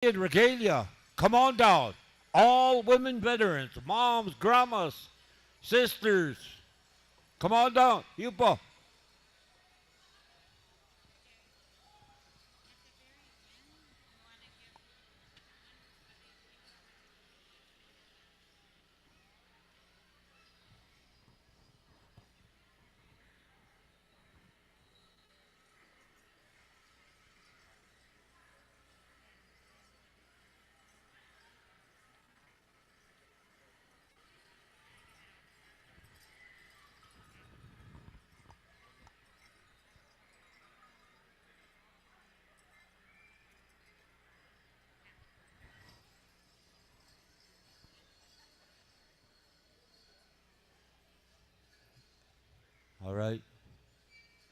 in regalia, come on down. All women veterans, moms, grandmas, sisters, come on down. You po. All right.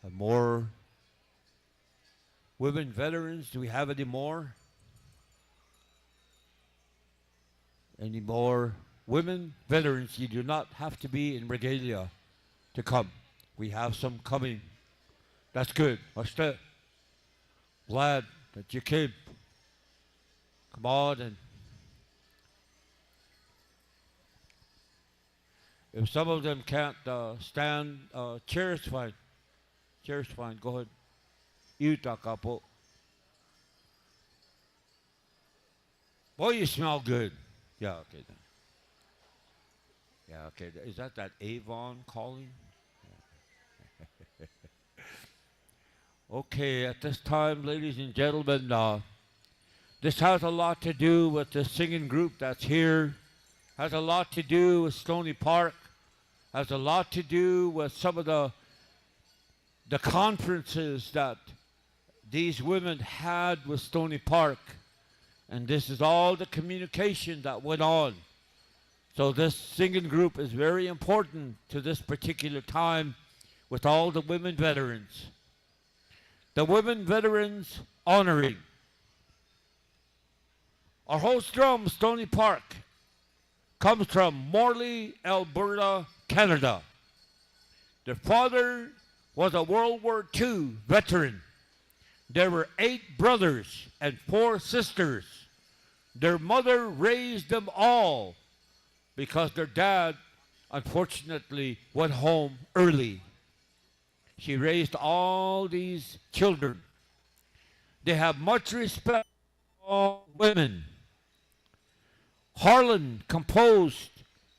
Have more women veterans? Do we have any more? Any more women veterans? You do not have to be in regalia to come. We have some coming. That's good. Basta. Glad that you came. Come on, and if some of them can't stand, chairs fine. Chairs fine. Go ahead. You talk up. Boy, you smell good. Yeah, okay then. Yeah, okay. Is that Avon calling? Okay, at this time, ladies and gentlemen, this has a lot to do with the singing group that's here. Has a lot to do with Stony Park. Has a lot to do with some of the conferences that these women had with Stony Park. And this is all the communication that went on. So this singing group is very important to this particular time with all the women veterans. The women veterans honoring. Our host drum, Stony Park, comes from Morley, Alberta, Canada. Their father was a World War II veteran. There were 8 brothers and 4 sisters. Their mother raised them all because their dad, unfortunately, went home early. She raised all these children. They have much respect for all women. Harlan composed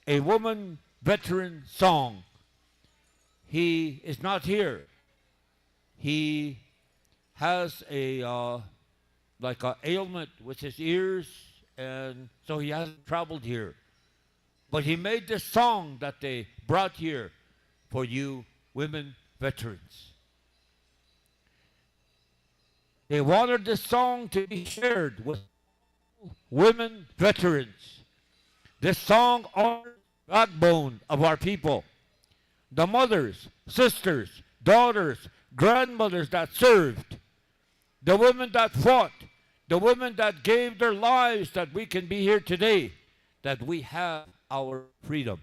a woman veteran song. He is not here. He has a like a ailment with his ears, and so he hasn't traveled here. But he made this song that they brought here for you women veterans. They wanted this song to be shared with women veterans. This song honors the backbone of our people. The mothers, sisters, daughters, grandmothers that served. The women that fought. The women that gave their lives that we can be here today. That we have our freedom.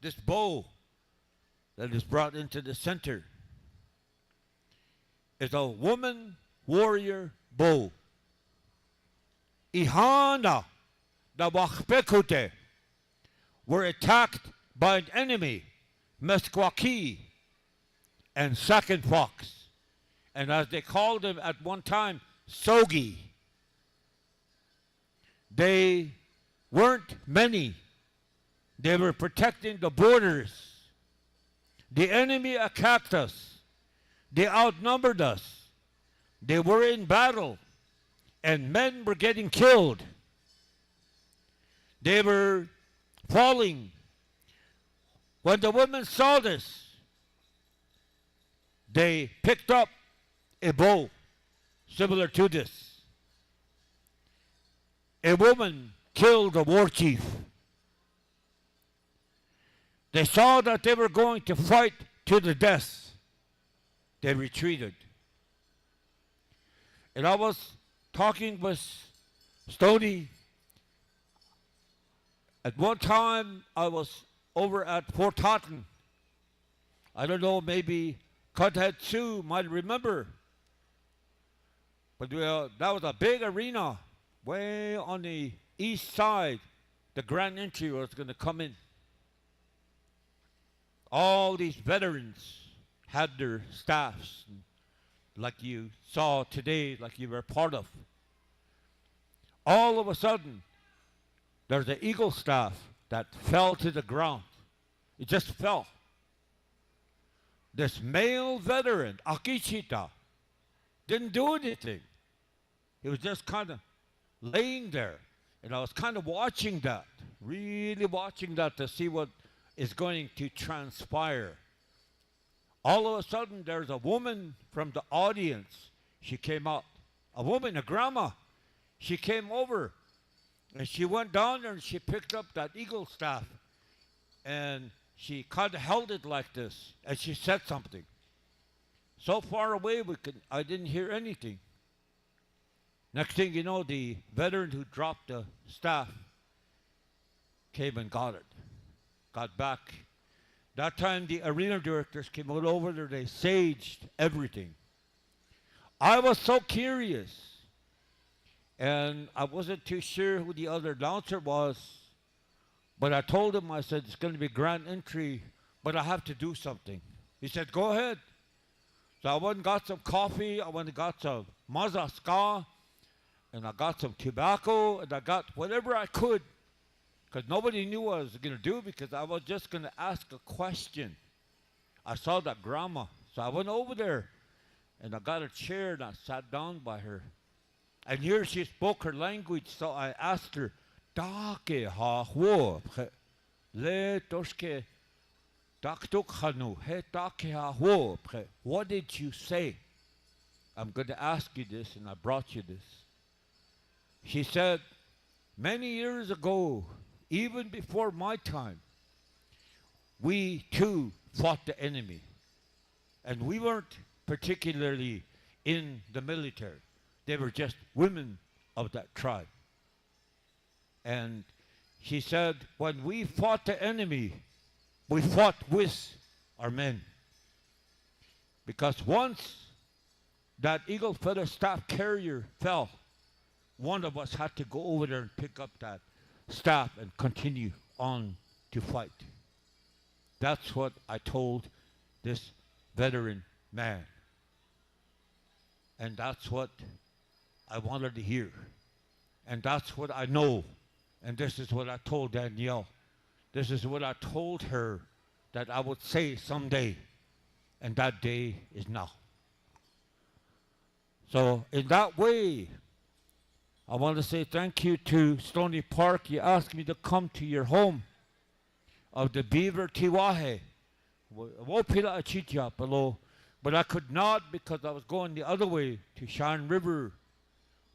This bow that is brought into the center is a woman warrior bow. Ihana, the Wacipi, were attacked by an enemy, Meskwaki and Second Fox, and as they called them at one time, Sogi. They weren't many. They were protecting the borders. The enemy attacked us. They outnumbered us. They were in battle, and men were getting killed. They were falling. When the women saw this, they picked up a bow similar to this. A woman killed a war chief. They saw that they were going to fight to the death. They retreated. And I was talking with Stony. At one time, I was over at Fort Houghton. I don't know, maybe Kadhat Sioux might remember. But that was a big arena way on the east side. The grand entry was going to come in. All these veterans had their staffs, like you saw today, like you were part of. All of a sudden, there's an eagle staff that fell to the ground. It just fell. This male veteran, Akichita, didn't do anything. He was just kind of laying there. And I was kind of watching that, really watching that to see what is going to transpire. All of a sudden, there's a woman from the audience. She came out. A woman, a grandma. She came over. And she went down there and she picked up that eagle staff. And she kind of held it like this. And she said something. So far away, I didn't hear anything. Next thing you know, the veteran who dropped the staff came and got it. Got back. That time, the arena directors came over there. They saged everything. I was so curious. And I wasn't too sure who the other announcer was. But I told him, I said, it's going to be grand entry, but I have to do something. He said, go ahead. So I went and got some coffee. I went and got some mazaska. And I got some tobacco. And I got whatever I could. Because nobody knew what I was going to do, because I was just going to ask a question. I saw that grandma. So I went over there. And I got a chair and I sat down by her. And here she spoke her language, so I asked her, "Dake ha wo le toshke daktuk hanu he dake ha wo." What did you say? I'm going to ask you this, and I brought you this. She said, many years ago, even before my time, we too fought the enemy, and we weren't particularly in the military. They were just women of that tribe. And she said, when we fought the enemy, we fought with our men. Because once that eagle feather staff carrier fell, one of us had to go over there and pick up that staff and continue on to fight. That's what I told this veteran man. And that's what I wanted to hear. And that's what I know. And this is what I told Danielle. This is what I told her that I would say someday. And that day is now. So in that way, I want to say thank you to Stony Park. You asked me to come to your home of the Beaver Tiwahe. But I could not, because I was going the other way to Cheyenne River.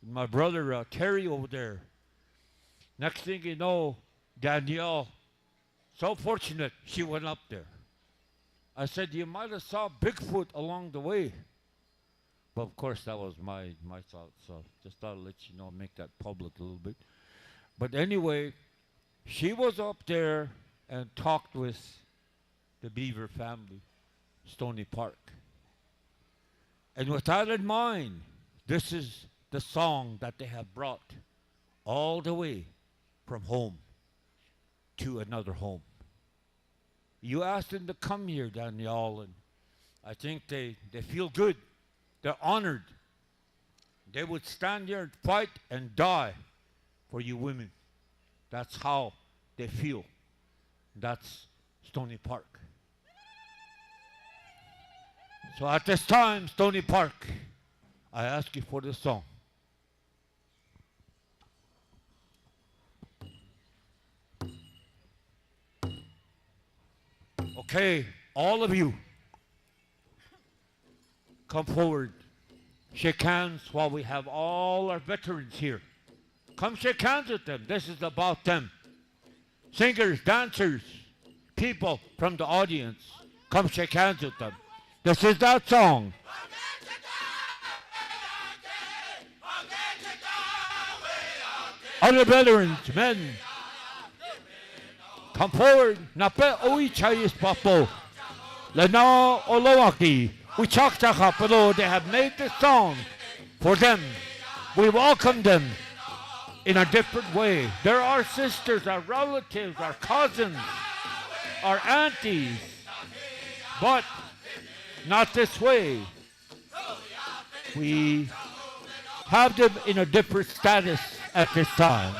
My brother Terry over there. Next thing you know, Danielle, so fortunate, she went up there. I said, you might have saw Bigfoot along the way. But of course, that was my thought. So just thought I'd let you know, make that public a little bit. But anyway, she was up there and talked with the Beaver family, Stony Park. And with that in mind, this is the song that they have brought all the way from home to another home. You asked them to come here, Danielle, and I think they feel good. They're honored. They would stand here and fight and die for you women. That's how they feel. That's Stony Park. So at this time, Stony Park, I ask you for this song. Okay, all of you, come forward. Shake hands while we have all our veterans here. Come shake hands with them. This is about them. Singers, dancers, people from the audience. Come shake hands with them. This is that song. Other veterans, men, come forward. Nape oi chayis papo. Lena olowaki. We chakchaka palo. They have made this song for them. We welcome them in a different way. They're our sisters, our relatives, our cousins, our aunties, but not this way. We have them in a different status at this time.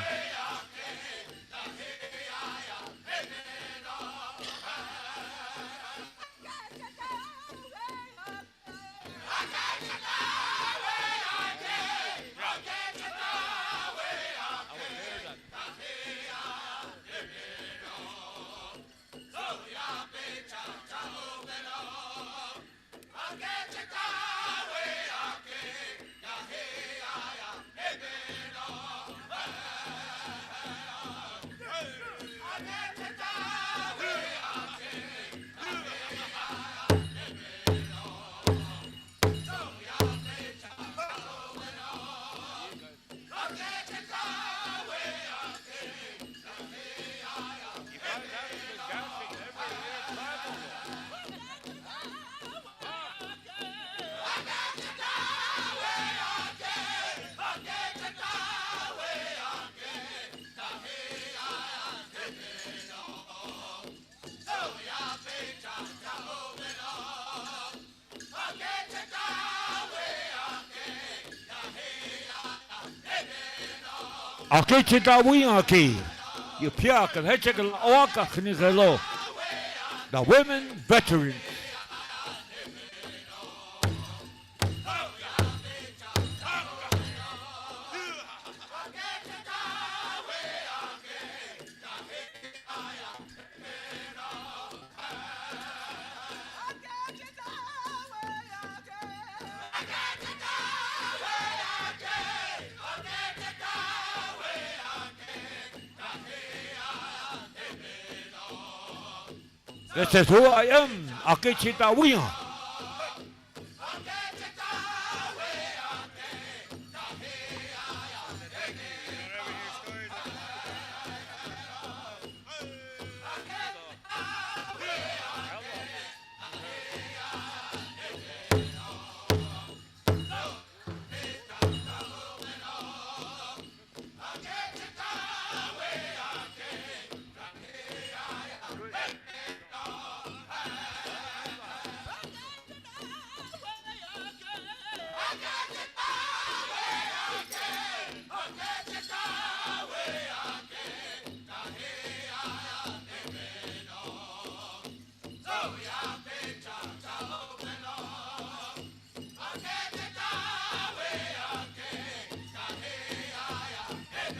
Aki chita wingaki, you piak and hechekal oaka knikalo. The women veterans. This is who I am, Akichita Wia.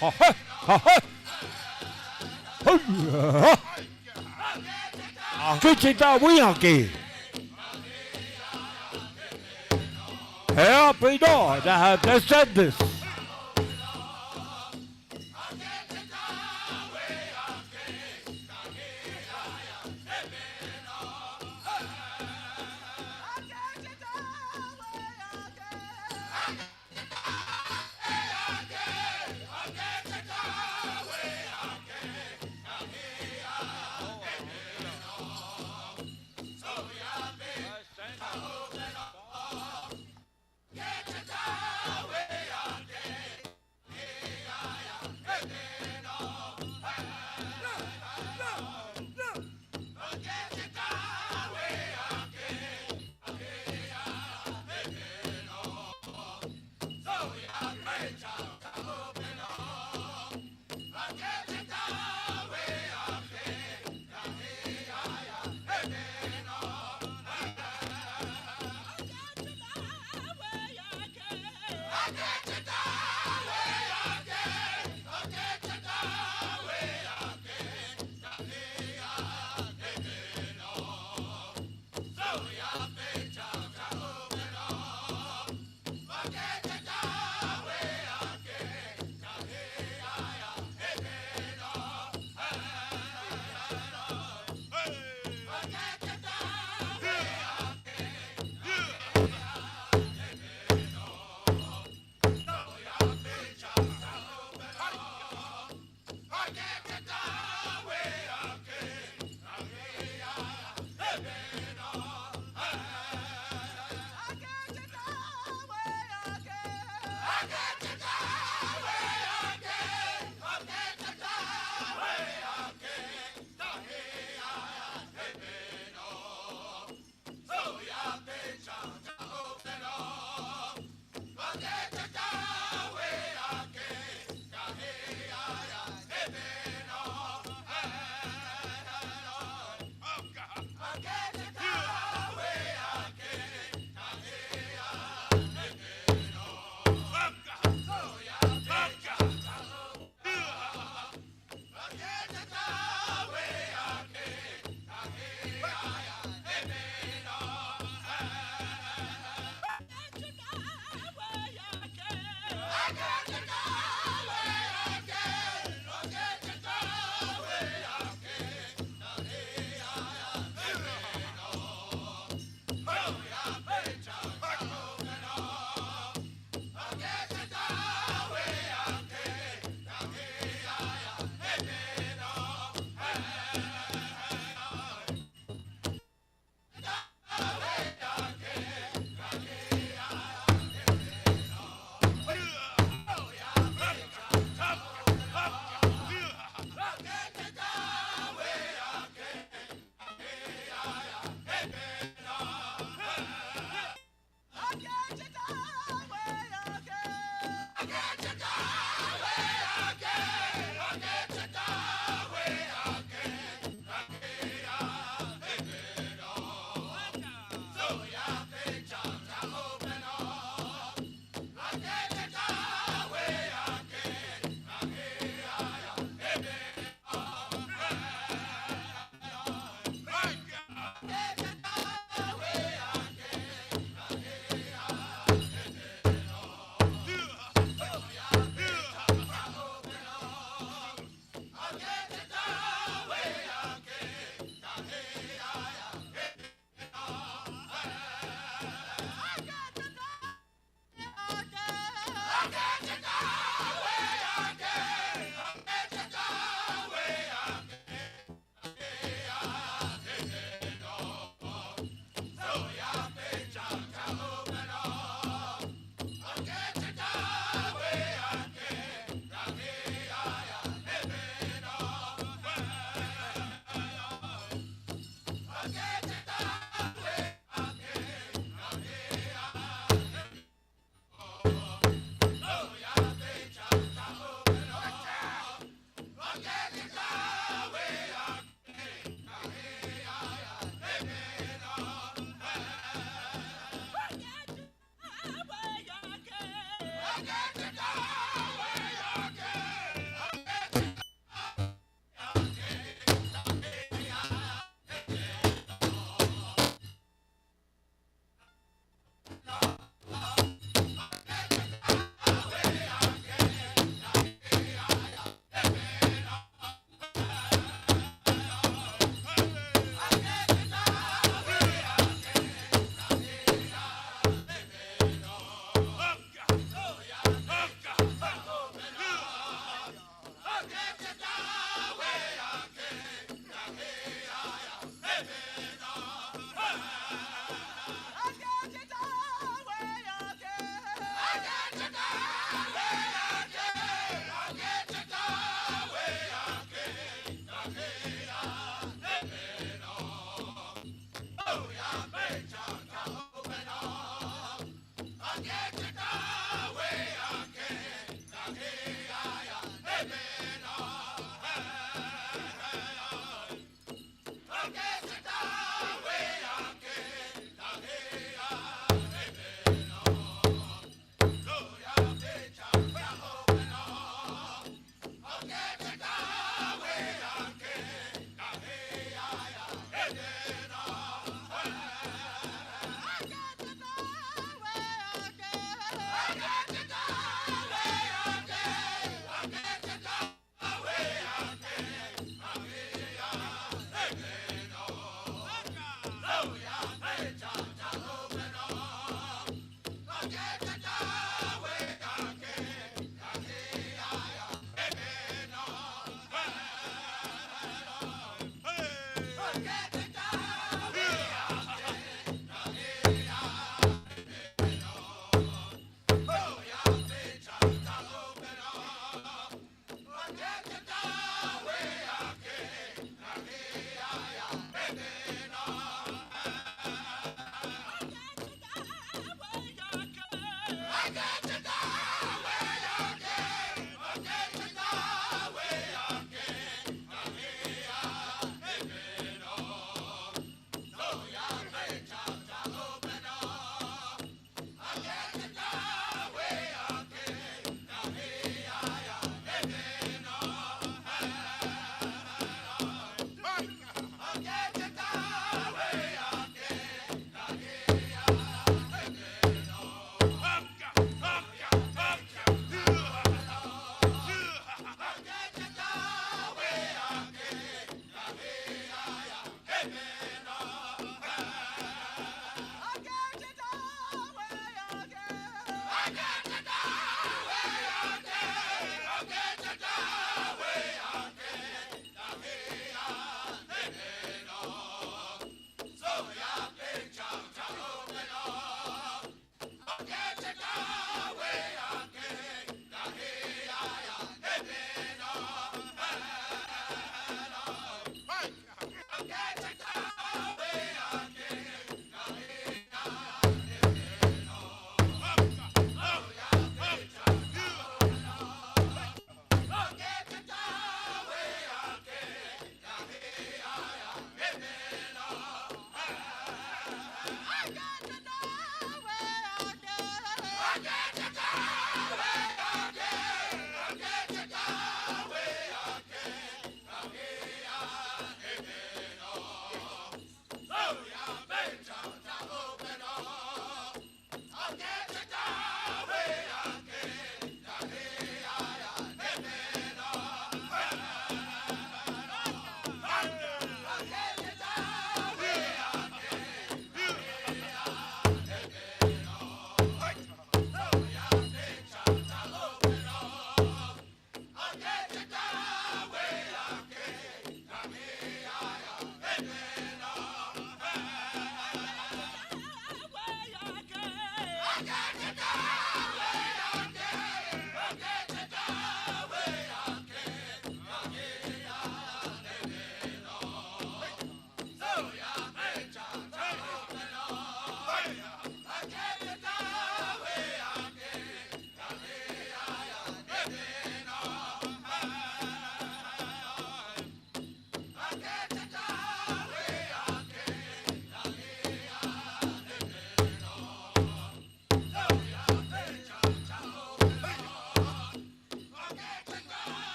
Ha ha ha ha! Akichita Wiyaki. Help me, Lord, I have just said this.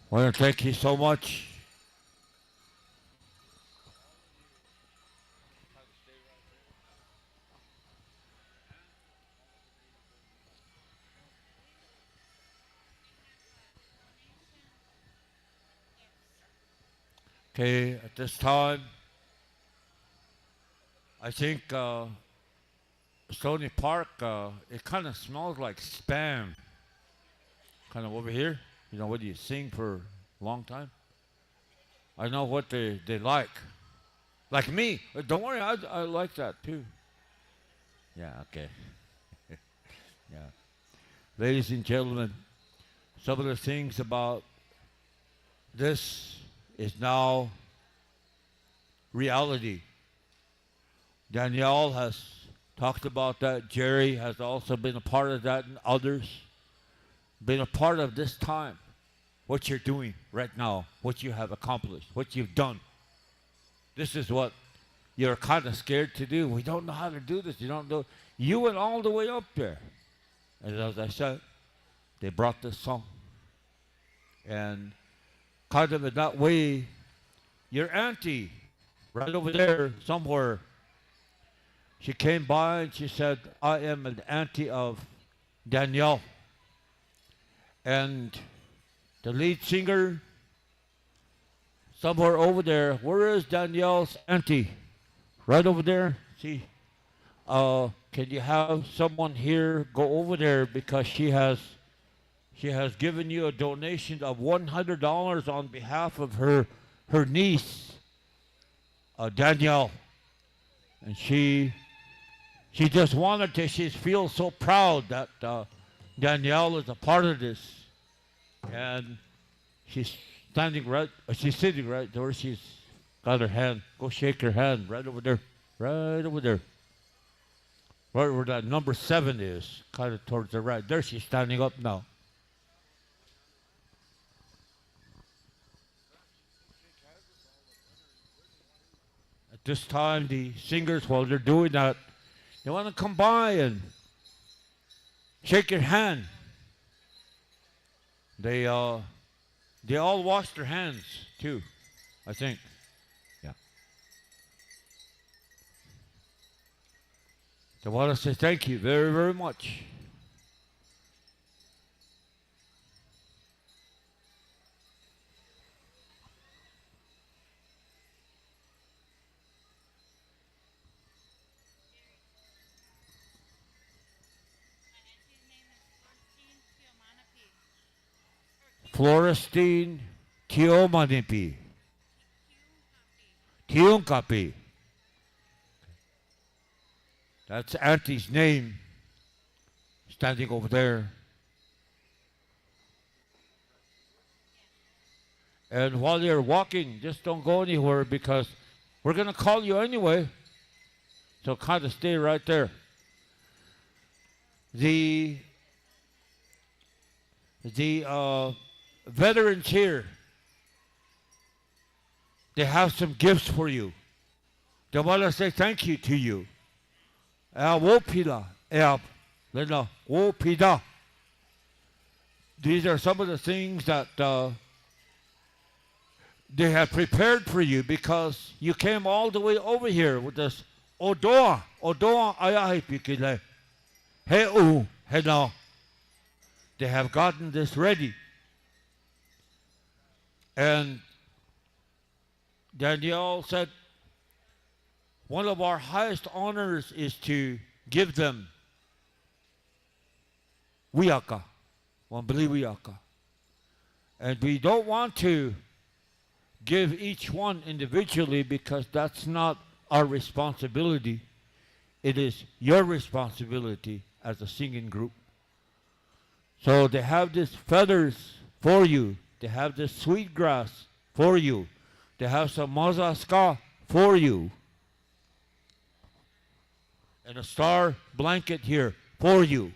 I want to thank you so much. Okay, at this time, I think Stony Park, it kind of smells like spam. Kind of over here. You know, what do you sing for a long time? I know what they like. Like me. Don't worry, I like that too. Yeah, okay. Yeah. Ladies and gentlemen, some of the things about this is now reality. Danielle has talked about that. Jerry has also been a part of that, and others been a part of this time. What you're doing right now, what you have accomplished, what you've done. This is what you're kind of scared to do. We don't know how to do this. You don't know. You went all the way up there. And as I said, they brought this song. And kind of in that way, your auntie, right over there somewhere, she came by and she said, I am an auntie of Danielle. And the lead singer, somewhere over there, where is Danielle's auntie? Right over there. See, can you have someone here go over there, because she has given you a donation of $100 on behalf of her niece, Danielle, and she just wanted to. She feels so proud that Danielle is a part of this, and she's standing right. She's sitting right there. She's got her hand. Go shake her hand right over there. Right over there. Right where that number 7 is, kind of towards the right. There, she's standing up now. At this time, the singers, while they're doing that, they want to come by and shake your hand. They all wash their hands too, I think. Yeah. I want to say thank you very, very much. Florestine Tiomanipi. Tiunkapi. That's Auntie's name, standing over there. And while you're walking, just don't go anywhere, because we're going to call you anyway. So kind of stay right there. The veterans here, they have some gifts for you. They want to say thank you to you. These are some of the things that they have prepared for you, because you came all the way over here with this odoa ayahipikile. Heu, hena. They have gotten this ready. And Danielle said, one of our highest honors is to give them wiaka, wambili wiaka. And we don't want to give each one individually, because that's not our responsibility. It is your responsibility as a singing group. So they have these feathers for you. They have this sweet grass for you. They have some mazaska for you. And a star blanket here for you.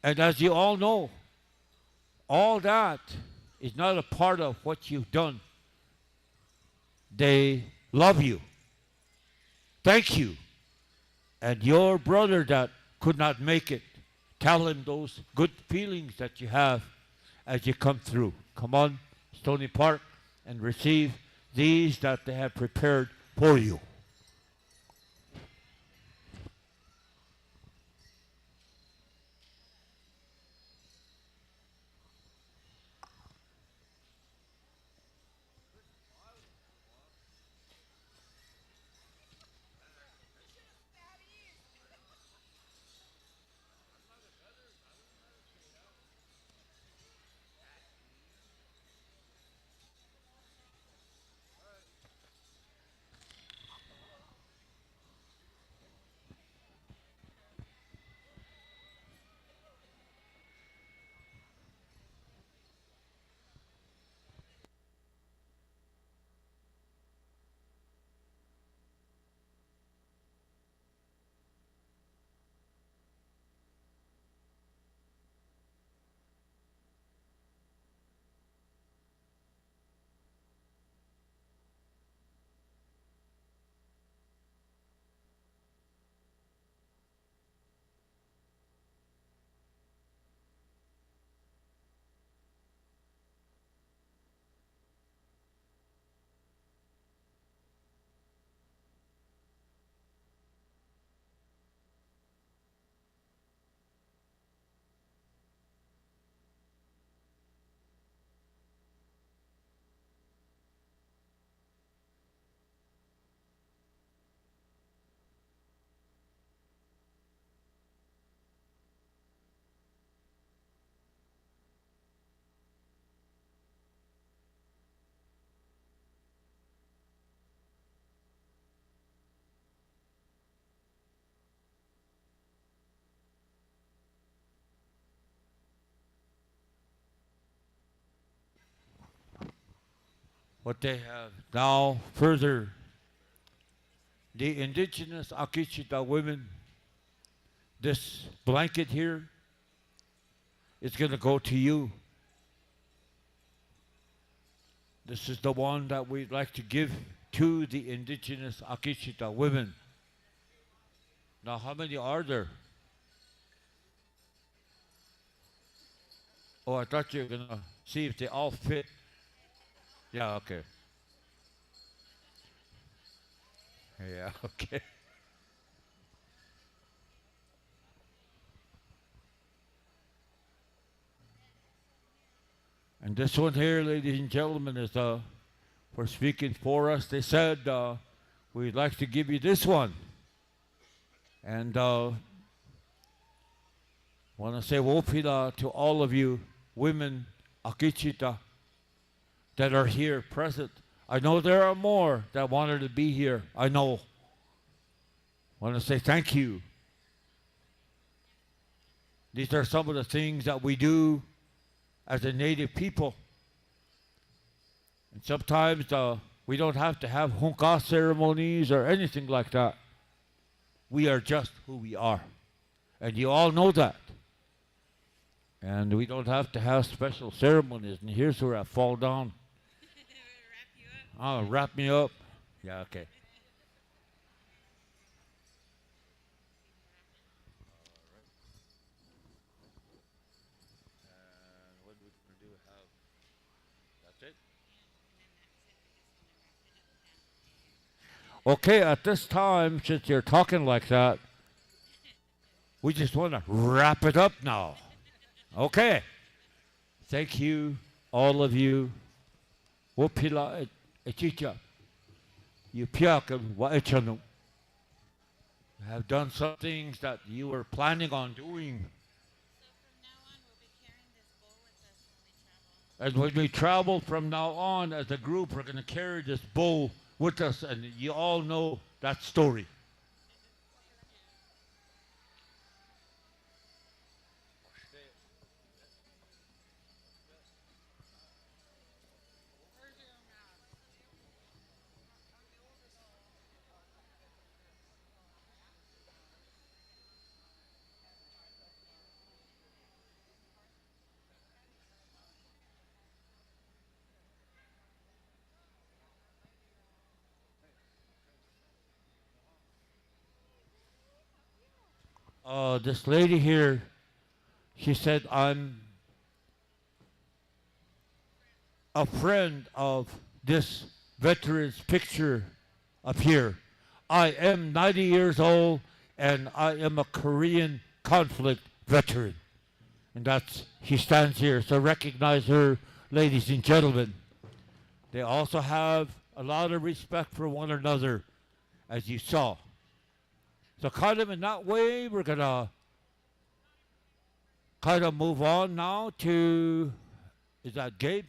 And as you all know, all that is not a part of what you've done. They love you. Thank you. And your brother that could not make it, tell him those good feelings that you have as you come through. Come on, Stony Park, and receive these that they have prepared for you. What they have now further, the indigenous Akishita women, this blanket here is going to go to you. This is the one that we'd like to give to the indigenous Akishita women. Now, how many are there? Oh, I thought you were going to see if they all fit. Yeah, okay. Yeah, okay. And this one here, ladies and gentlemen, is for speaking for us. They said, we'd like to give you this one. And want to say wopila to all of you women, Akichita, that are here present. I know there are more that wanted to be here. I know. Want to say thank you. These are some of the things that we do as a native people. And sometimes we don't have to have hunka ceremonies or anything like that. We are just who we are. And you all know that. And we don't have to have special ceremonies. And here's where I fall down. Oh, wrap me up. Yeah, okay. And what we're going to do, that's it? Okay, at this time, since you're talking like that, we just want to wrap it up now. Okay. Thank you, all of you. Wopila echicha. You piakan wa echanu. Have done some things that you were planning on doing. And when we travel from now on as a group, we're going to carry this bowl with us, and you all know that story. this lady here, she said, I'm a friend of this veteran's picture up here. I am 90 years old and I am a Korean conflict veteran. And she stands here. So recognize her, ladies and gentlemen. They also have a lot of respect for one another, as you saw. So kind of in that way, we're going to kind of move on now to, is that Gabe?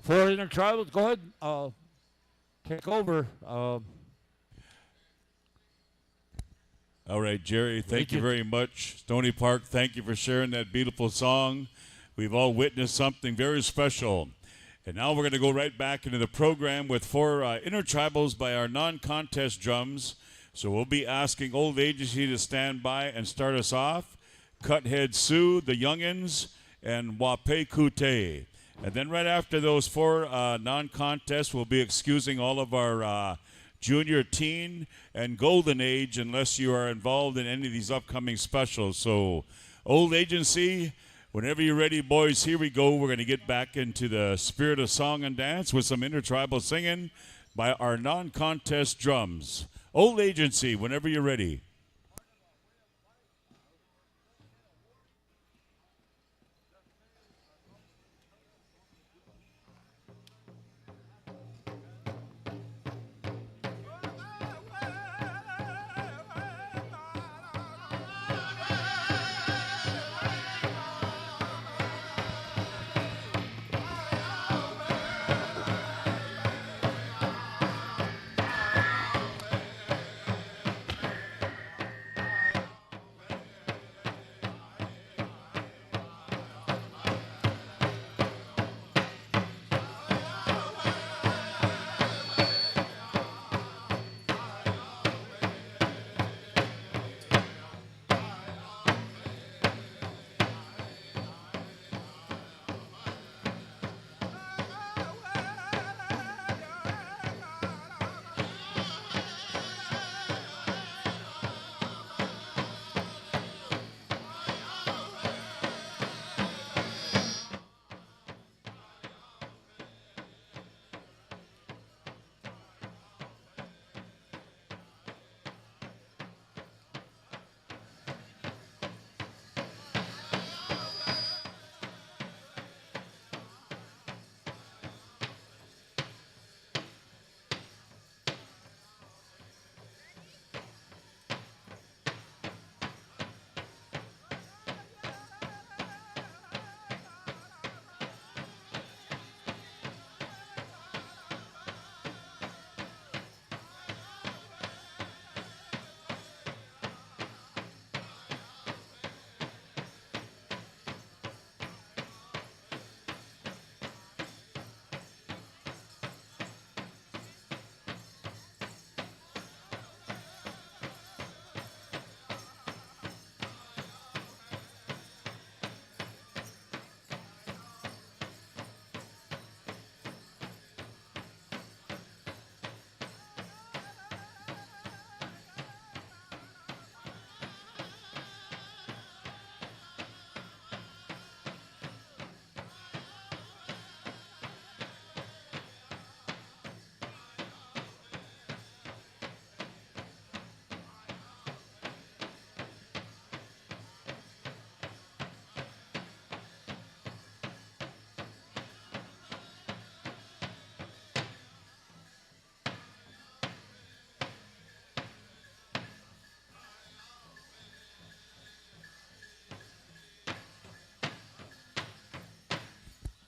For Intertribals, go ahead, take over. All right, Jerry, thank you very much. Stony Park, thank you for sharing that beautiful song. We've all witnessed something very special. And now we're going to go right back into the program with 4 Intertribals by our non-contest drums. So we'll be asking Old Agency to stand by and start us off. Cuthead Sioux, the Youngins, and Wacipi. And then right after those 4 non-contests, we'll be excusing all of our junior, teen, and golden age unless you are involved in any of these upcoming specials. So, Old Agency, whenever you're ready, boys, here we go. We're going to get back into the spirit of song and dance with some intertribal singing by our non-contest drums. Old Agency, whenever you're ready.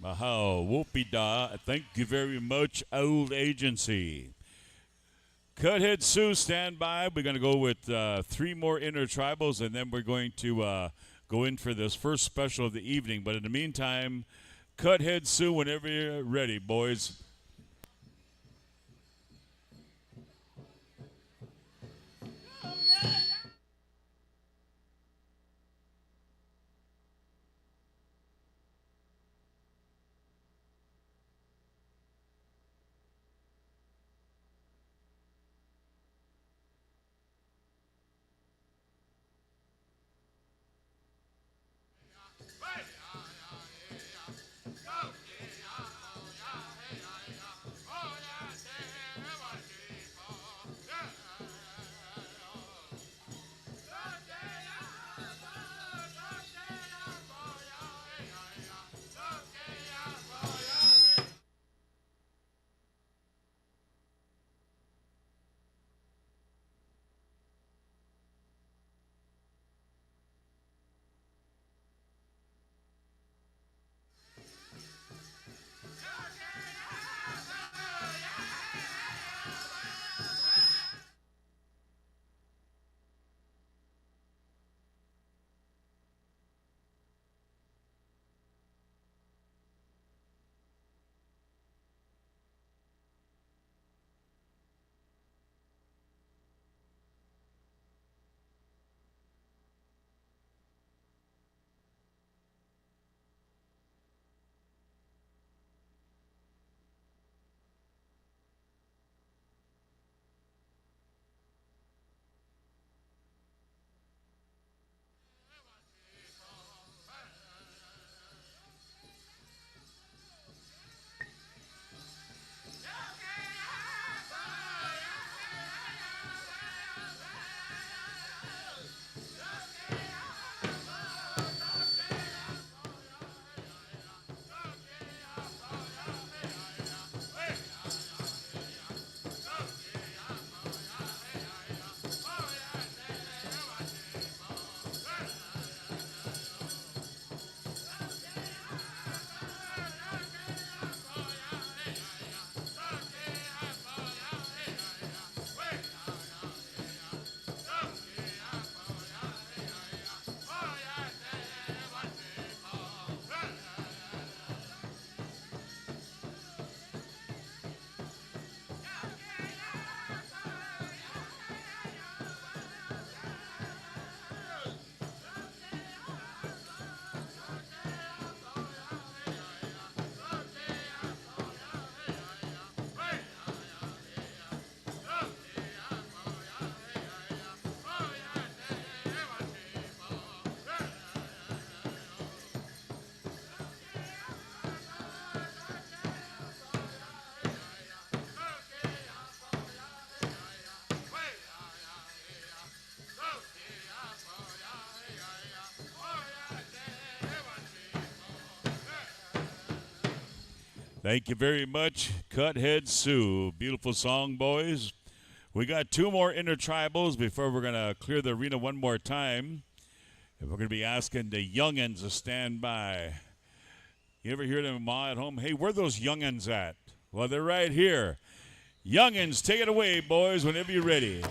Mahau, Whoopie-da. Thank you very much, Old Agency. Cuthead Sioux, stand by. We're going to go with 3 more intertribals, and then we're going to go in for this first special of the evening. But in the meantime, Cuthead Sioux, whenever you're ready, boys. Thank you very much, Cuthead Sue. Beautiful song, boys. We got 2 more intertribals before we're going to clear the arena one more time. And we're going to be asking the youngins to stand by. You ever hear them ma at home? Hey, where are those youngins at? Well, they're right here. Youngins, take it away, boys, whenever you're ready.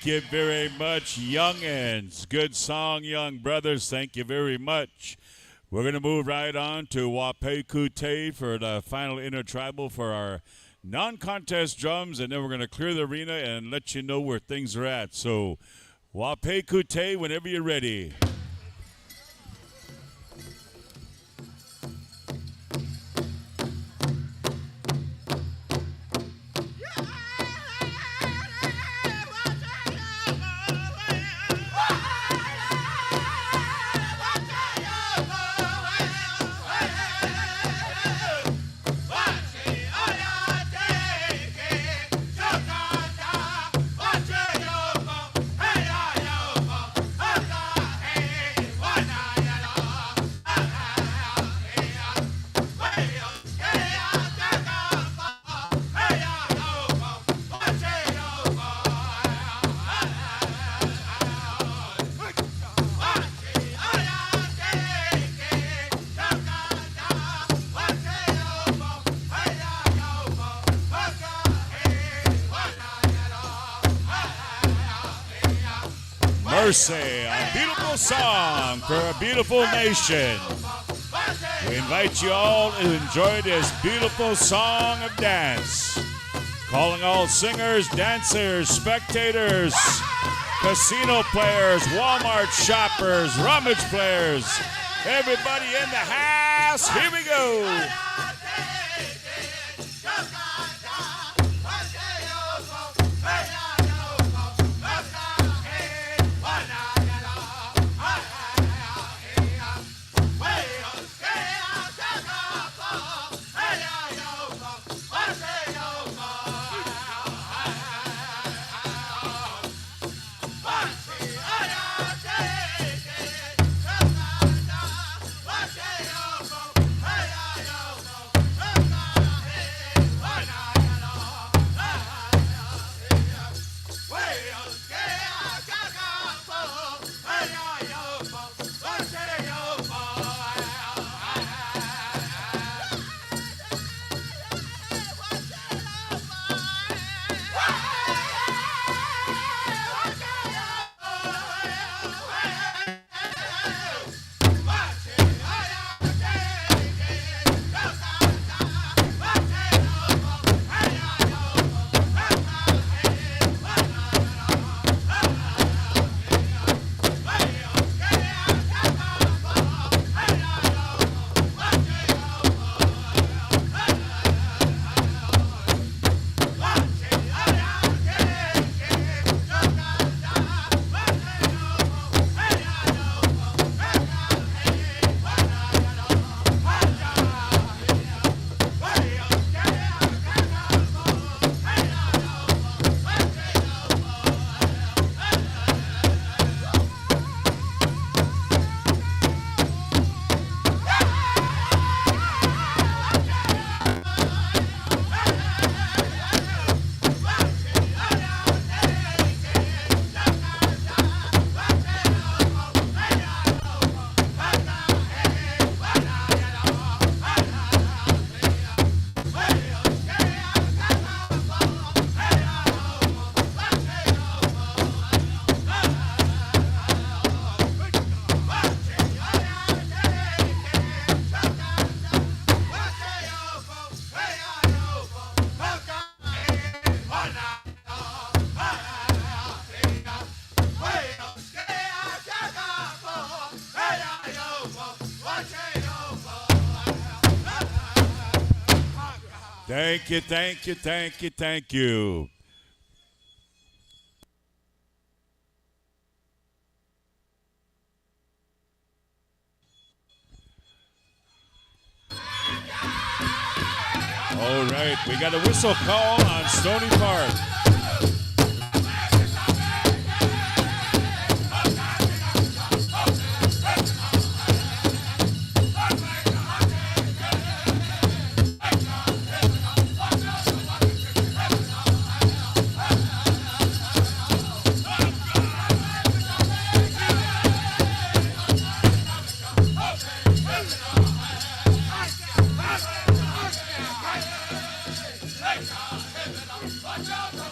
Thank you very much, youngins. Good song, young brothers. Thank you very much. We're going to move right on to Wacipi for the final intertribal for our non-contest drums, and then we're going to clear the arena and let you know where things are at. So, Wacipi, whenever you're ready. Mercy, a beautiful song for a beautiful nation. We invite you all to enjoy this beautiful song of dance. Calling all singers, dancers, spectators, casino players, Walmart shoppers, rummage players, everybody in the house, here we go. Thank you, thank you, thank you, thank you. All right, we got a whistle call on Stony Park. Watch out!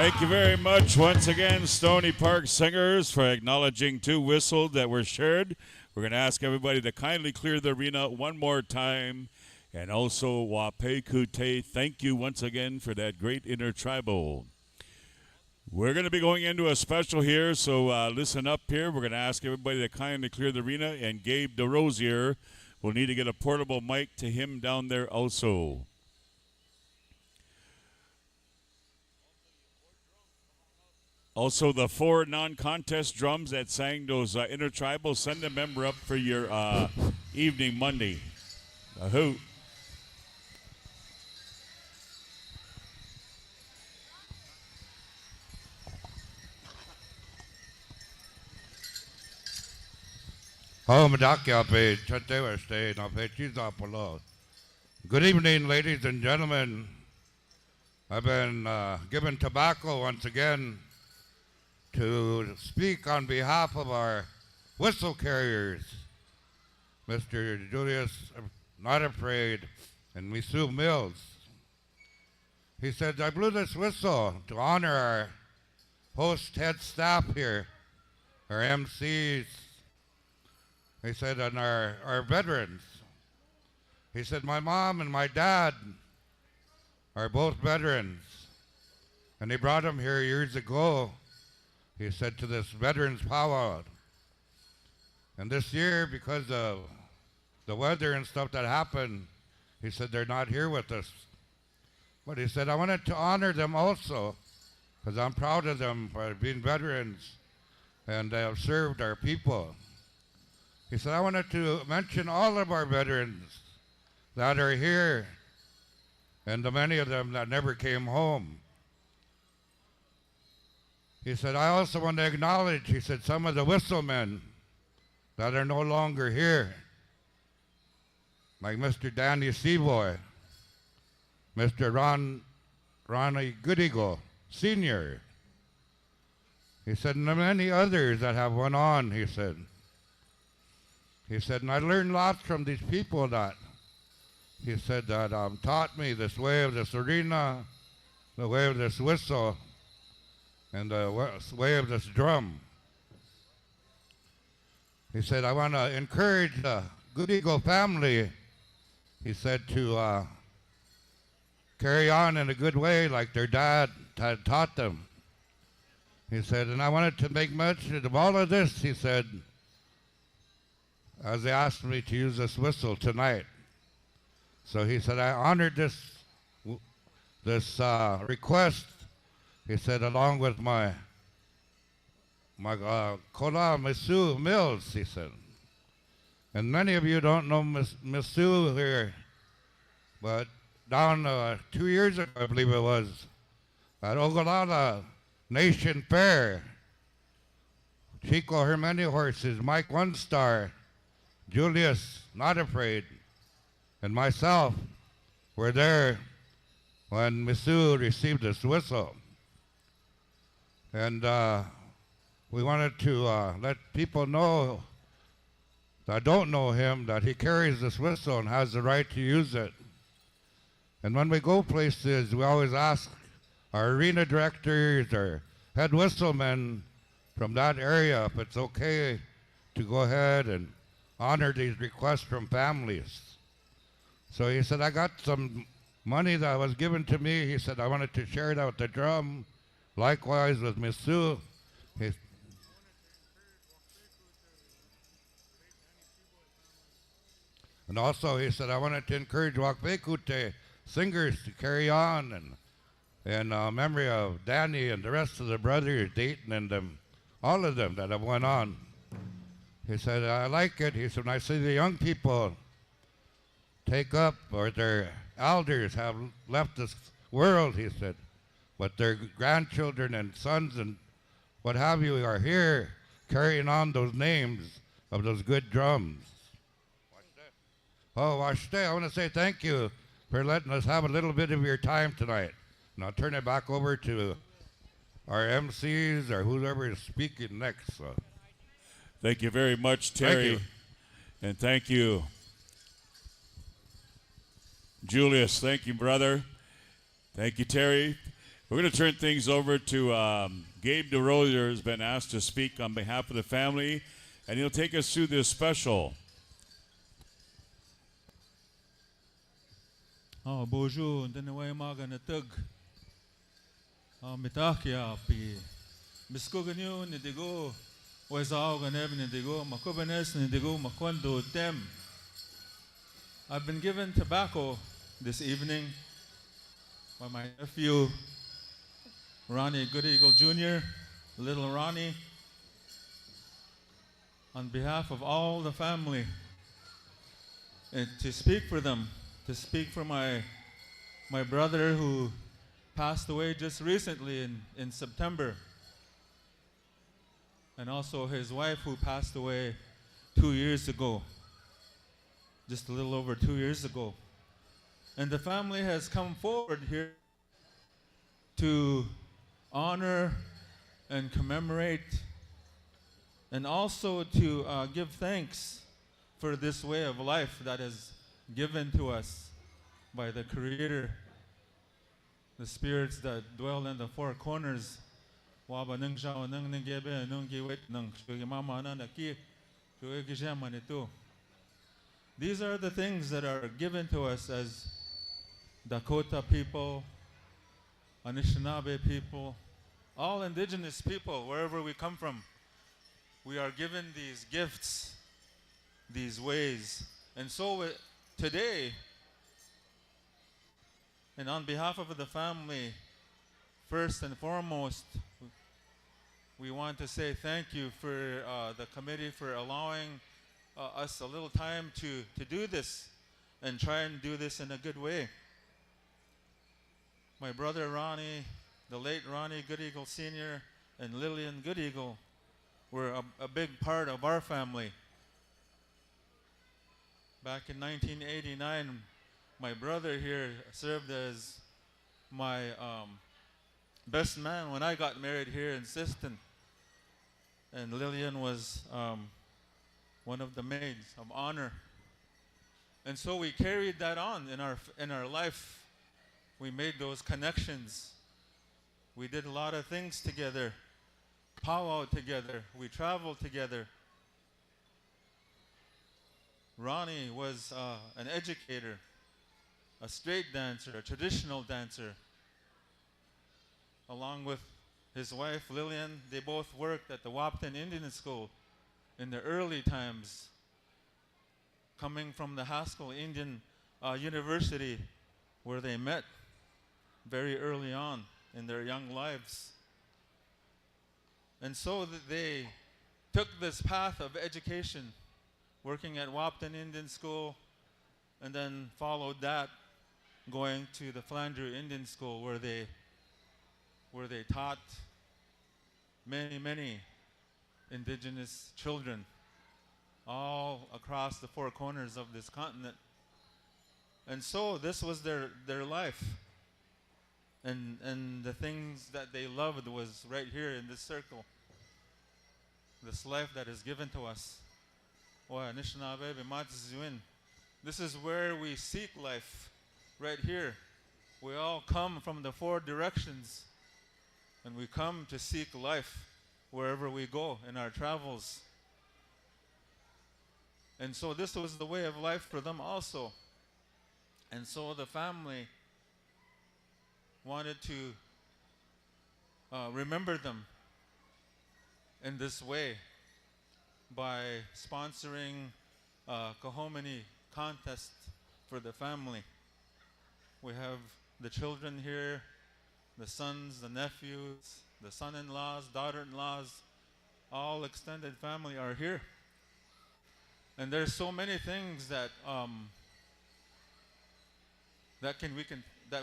Thank you very much once again, Stony Park Singers, for acknowledging 2 whistles that were shared. We're going to ask everybody to kindly clear the arena one more time. And also, Wacipi, thank you once again for that great intertribal. We're going to be going into a special here, so listen up here. We're going to ask everybody to kindly clear the arena, and Gabe DeRosier will need to get a portable mic to him down there also. Also, the 4 non-contest drums that sang those intertribal, send a member up for your evening Monday. A hoot. Good evening, ladies and gentlemen. I've been given tobacco once again to speak on behalf of our whistle carriers, Mr. Julius Not Afraid and Misu Mills. He said, I blew this whistle to honor our host head staff here, our MCs. He said, and our veterans. He said, my mom and my dad are both veterans. And he brought them here years ago, he said, to this veterans powwow. And this year, because of the weather and stuff that happened, he said, they're not here with us. But he said, I wanted to honor them also, because I'm proud of them for being veterans and they have served our people. He said, I wanted to mention all of our veterans that are here and the many of them that never came home. He said, I also want to acknowledge, he said, some of the whistlemen that are no longer here, like Mr. Danny Seaboy, Mr. Ronnie Goodigo Sr. He said, and many others that have went on, he said. He said, and I learned lots from these people that, he said, that taught me this way of this arena, the way of this whistle, and the way of this drum. He said, I want to encourage the Good Eagle family, he said, to carry on in a good way like their dad had taught them. He said, and I wanted to make mention of all of this, he said, as they asked me to use this whistle tonight. So he said, I honored this request, he said, along with my Kola Misu Mills, he said. And many of you don't know Misu here, but down 2 years ago, I believe it was, at Ogallala Nation Fair, Chico Hermeni Horses, Mike One Star, Julius Not Afraid, and myself were there when Misu received this whistle. And we wanted to let people know that don't know him, that he carries this whistle and has the right to use it. And when we go places, we always ask our arena directors or head whistlemen from that area if it's okay to go ahead and honor these requests from families. So he said, I got some money that was given to me. He said, I wanted to share that with the drum. Likewise with Misu. And also he said, I wanted to encourage Wacipi singers to carry on and memory of Danny and the rest of the brothers, Dayton and them, all of them that have went on. He said, I like it. He said, when I see the young people take up, or their elders have left this world, he said, but their grandchildren and sons and what have you are here carrying on those names of those good drums. Oh, Washte, I want to say thank you for letting us have a little bit of your time tonight. And I'll turn it back over to our MCs or whoever is speaking next. So. Thank you very much, Terry. Thank you. And thank you, Julius. Thank you, brother. Thank you, Terry. We're going to turn things over to Gabe DeRozier, has been asked to speak on behalf of the family, and he'll take us through this special. Bonjour, Denaway Maganatug. Mitakia pi. Biscoganyu Nidigo, Wazao Ganeb Nidigo, Makobanes Nidigo, Makondo Tem. I've been given tobacco this evening by my nephew, Ronnie Good Eagle Jr., little Ronnie, on behalf of all the family, and to speak for them, to speak for my brother who passed away just recently in September, and also his wife who passed away 2 years ago, just a little over 2 years ago. And the family has come forward here to honor and commemorate, and also to give thanks for this way of life that is given to us by the Creator, the spirits that dwell in the four corners. These are the things that are given to us as Dakota people, Anishinaabe people, all indigenous people, wherever we come from. We are given these gifts, these ways. And so today, and on behalf of the family, first and foremost, we want to say thank you for the committee for allowing us a little time to do this and try and do this in a good way. My brother Ronnie, the late Ronnie Good Eagle Sr., and Lillian Good Eagle were a big part of our family. Back in 1989, my brother here served as my best man when I got married here in Siston. And Lillian was one of the maids of honor. And so we carried that on in our life. We made those connections. We did a lot of things together. Powwow together. We traveled together. Ronnie was an educator, a straight dancer, a traditional dancer. Along with his wife, Lillian, they both worked at the Wapton Indian School in the early times, coming from the Haskell Indian University, where they met very early on in their young lives. And so they took this path of education, working at Wapton Indian School, and then followed that, going to the Flandreau Indian School, where they taught many indigenous children all across the four corners of this continent. And so this was their life. And the things that they loved was right here in this circle. This life that is given to us. This is where we seek life, right here. We all come from the four directions, and we come to seek life wherever we go in our travels. And so this was the way of life for them also. And so the family wanted to remember them in this way by sponsoring a Kahomini contest for the family. We have the children here, the sons, the nephews, the son-in-laws, daughter-in-laws, all extended family are here. And there's so many things that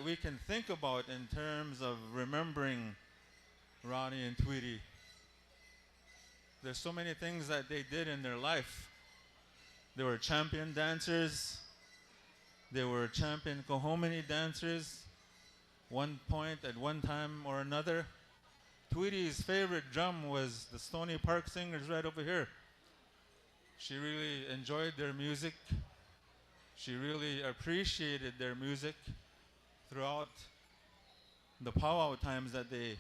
we can think about in terms of remembering Ronnie and Tweety. There's so many things that they did in their life. They were champion dancers. They were champion Kahomini dancers. One point at one time or another. Tweety's favorite drum was the Stony Park Singers right over here. She really enjoyed their music. She really appreciated their music throughout the powwow times that they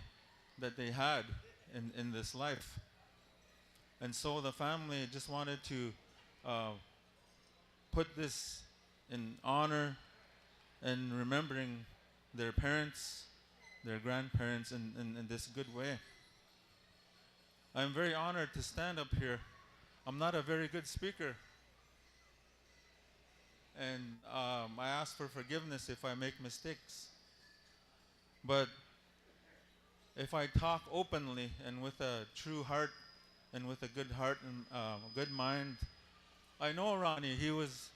had in this life. And so the family just wanted to put this in honor and remembering their parents, their grandparents in this good way. I'm very honored to stand up here. I'm not a very good speaker. And I ask for forgiveness if I make mistakes. But if I talk openly and with a true heart and with a good heart and a good mind, I know Ronnie, he was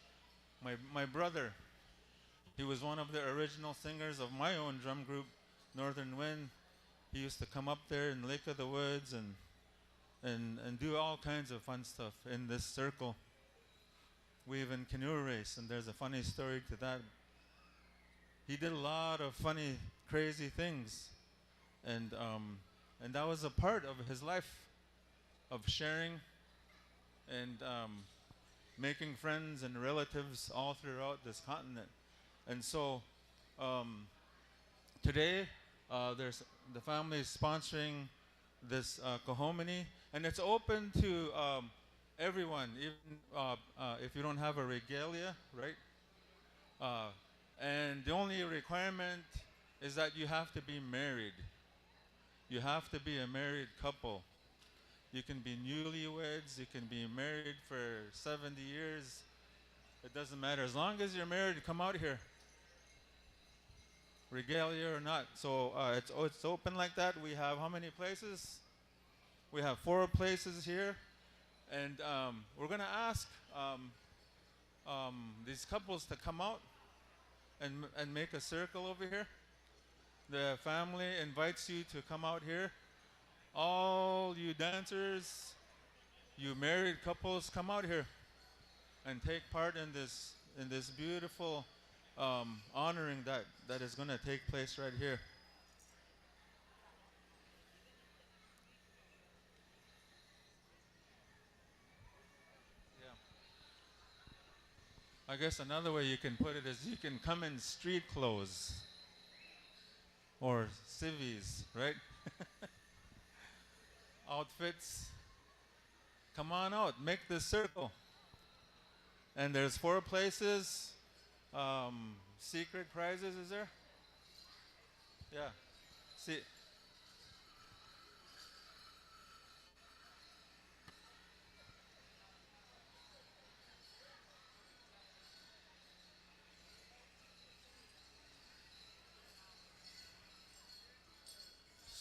my brother. He was one of the original singers of my own drum group, Northern Wind. He used to come up there in Lake of the Woods and do all kinds of fun stuff in this circle. We even canoe race, and there's a funny story to that. He did a lot of funny, crazy things, and that was a part of his life, of sharing and making friends and relatives all throughout this continent. And so today, there's the family is sponsoring this Kahominy, and it's open to everyone, even if you don't have a regalia, right? And the only requirement is that you have to be married. You have to be a married couple. You can be newlyweds, you can be married for 70 years. It doesn't matter. As long as you're married, come out here. Regalia or not. So it's open like that. We have how many places? We have 4 places here. And we're going to ask these couples to come out and make a circle over here. The family invites you to come out here. All you dancers, you married couples, come out here and take part in this beautiful honoring that is going to take place right here. I guess another way you can put it is you can come in street clothes or civvies, right? Outfits. Come on out, make this circle. And there's 4 places. Secret prizes, is there? Yeah. See.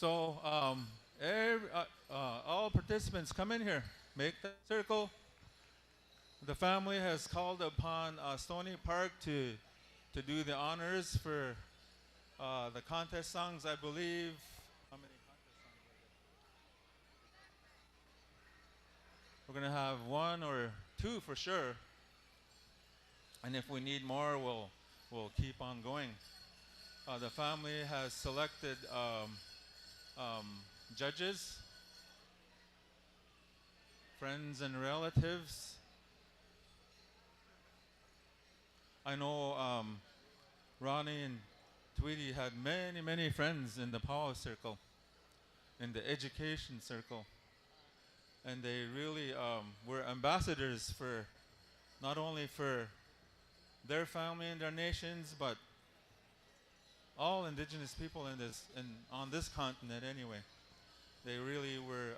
So all participants come in here, make the circle. The family has called upon Stony Park to do the honors for the contest songs, I believe. How many contest songs are there? We're going to have 1 or 2 for sure. And if we need more, we'll keep on going. The family has selected judges, friends and relatives. I know Ronnie and Tweety had many, many friends in the power circle, in the education circle. And they really were ambassadors for not only for their family and their nations, but all indigenous people on this continent anyway. They really were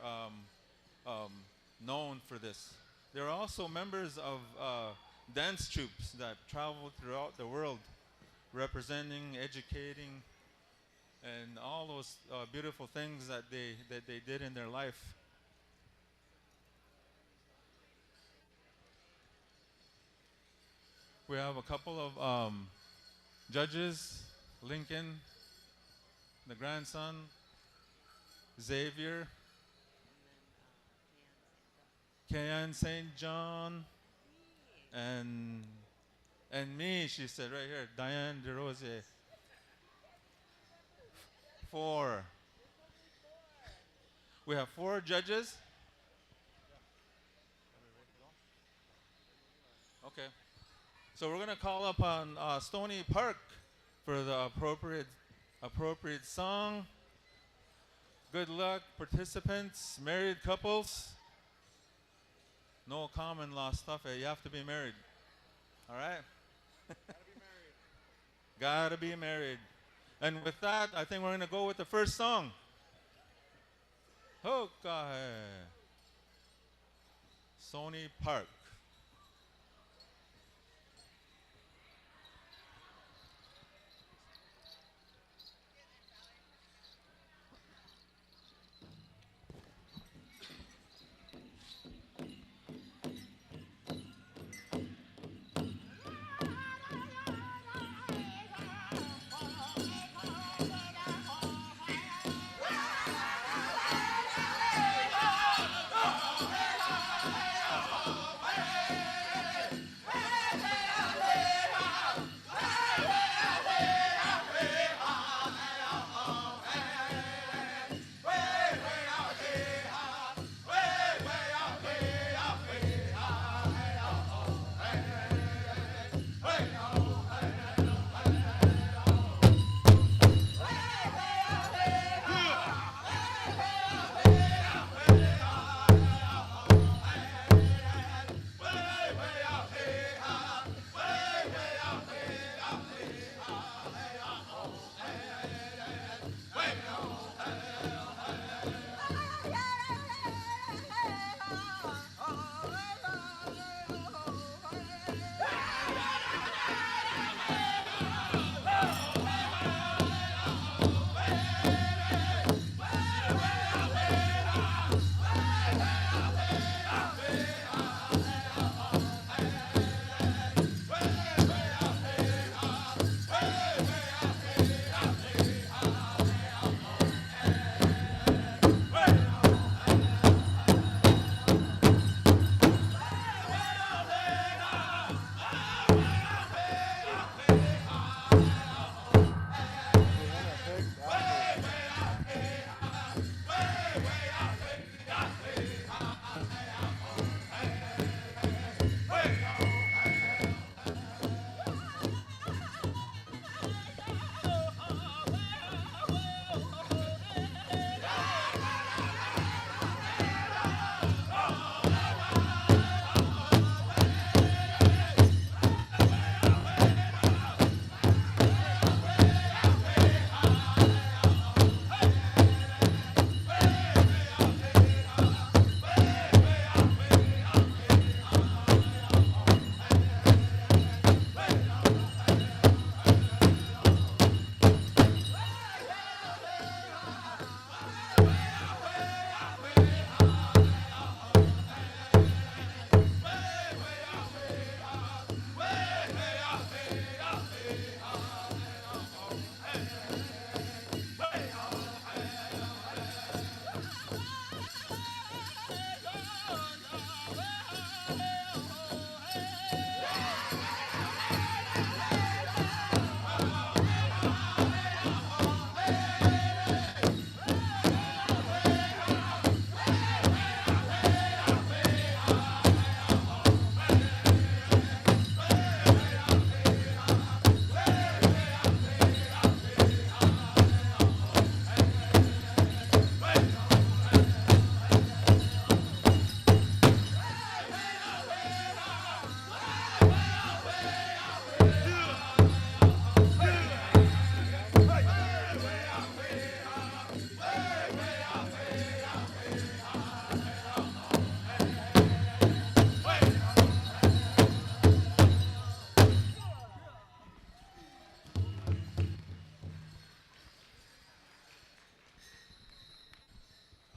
known for this. They were also members of dance troupes that traveled throughout the world, representing, educating, and all those beautiful things that they did in their life. We have a couple of judges. Lincoln, the grandson, Xavier, Kayan St. John, and me, she said right here, Diane DeRosier. 4. We have 4 judges. Okay. So we're going to call upon Stony Park for the appropriate appropriate song. Good luck, participants, married couples. No common law stuff. You have to be married. All right? Gotta be married. And with that, I think we're going to go with the first song. Hokahe. Stony Park.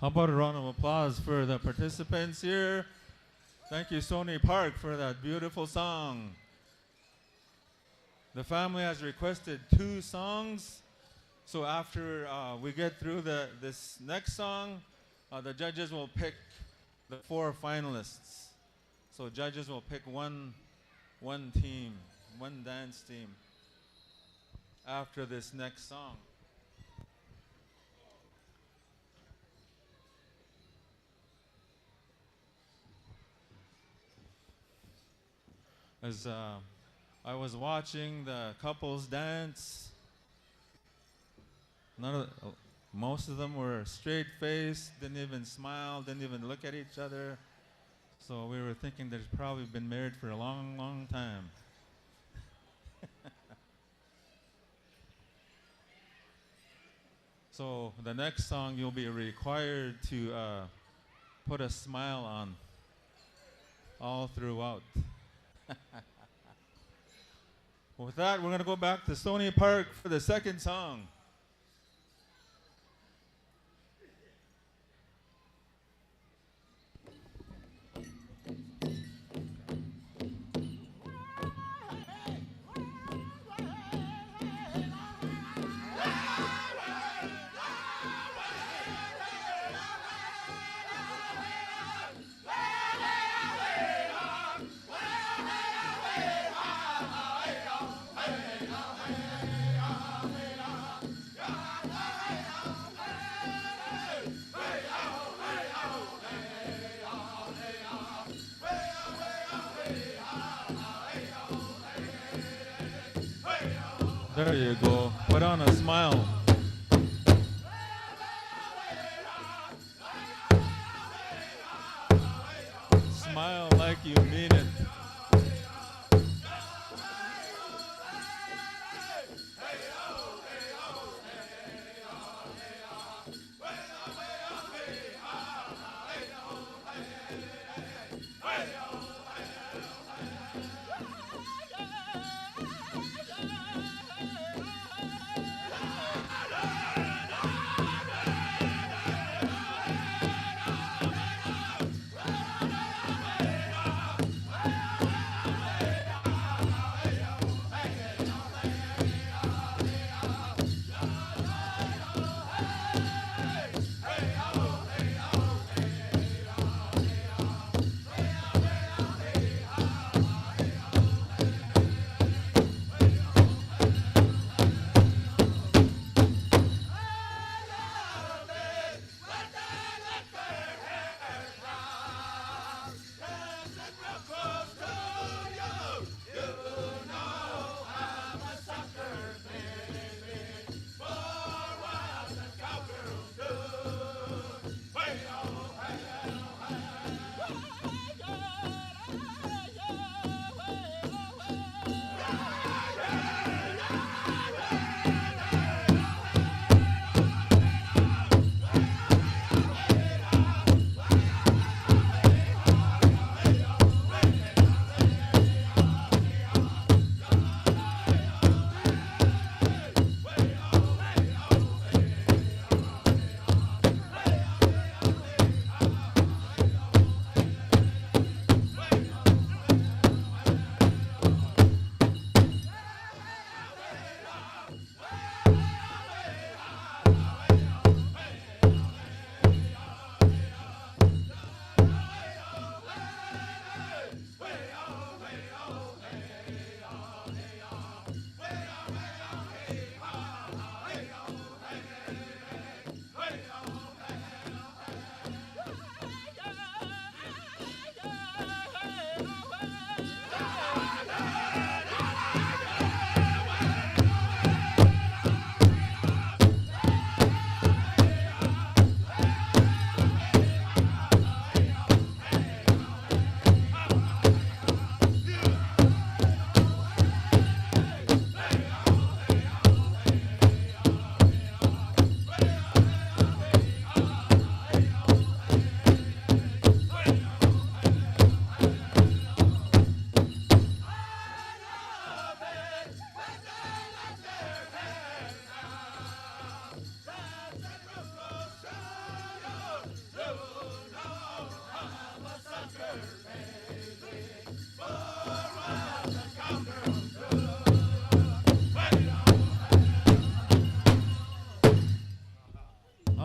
How about a round of applause for the participants here? Thank you, Stony Park, for that beautiful song. The family has requested 2 songs. So after we get through this next song, the judges will pick the 4 finalists. So judges will pick one team, one dance team after this next song. As I was watching the couples dance, None of, most of them were straight faced, didn't even smile, didn't even look at each other. So we were thinking they've probably been married for a long, long time. So the next song you'll be required to put a smile on all throughout. With that, we're going to go back to Stony Park for the second song. There you go. Put on a smile. Smile like you mean it.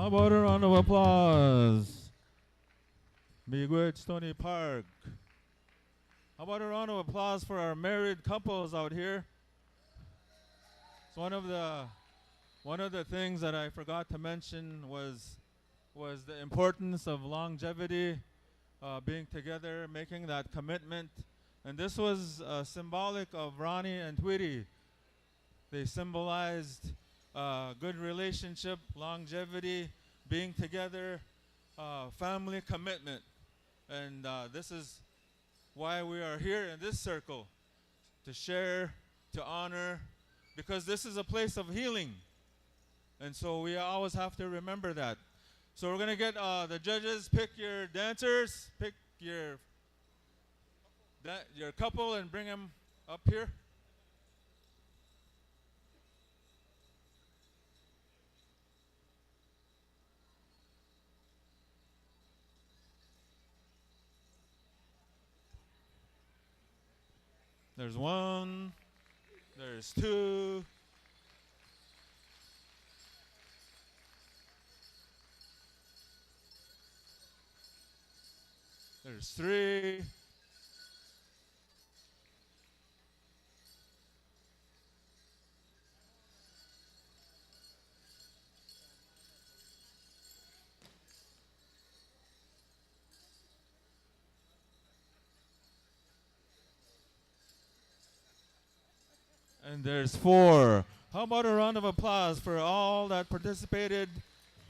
How about a round of applause? Be good, Stony Park. How about a round of applause for our married couples out here? It's one of the things that I forgot to mention was the importance of longevity, being together, making that commitment. And this was symbolic of Ronnie and Tweety. They symbolized good relationship, longevity, being together, family commitment. And this is why we are here in this circle, to share, to honor, because this is a place of healing. And so we always have to remember that. So we're going to get the judges, pick your dancers, pick your couple and bring them up here. There's one, there's two, there's three, and there's four. How about a round of applause for all that participated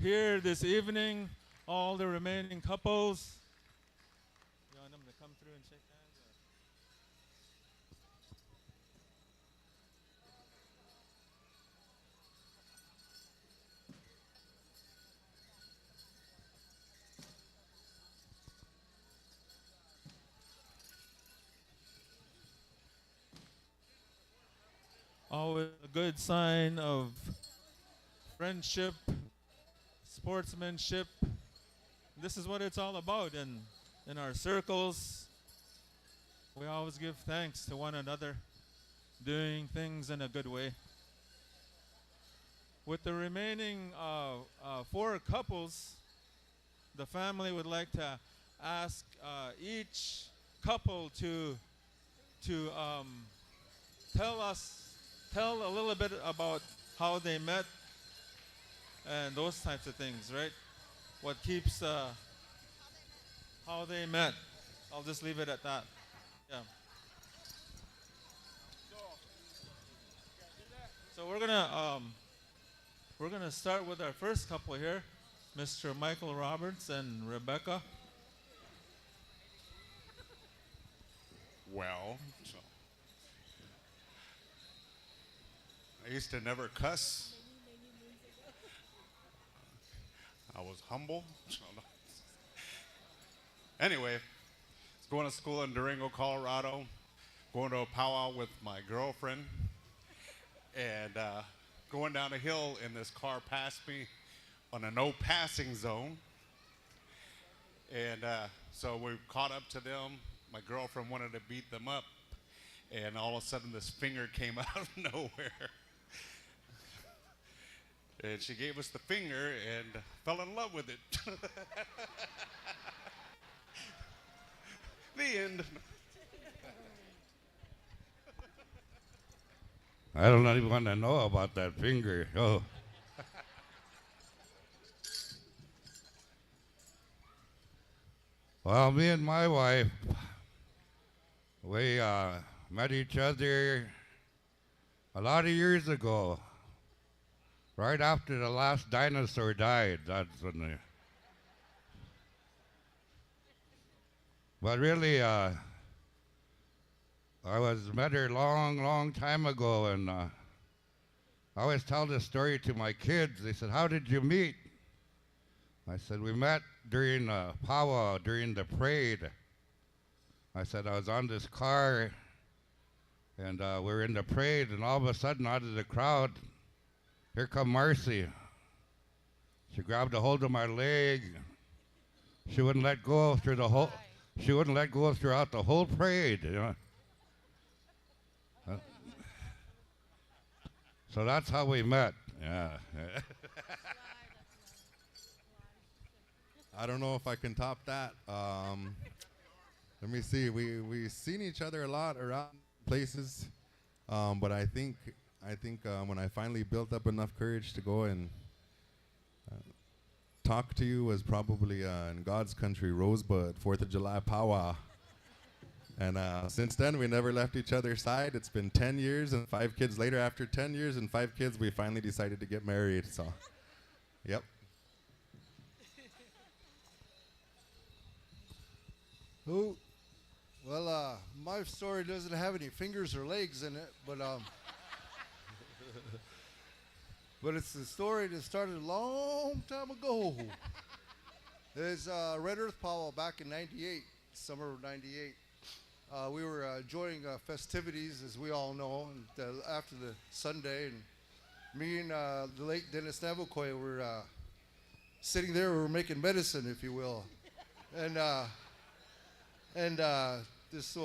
here this evening, all the remaining couples. You want them to come through and shake hands? Always a good sign of friendship, sportsmanship. This is what it's all about in our circles. We always give thanks to one another, doing things in a good way. With the remaining four couples, the family would like to ask each couple to tell a little bit about how they met and those types of things, right? What keeps how they met. I'll just leave it at that. Yeah. So we're gonna start with our first couple here, Mr. Michael Roberts and Rebecca. Well, so I used to never cuss. I was humble. Anyway, I was going to school in Durango, Colorado, going to a powwow with my girlfriend, and going down a hill, and this car passed me on a no passing zone. And so we caught up to them. My girlfriend wanted to beat them up, and all of a sudden this finger came out of nowhere. And she gave us the finger and fell in love with it. The end. I don't even want to know about that finger. Oh. Well, me and my wife, we met each other a lot of years ago. Right after the last dinosaur died, that's when they... But really, I met her long time ago, and I always tell this story to my kids. They said, "How did you meet?" I said, "We met during a powwow, during the parade." I said, "I was on this car, and we were in the parade, and all of a sudden, out of the crowd, here come Marcy. She grabbed a hold of my leg. She wouldn't let go through the whole. She wouldn't let go throughout the whole parade. You know. So that's how we met. Yeah. I don't know if I can top that. Let me see. We've seen each other a lot around places, but I think when I finally built up enough courage to go and talk to you was probably in God's country, Rosebud, 4th of July powwow. And since then, we never left each other's side. It's been 10 years and 5 kids later. After 10 years and 5 kids, we finally decided to get married. So, yep. Who? Well, my story doesn't have any fingers or legs in it, but but it's the story that started a long time ago. There's Red Earth Powwow back in '98, summer of '98. We were enjoying festivities, as we all know, and, after the Sunday, and me and the late Dennis Navakoy were sitting there. We were making medicine, if you will, and this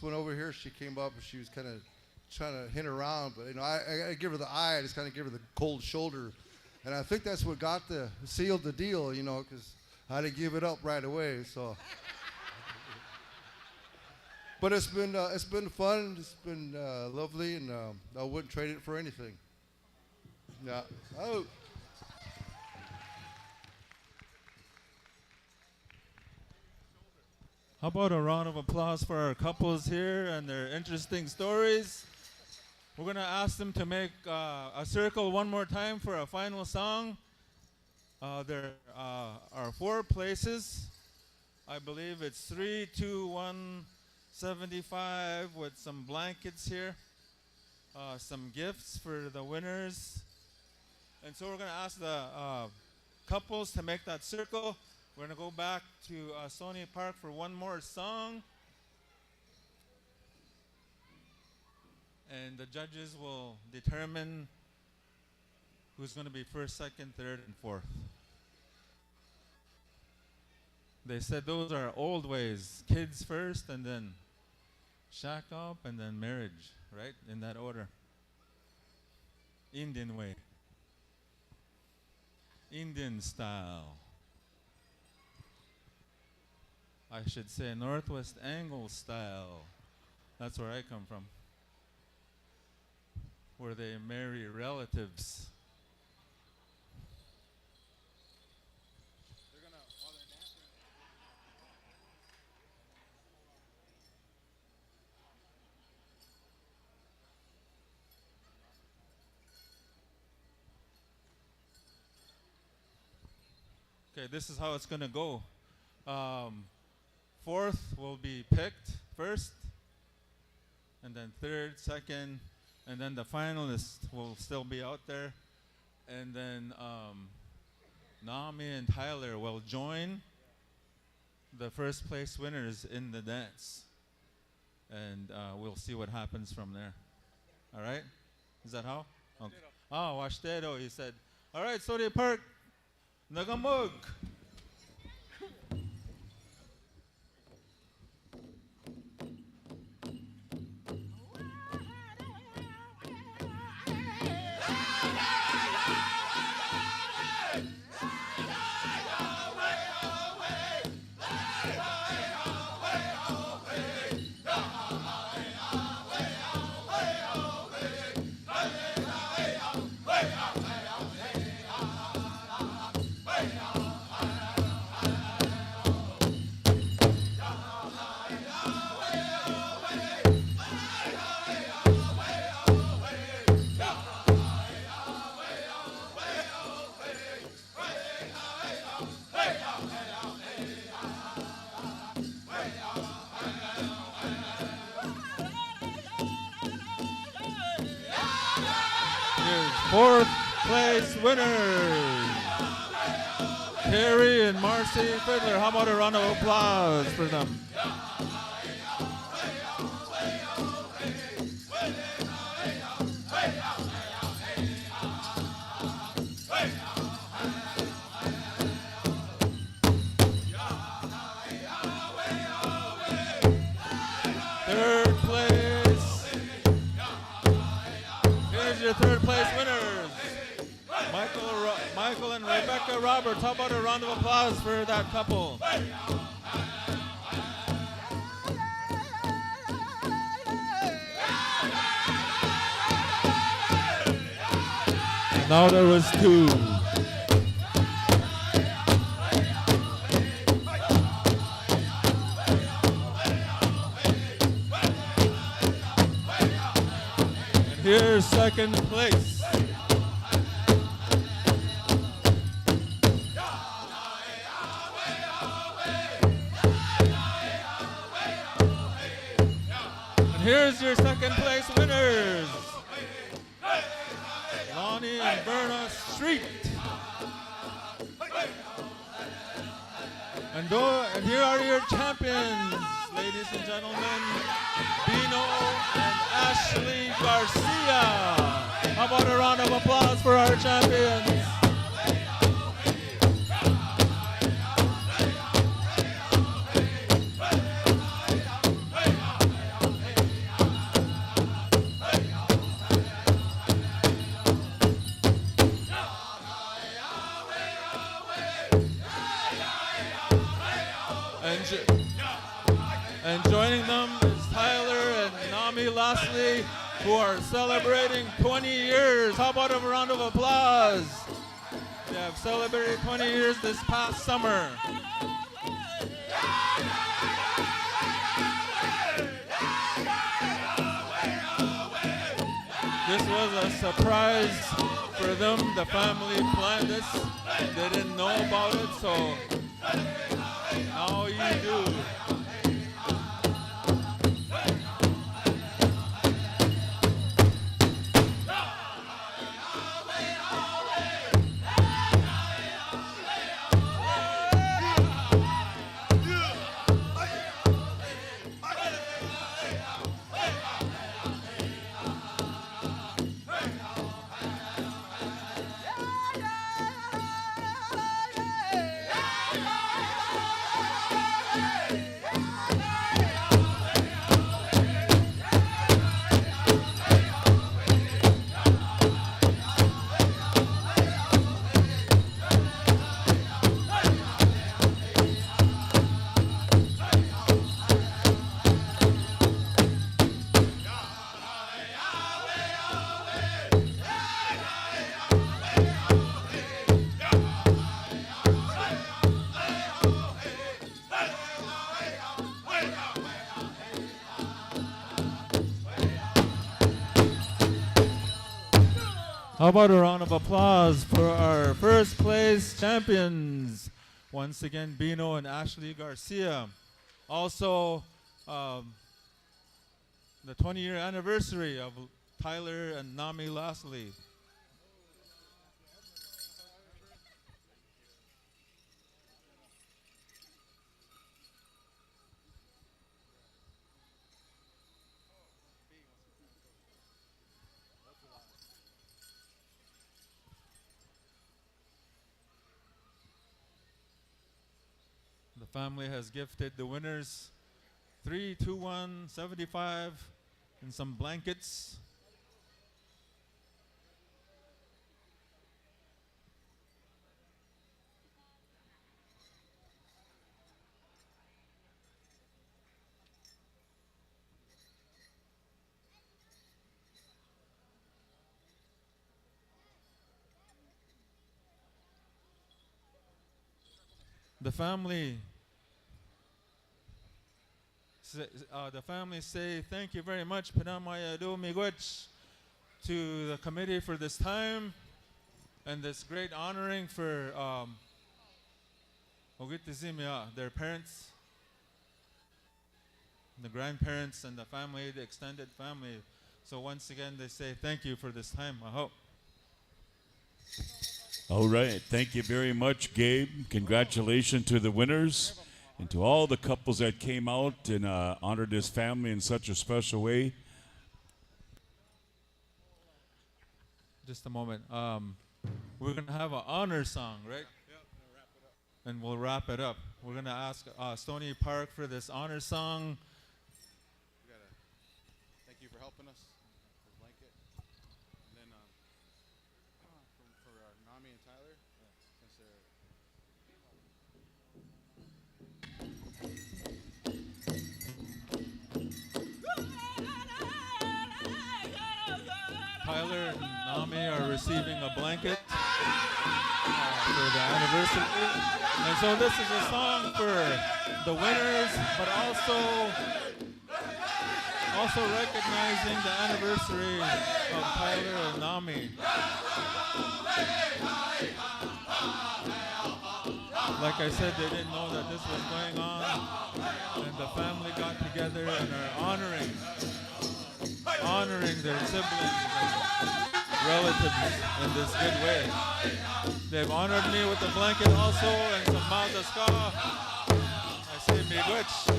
one over here, she came up and she was kind of trying to hint around, but I give her the eye. I just kind of give her the cold shoulder, and I think that's what sealed the deal, because I didn't give it up right away. So. But it's been fun. It's been lovely, and I wouldn't trade it for anything. Yeah. Oh. How about a round of applause for our couples here and their interesting stories? We're going to ask them to make a circle one more time for a final song. There are 4 places. I believe it's 3, 2, 1, 75 with some blankets here. Some gifts for the winners. And so we're going to ask the couples to make that circle. We're going to go back to Stony Park for one more song. And the judges will determine who's going to be first, second, third, and fourth. They said those are old ways. Kids first, and then shack up, and then marriage, right? In that order. Indian way. Indian style. I should say Northwest Angle style. That's where I come from. Where they marry relatives. Okay, this is how it's going to go. Fourth will be picked first, and then third, second, and then the finalists will still be out there. And then Nami and Tyler will join the first place winners in the dance. And we'll see what happens from there. All right? Is that how? Okay. Oh, Washtedo, he said. All right, Stony Park. Nagamug. Fourth place winners, Terry and Marcy Fiddler. How about a round of applause for them? Third place. Here's your third place winners. Michael and Rebecca Roberts. How about a round of applause for that couple? Now there was 2. Here's second place. And here's your second place winners. Lonnie and Berna Street. And here are your champions, ladies and gentlemen, Bino and Ashley Garcia. How about a round of applause for our champions? And joining them is Tyler and Nami Lastly, who are celebrating 20 years. How about a round of applause? They have celebrated 20 years this past summer. This was a surprise for them. The family planned this. They didn't know about it, so now you do. How about a round of applause for our first place champions? Once again, Bino and Ashley Garcia. Also, the 20-year anniversary of Tyler and Nami Lastly. The family has gifted the winners 3, 2, 1, 75 and some blankets. The family say thank you very much, Pinamaya Do Miigwech, to the committee for this time and this great honoring for their parents, the grandparents, and the family, the extended family. So once again, they say thank you for this time. I hope. All right. Thank you very much, Gabe. Congratulations to the winners and to all the couples that came out and honored this family in such a special way. Just a moment. We're going to have an honor song, right? Yeah, and we'll wrap it up. We're going to ask Stony Park for this honor song. Thank you for helping us. For the blanket. And then for Nami and Tyler, since they're Tyler and Nami are receiving a blanket for the anniversary. And so this is a song for the winners, but also Also recognizing the anniversary of Tyler and Nami. Like I said, they didn't know that this was going on, and the family got together and are honoring their siblings and relatives in this good way. They've honored me with a blanket also and some Maldaska. I say miigwech.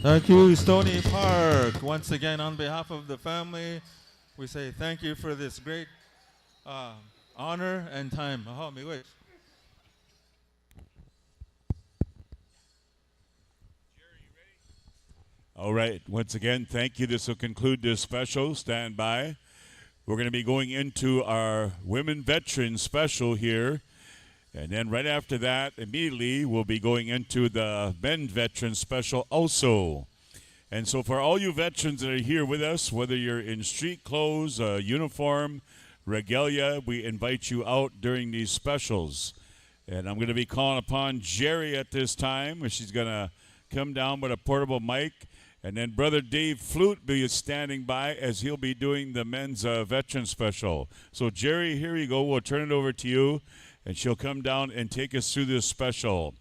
Thank you, Stony Park. Once again, on behalf of the family, we say thank you for this great honor and time. Aha, miigwech. All right. Once again, thank you. This will conclude this special. Stand by. We're going to be going into our Women Veterans special here. And then right after that, immediately, we'll be going into the Men Veterans special also. And so for all you veterans that are here with us, whether you're in street clothes, uniform, regalia, we invite you out during these specials. And I'm going to be calling upon Jerry at this time, and she's going to come down with a portable mic. And then Brother Dave Flute will be standing by as he'll be doing the men's veteran special. So Jerry, here you go. We'll turn it over to you, and she'll come down and take us through this special.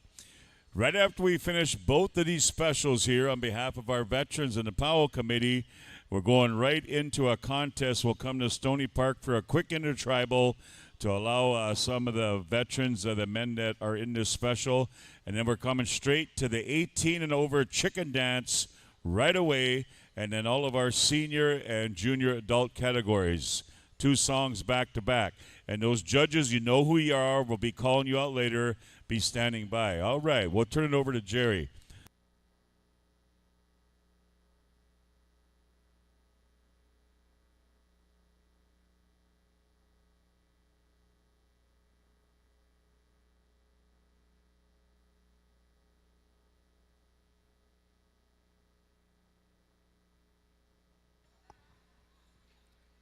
Right after we finish both of these specials here on behalf of our veterans and the PowWows Committee, we're going right into a contest. We'll come to Stony Park for a quick intertribal to allow some of the veterans, the men that are in this special. And then we're coming straight to the 18 and over chicken dance right away. And then all of our senior and junior adult categories. 2 songs back to back. And those judges, you know who you are. We'll be calling you out later. Be standing by. All right, we'll turn it over to Jerry.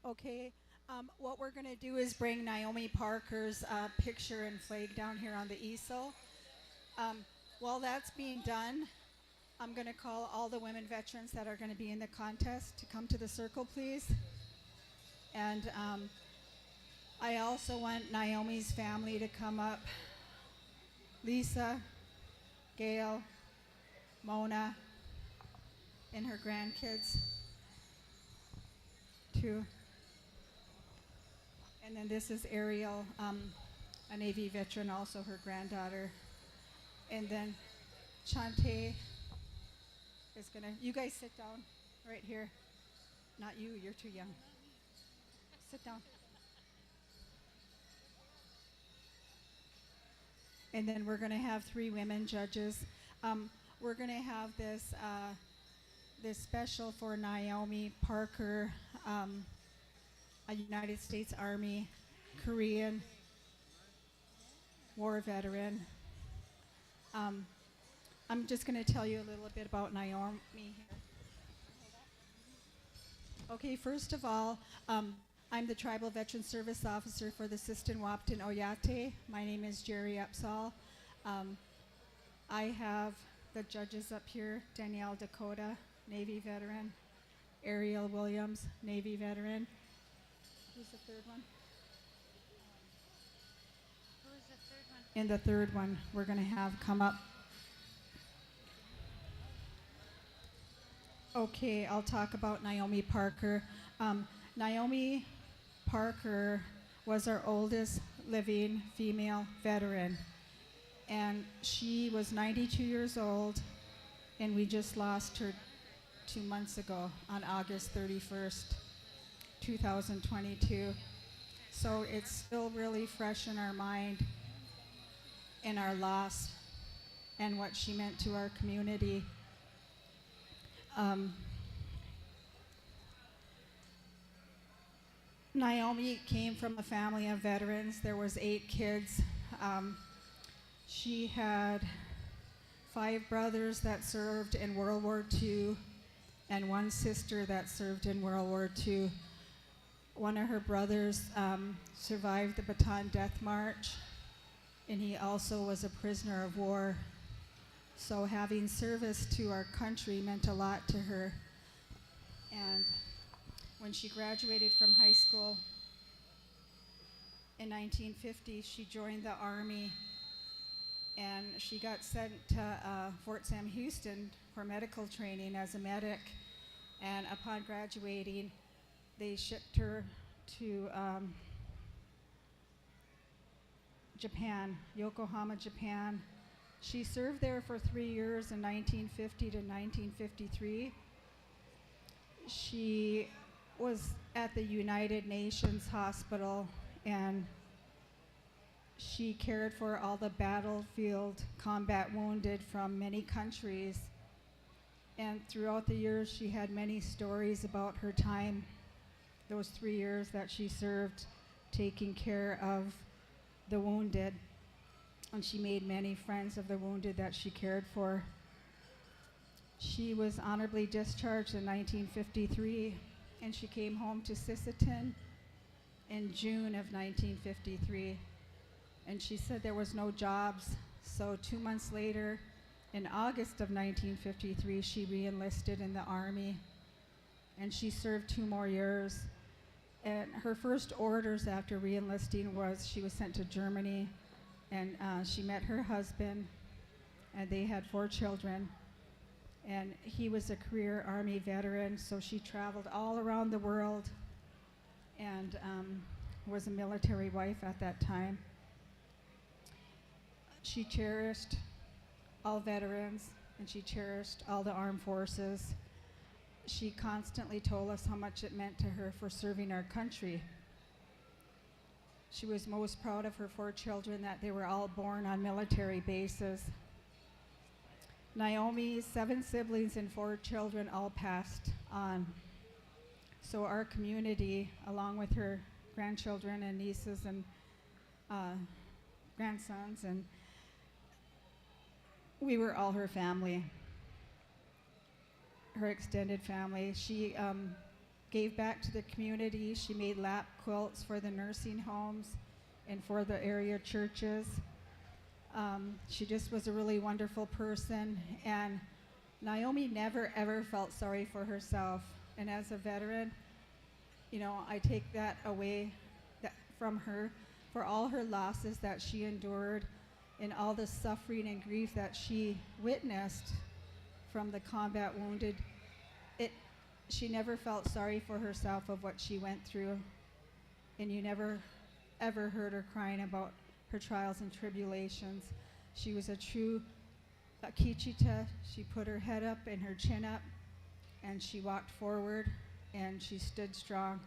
Okay, what we're going to do is bring Naomi Parker's picture and flag down here on the easel. While that's being done, I'm going to call all the women veterans that are going to be in the contest to come to the circle, please. And I also want Naomi's family to come up. Lisa, Gail, Mona, and her grandkids, too. And then this is Ariel, a Navy veteran, also her granddaughter. And then Chante is gonna, you guys sit down right here. Not you, you're too young. Sit down. And then we're gonna have 3 women judges. We're gonna have this special for Naomi Parker, a United States Army Korean war veteran. I'm just going to tell you a little bit about Naomi here. Okay, first of all, I'm the Tribal Veteran Service Officer for the Siston Wapton Oyate. My name is Jerry Upsall. I have the judges up here: Danielle Dakota, Navy veteran; Ariel Williams, Navy veteran. Who's the third one? Who's the third one? And the third one we're going to have come up. Okay, I'll talk about Naomi Parker. Naomi Parker was our oldest living female veteran, and she was 92 years old, and we just lost her 2 months ago on August 31st, 2022. So it's still really fresh in our mind, in our loss, and what she meant to our community. Naomi came from a family of veterans. There was 8 kids. She had 5 brothers that served in World War II and 1 sister that served in World War II. One of her brothers survived the Bataan Death March, and he also was a prisoner of war. So having service to our country meant a lot to her. And when she graduated from high school in 1950, she joined the Army, and she got sent to Fort Sam Houston for medical training as a medic. And upon graduating, they shipped her to Japan, Yokohama, Japan. She served there for 3 years in 1950 to 1953. She was at the United Nations Hospital, and she cared for all the battlefield combat wounded from many countries. And throughout the years, she had many stories about her time, those 3 years that she served, taking care of the wounded. And she made many friends of the wounded that she cared for. She was honorably discharged in 1953, and she came home to Sisseton in June of 1953. And she said there was no jobs, so 2 months later, in August of 1953, she re-enlisted in the Army, and she served 2 more years. And her first orders after re-enlisting was she was sent to Germany, and she met her husband, and they had 4 children. And he was a career Army veteran, so she traveled all around the world and was a military wife at that time. She cherished all veterans, and she cherished all the armed forces. She constantly told us how much it meant to her for serving our country. She was most proud of her 4 children, that they were all born on military bases. Naomi's 7 siblings and 4 children all passed on. So our community, along with her grandchildren and nieces and grandsons, and we were all her family, her extended family. She gave back to the community. She made lap quilts for the nursing homes and for the area churches. She just was a really wonderful person, and Naomi never ever felt sorry for herself. And as a veteran, you know, I take that away from her for all her losses that she endured and all the suffering and grief that she witnessed from the combat wounded. She never felt sorry for herself of what she went through, and you never ever heard her crying about her trials and tribulations. She was a true Kichita. She put her head up and her chin up, and she walked forward, and she stood strong.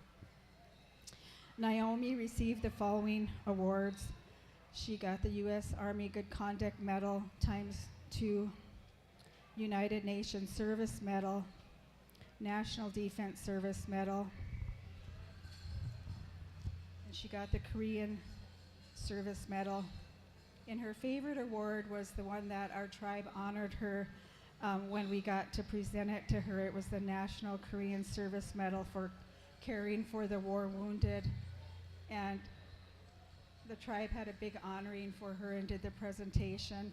Naomi received the following awards. She got the U.S. Army Good Conduct Medal ×2, United Nations Service Medal, National Defense Service Medal, and she got the Korean Service Medal. And her favorite award was the one that our tribe honored her when we got to present it to her. It was the National Korean Service Medal for caring for the war wounded. And the tribe had a big honoring for her and did the presentation.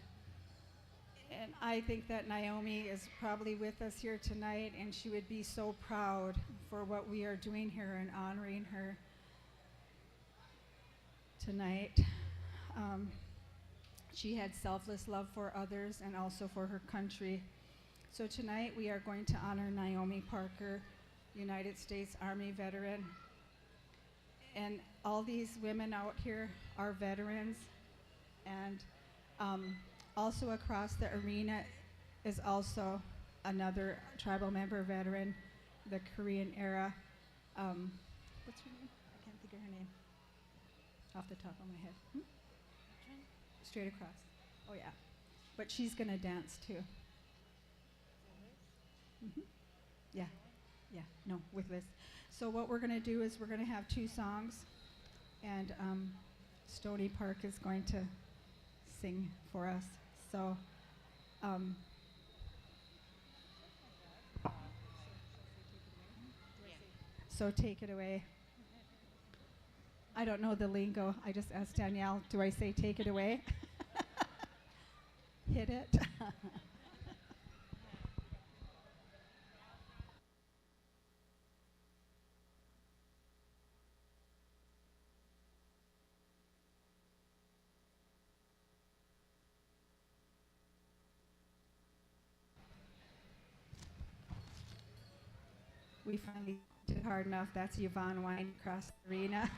And I think that Naomi is probably with us here tonight, and she would be so proud for what we are doing here and honoring her tonight. She had selfless love for others and also for her country. So tonight we are going to honor Naomi Parker, United States Army veteran. And all these women out here are veterans, and also across the arena is also another tribal member veteran, the Korean era. What's her name? I can't think of her name off the top of my head. Straight across. Oh yeah. But she's gonna dance too. Yeah. Yeah. No, with Liz. So what we're gonna do is we're gonna have 2 songs, and Stony Park is going to sing for us. So so take it away. I don't know the lingo. I just asked Danielle, do I say take it away? Hit it. We finally did hard enough. That's Yvonne Wine across the arena.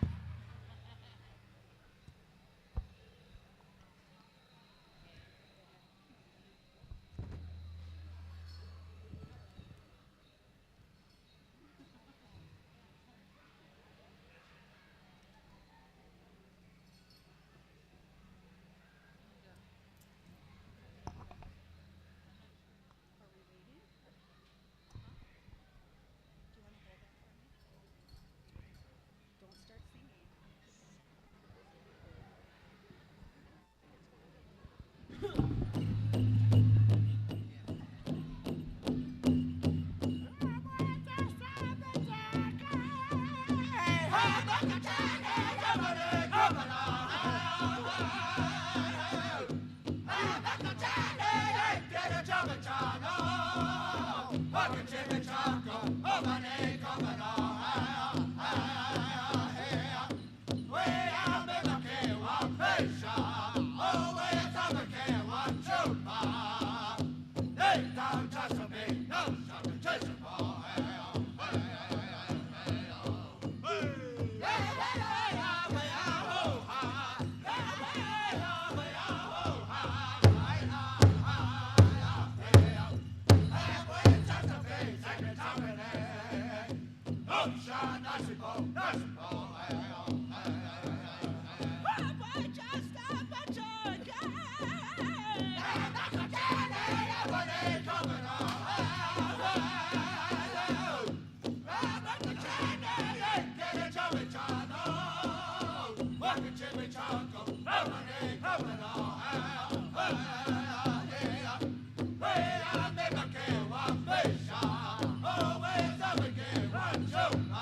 Show!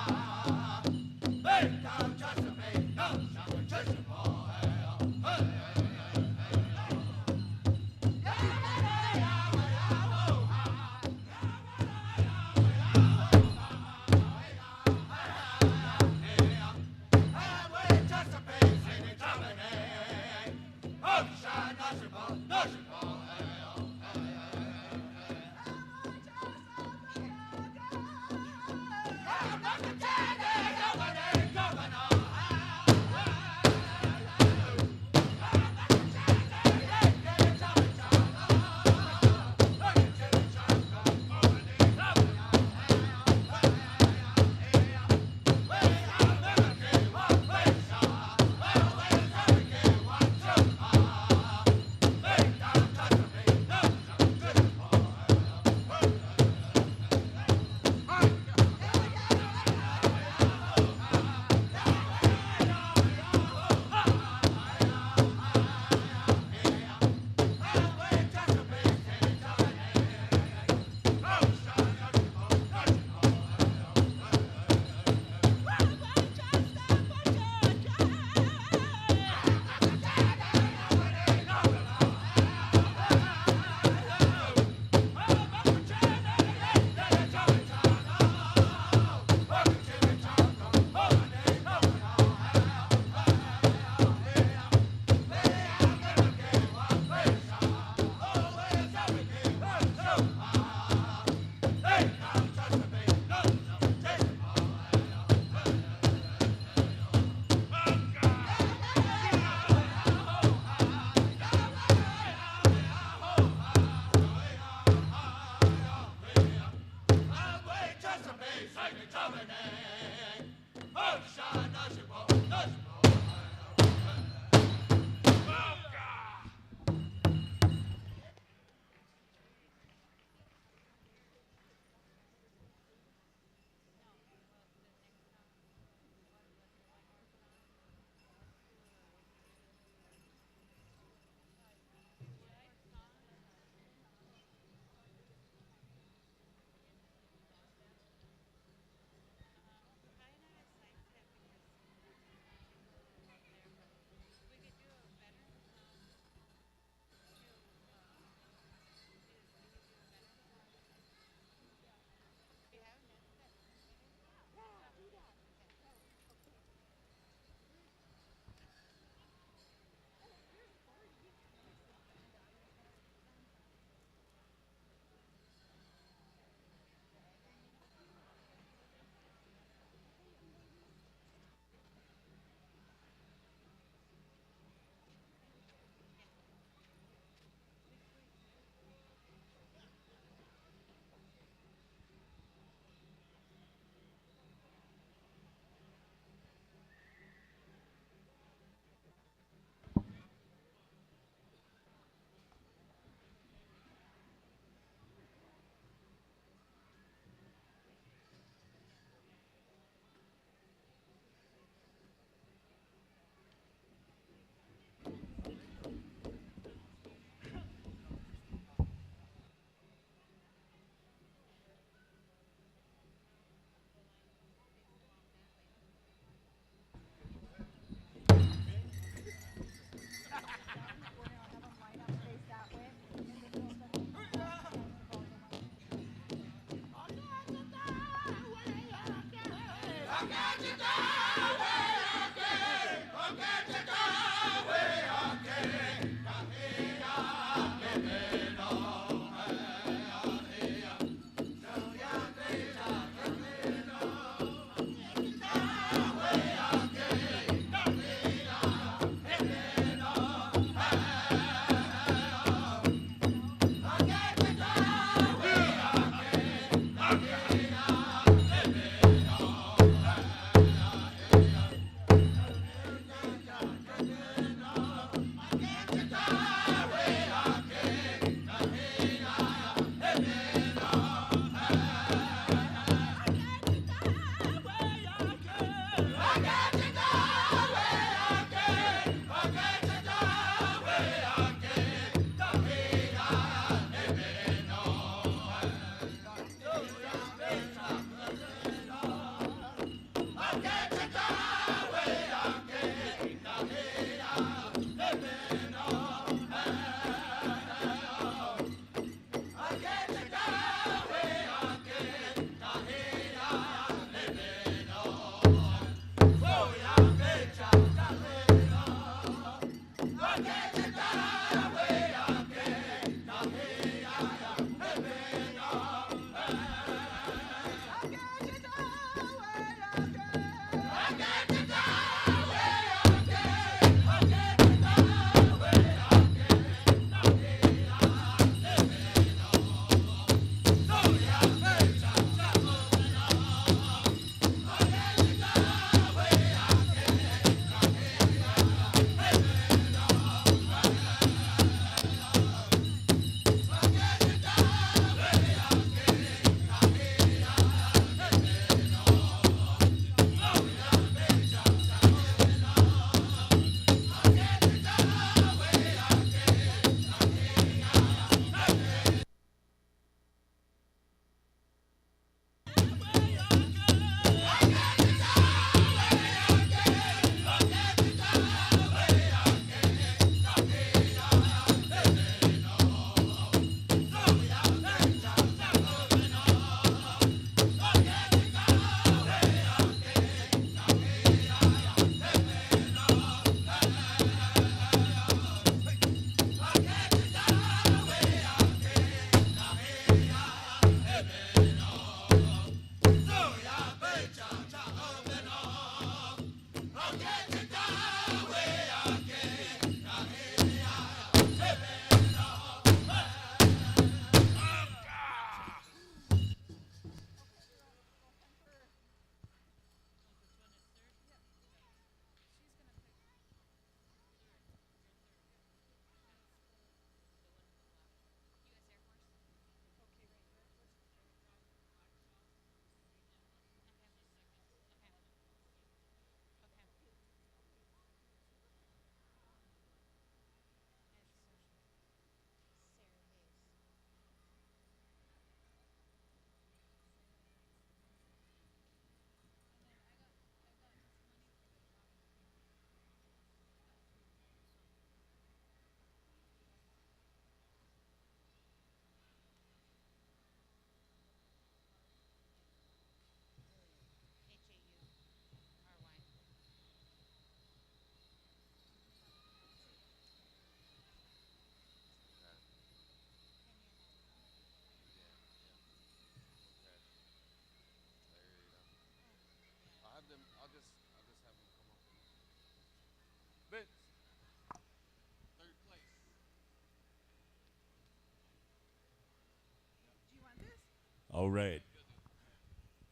All right.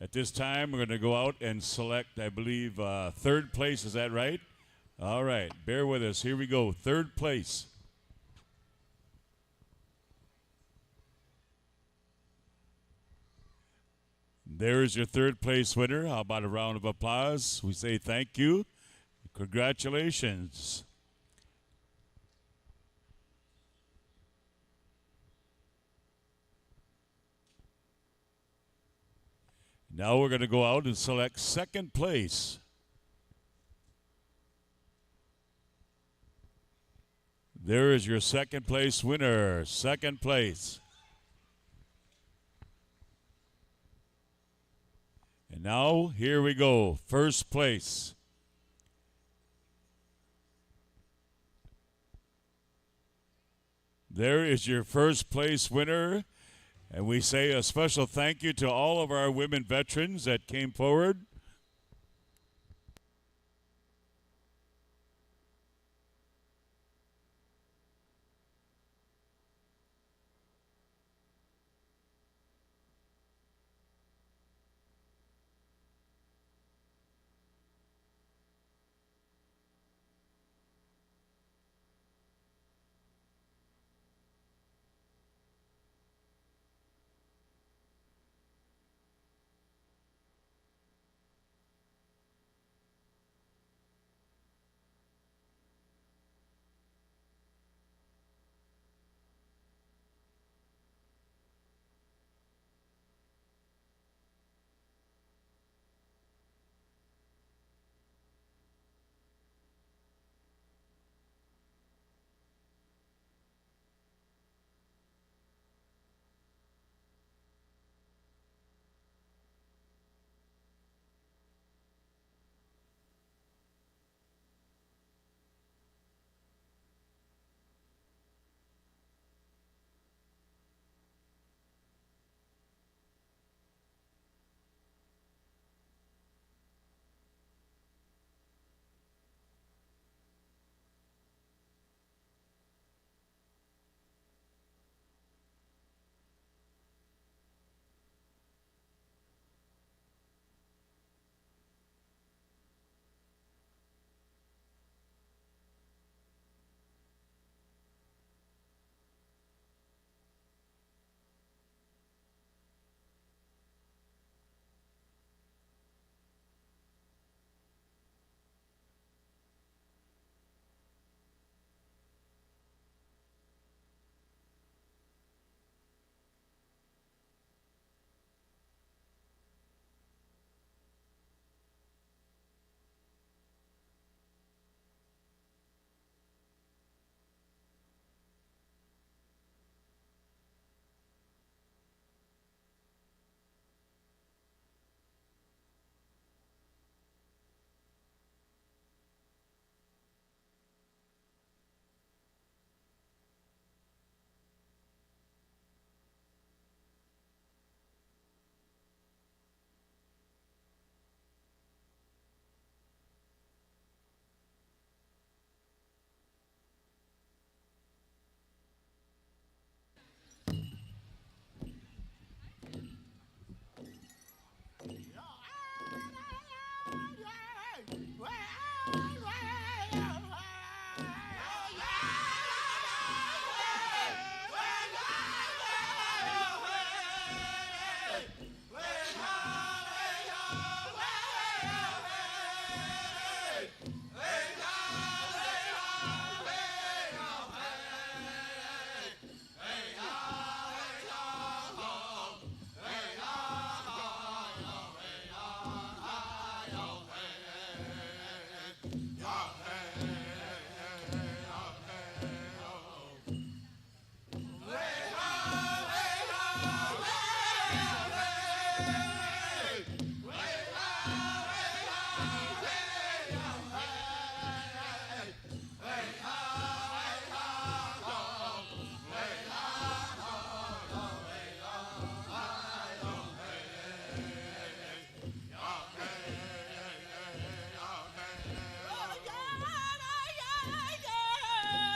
At this time, we're going to go out and select, I believe, third place. Is that right? All right. Bear with us. Here we go. Third place. There's your third place winner. How about a round of applause? We say thank you. Congratulations. Now we're going to go out and select second place. There is your second place winner. Second place. And now, here we go. First place. There is your first place winner. And we say a special thank you to all of our women veterans that came forward.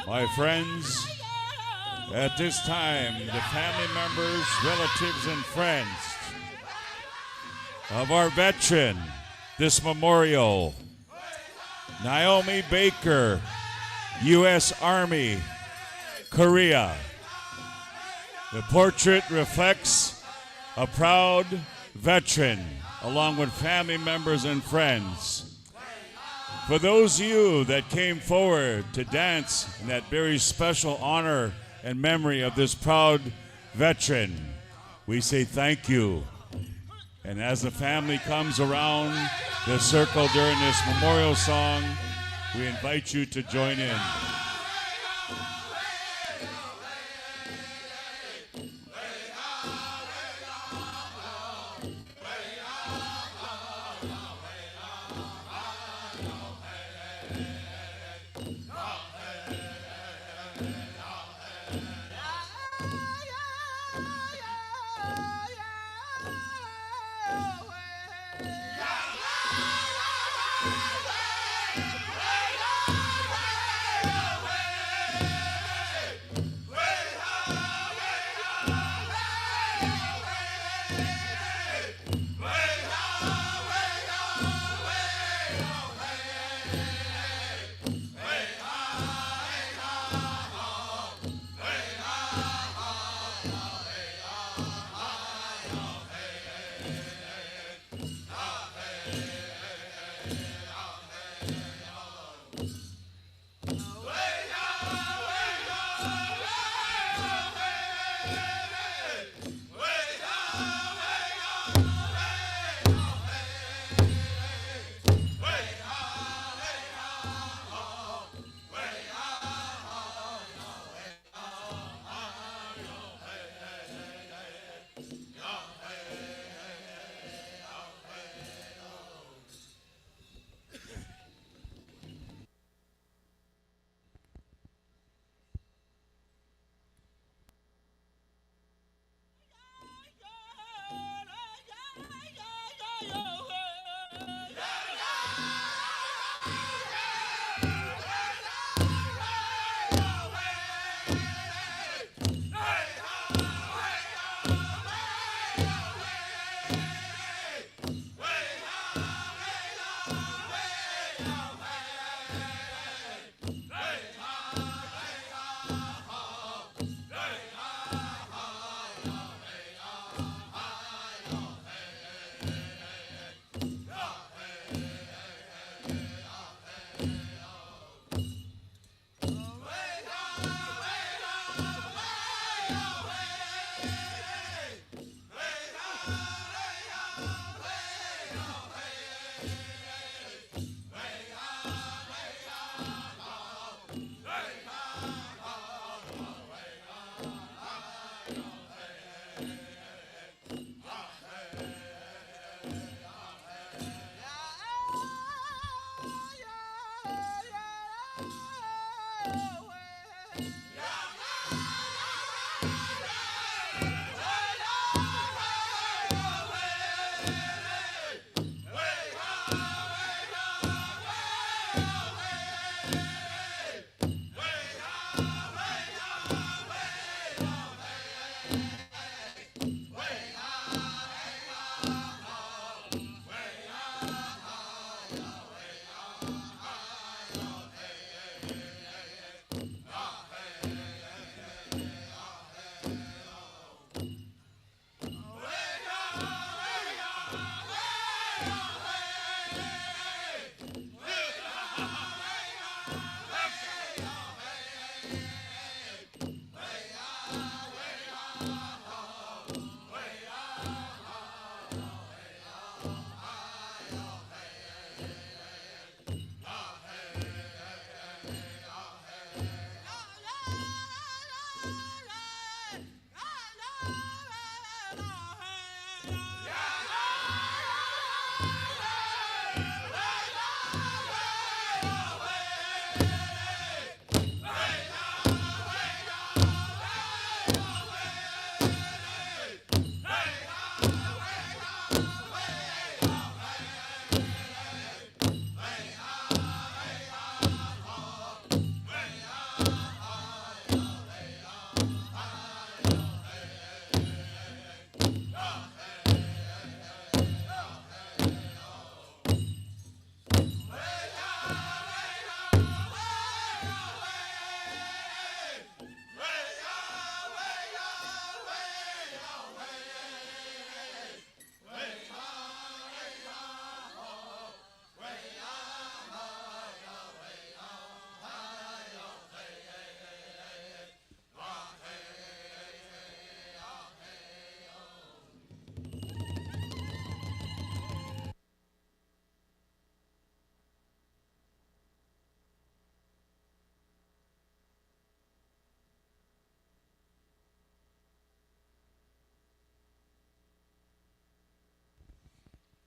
My friends, at this time, the family members, relatives, and friends of our veteran, this memorial, Naomi Baker, U.S. Army, Korea. The portrait reflects a proud veteran along with family members and friends. For those of you that came forward to dance in that very special honor and memory of this proud veteran, we say thank you. And as the family comes around the circle during this memorial song, we invite you to join in.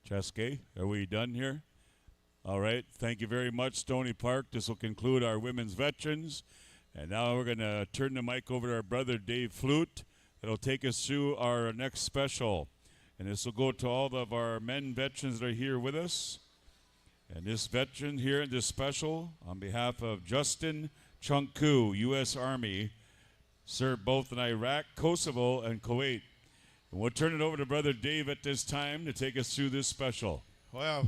Cheske, are we done here? All right. Thank you very much, Stony Park. This will conclude our women's veterans. And now we're going to turn the mic over to our brother Dave Flute. That'll take us through our next special. And this will go to all of our men veterans that are here with us. And this veteran here in this special, on behalf of Justin Chunku, U.S. Army, served both in Iraq, Kosovo, and Kuwait. And we'll turn it over to Brother Dave at this time to take us through this special. Well,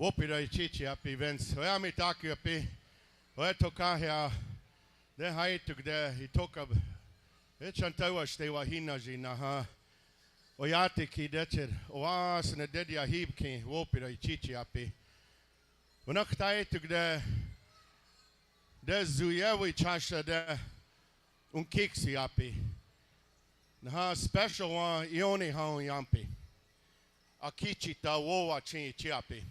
Wopira Chichi up events. Well, me talk you up. Well, toka here. Then I took the he took up. It's until I stay wahina jina ha. Oyati ki detcher. Oas and the dead yahib ki Wopira Chichi up. When I took the Zuyewi Chasha de Unkiksi up. Special one, Ioni Hao Yampi. Akichita Wowa Chiapi.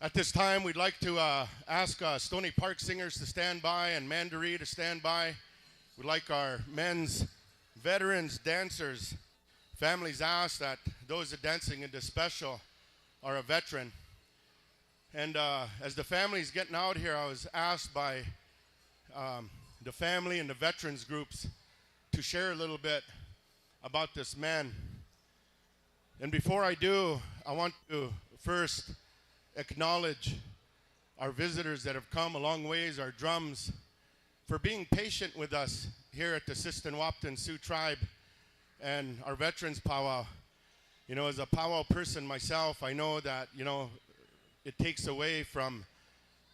At this time, we'd like to ask Stony Park singers to stand by and Mandaree to stand by. We'd like our men's veterans, dancers, families ask that those that are dancing in this special are a veteran. And as the family's getting out here, I was asked by the family and the veterans groups to share a little bit about this man. And before I do, I want to first acknowledge our visitors that have come a long ways, our drums, for being patient with us here at the Siston-Wapton Sioux Tribe and our Veterans Powwow. You know, as a powwow person myself, I know that, you know, it takes away from,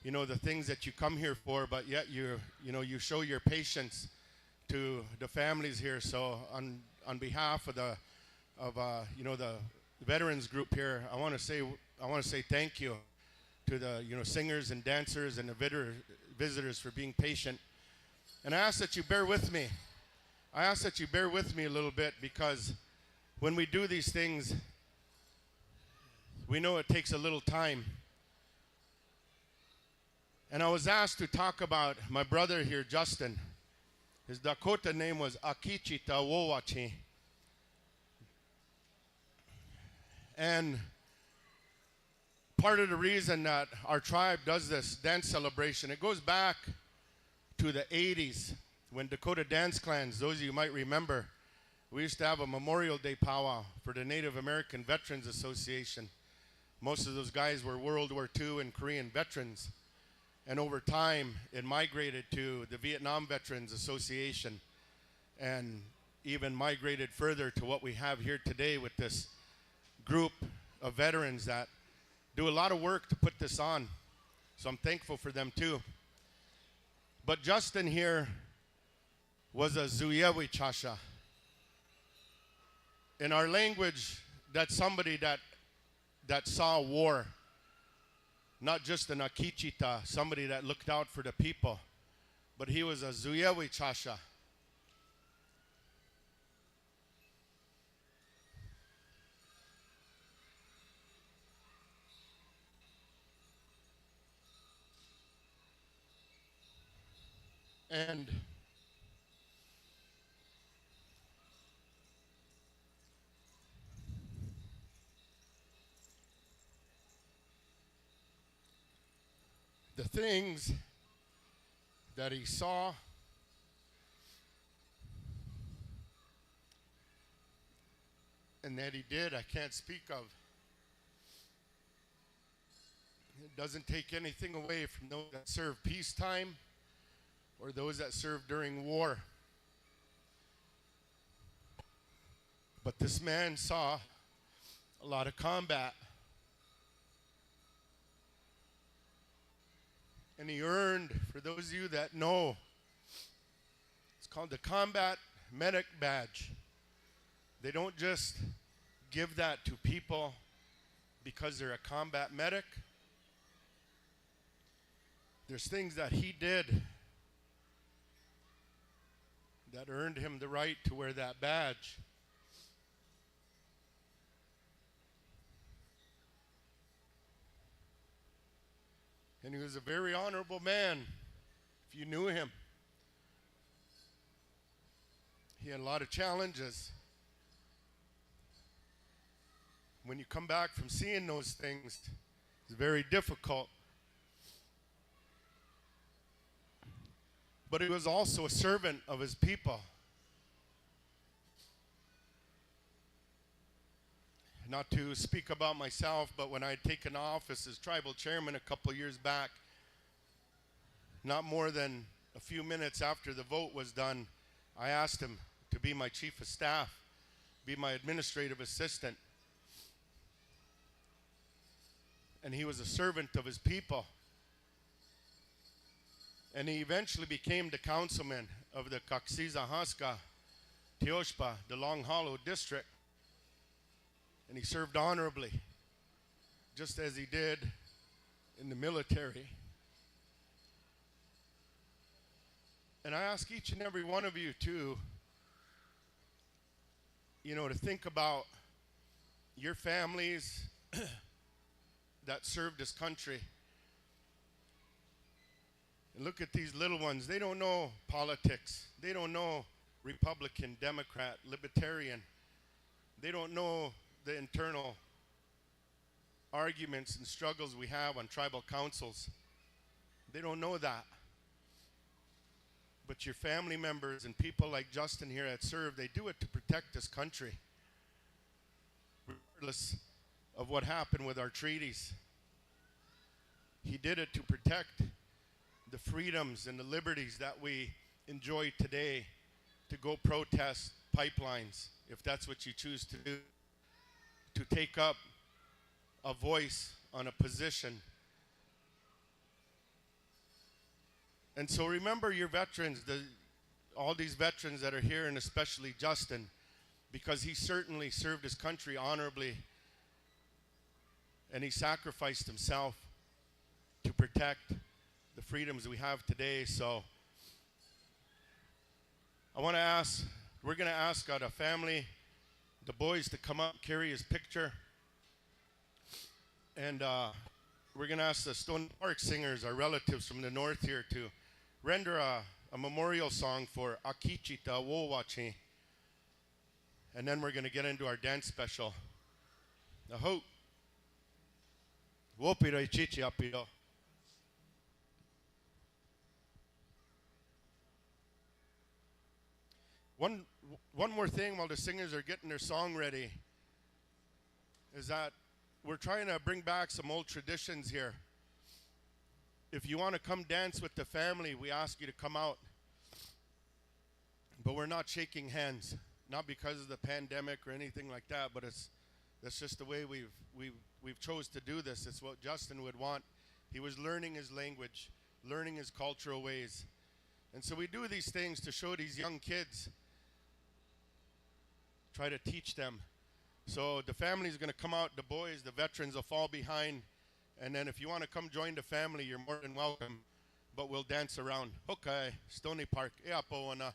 you know, the things that you come here for, but yet you know, you show your patience to the families here. So on behalf of the you know, the veterans group here, I want to say thank you to the, you know, singers and dancers and the visitors for being patient. And I ask that you bear with me. I ask that you bear with me a little bit, because when we do these things, we know it takes a little time. And I was asked to talk about my brother here, Justin. His Dakota name was Akichita Wowachi. And part of the reason that our tribe does this dance celebration, it goes back to the 80s when Dakota dance clans, those of you might remember, we used to have a Memorial Day powwow for the Native American Veterans Association. Most of those guys were World War II and Korean veterans. And over time, it migrated to the Vietnam Veterans Association and even migrated further to what we have here today with this group of veterans that do a lot of work to put this on. So I'm thankful for them too. But Justin here was a Zuyewi Chasha. In our language, that's somebody that saw war. Not just an Akichita, somebody that looked out for the people, but he was a Zuyewi Chasha. And the things that he saw and that he did, I can't speak of. It doesn't take anything away from those that serve peacetime or those that serve during war. But this man saw a lot of combat. And he earned, for those of you that know, it's called the Combat Medic Badge. They don't just give that to people because they're a combat medic. There's things that he did that earned him the right to wear that badge. And he was a very honorable man, if you knew him. He had a lot of challenges. when you come back from seeing those things, it's very difficult. But he was also a servant of his people. Not to speak about myself, but when I had taken office as tribal chairman a couple years back, not more than a few minutes after the vote was done, I asked him to be my chief of staff, be my administrative assistant. And he was a servant of his people. And he eventually became the councilman of the Kaksiza Haska, Teoshpa, the Long Hollow district. And he served honorably, just as he did in the military. And I ask each and every one of you to think about your families that served this country. And look at these little ones. They don't know politics. They don't know Republican, Democrat, Libertarian. They don't know the internal arguments and struggles we have on tribal councils. They don't know that. But your family members and people like Justin here that serve, they do it to protect this country, regardless of what happened with our treaties. He did it to protect the freedoms and the liberties that we enjoy today, to go protest pipelines, if that's what you choose to do, to take up a voice on a position. And so remember your veterans, all these veterans that are here, and especially Justin, because he certainly served his country honorably, and he sacrificed himself to protect the freedoms we have today. So we're going to ask the family, the boys, to come up, carry his picture. And we're going to ask the Stony Park singers, our relatives from the north here, to render a memorial song for Akichita Wowachi. And then we're going to get into our dance special. Aho. Wopira Ichichi Apio. One more thing while the singers are getting their song ready is that we're trying to bring back some old traditions here. If you want to come dance with the family, we ask you to come out. But we're not shaking hands, not because of the pandemic or anything like that, but that's just the way we've chose to do this. It's what Justin would want. He was learning his language, learning his cultural ways. And so we do these things to show these young kids, try to teach them. So the family's going to come out, the boys, the veterans will fall behind. And then if you want to come join the family, you're more than welcome. But we'll dance around. Okay, Stony Park. Eapo wana.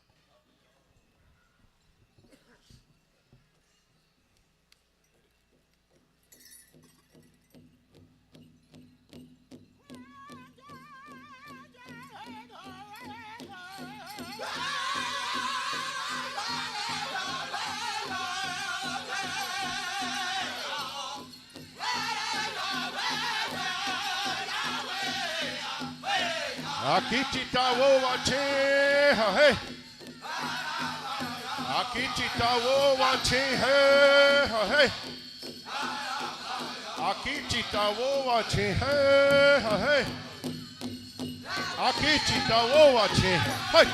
Akichita Wowachi, hey. Akichita Wowachi, hey. Akichita Wowachi, hey. Akichita Wowachi, hey.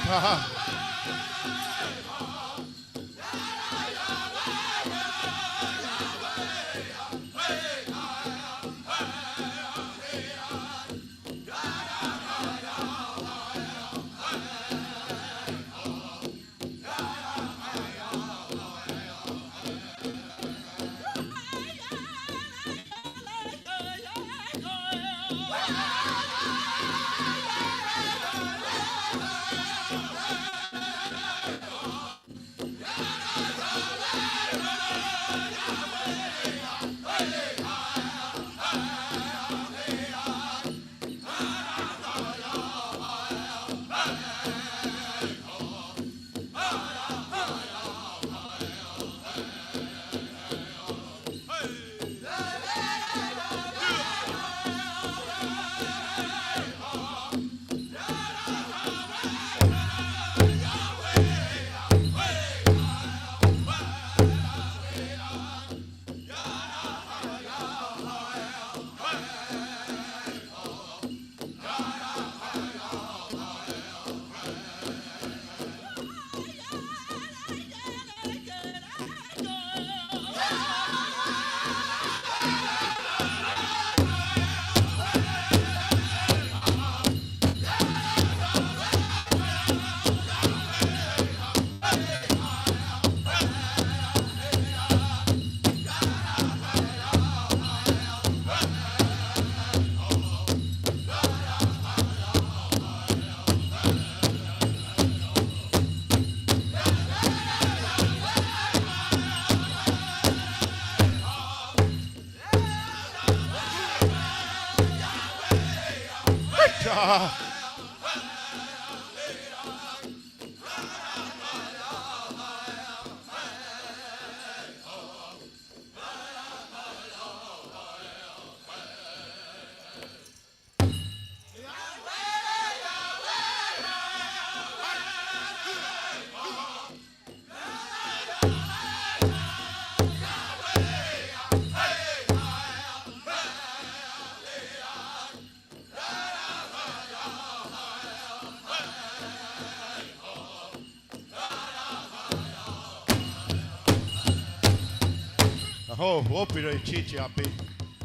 Oh, Wacipi Chichiapi.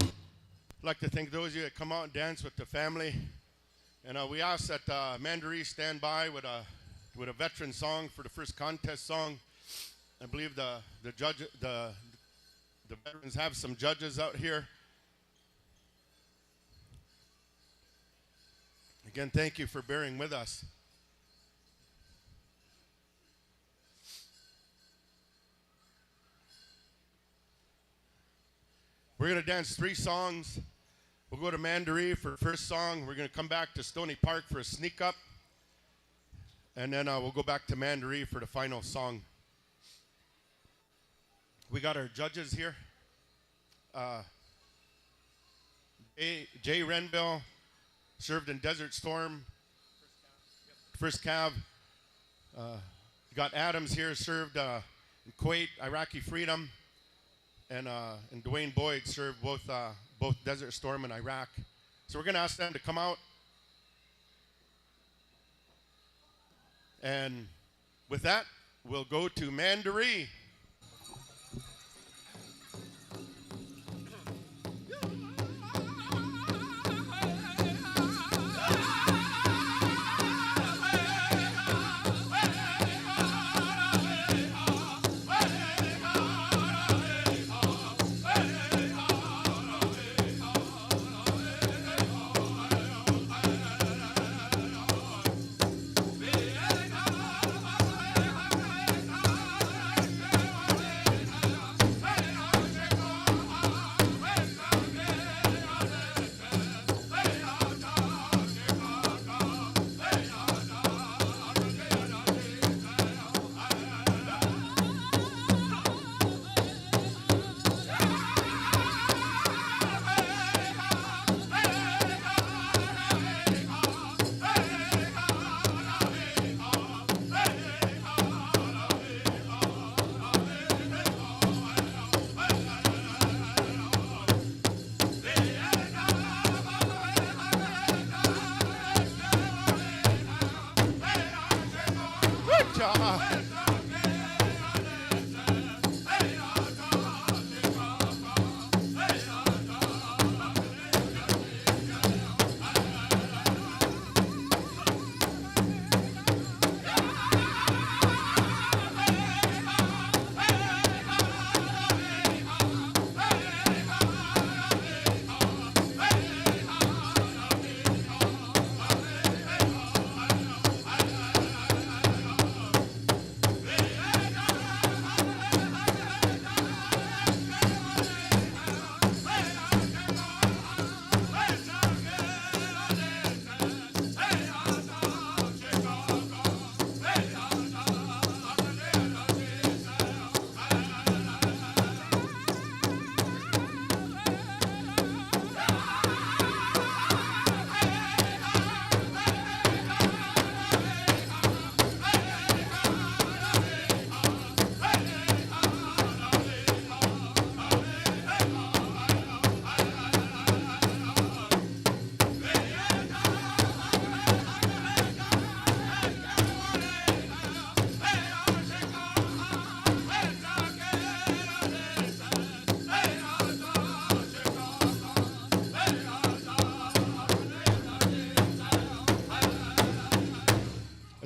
I'd like to thank those of you that come out and dance with the family. And we ask that Mandaree stand by with a veteran song for the first contest song. I believe the veterans have some judges out here. Again, thank you for bearing with us. We're going to dance 3 songs. We'll go to Mandaree for the first song. We're going to come back to Stony Park for a sneak up. And then we'll go back to Mandaree for the final song. We got our judges here. Jay Renville served in Desert Storm. First Cav. You got Adams here, served in Kuwait, Iraqi Freedom. And Dwayne Boyd served both Desert Storm and Iraq. So we're going to ask them to come out. And with that, we'll go to Mandaree.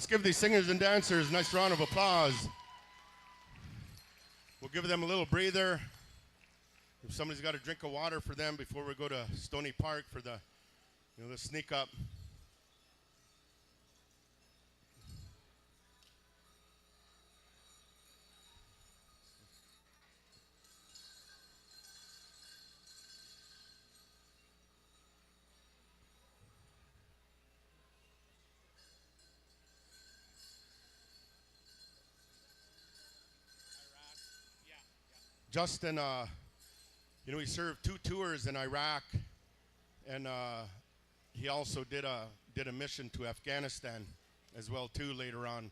Give these singers and dancers a nice round of applause. We'll give them a little breather. If somebody's got a drink of water for them before we go to Stony Park for the sneak up. Justin, he served 2 tours in Iraq, and he also did a mission to Afghanistan as well too later on.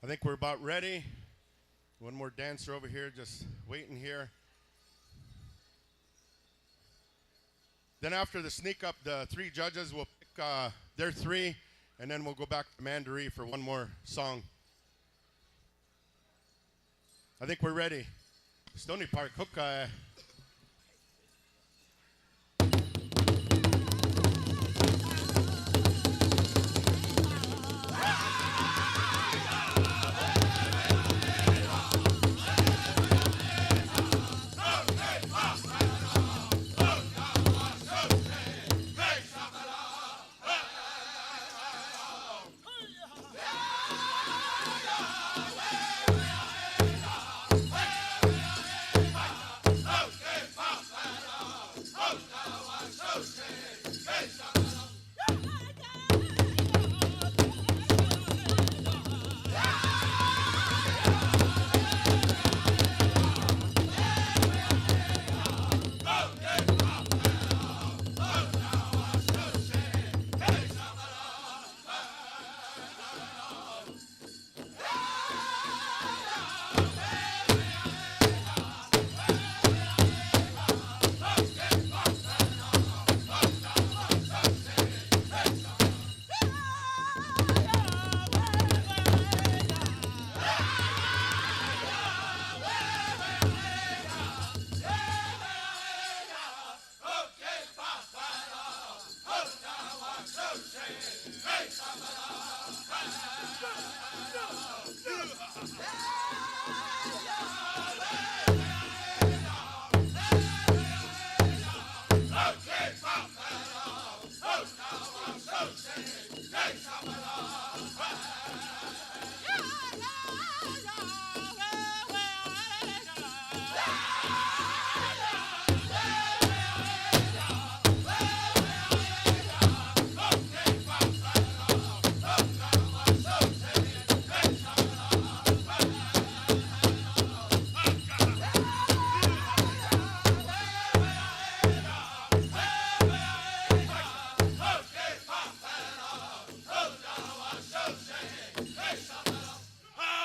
I think we're about ready. One more dancer over here just waiting here. Then after the sneak up, the 3 judges will pick their 3, and then we'll go back to Mandaree for one more song. I think we're ready. Stony Park, hook.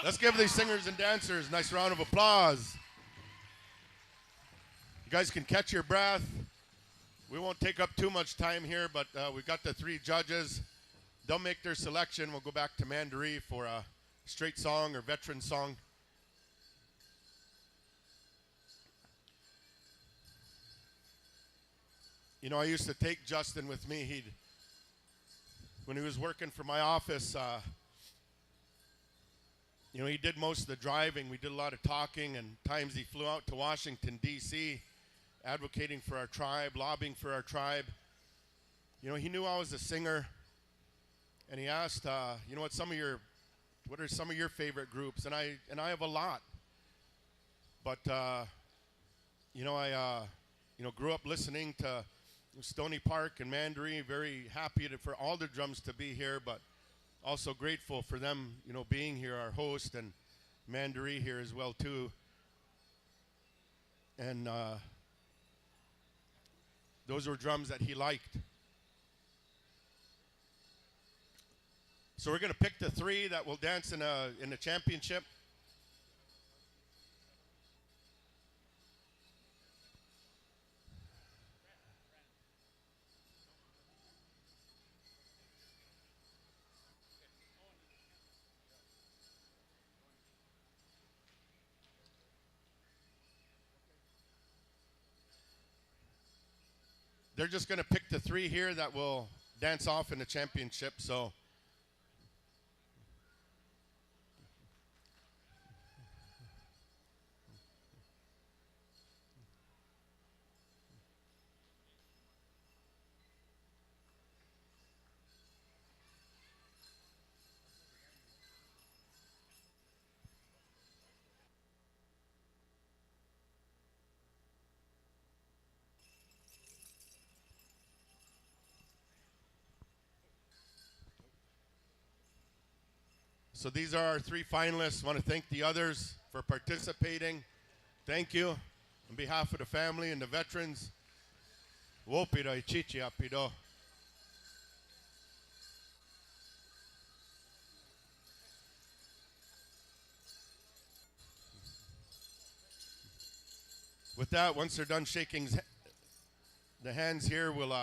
Let's give these singers and dancers a nice round of applause. You guys can catch your breath. We won't take up too much time here, but we've got the 3 judges. They'll make their selection. We'll go back to Mandaree for a straight song or veteran song. I used to take Justin with me. When he was working for my office, he did most of the driving. We did a lot of talking, and times he flew out to Washington, D.C., advocating for our tribe, lobbying for our tribe. He knew I was a singer, and he asked, what are some of your favorite groups? And I have a lot. But, I grew up listening to Stony Park and Mandaree, very happy for all the drums to be here, but also grateful for them, being here, our host, and Mandaree here as well, too. And those were drums that he liked. So we're going to pick the 3 that will dance in the championship. They're just going to pick the 3 here that will dance off in the championship. So So these are our 3 finalists. Want to thank the others for participating. Thank you. On behalf of the family and the veterans, Wopira Ichichi Apido. With that, once they're done shaking the hands here, we'll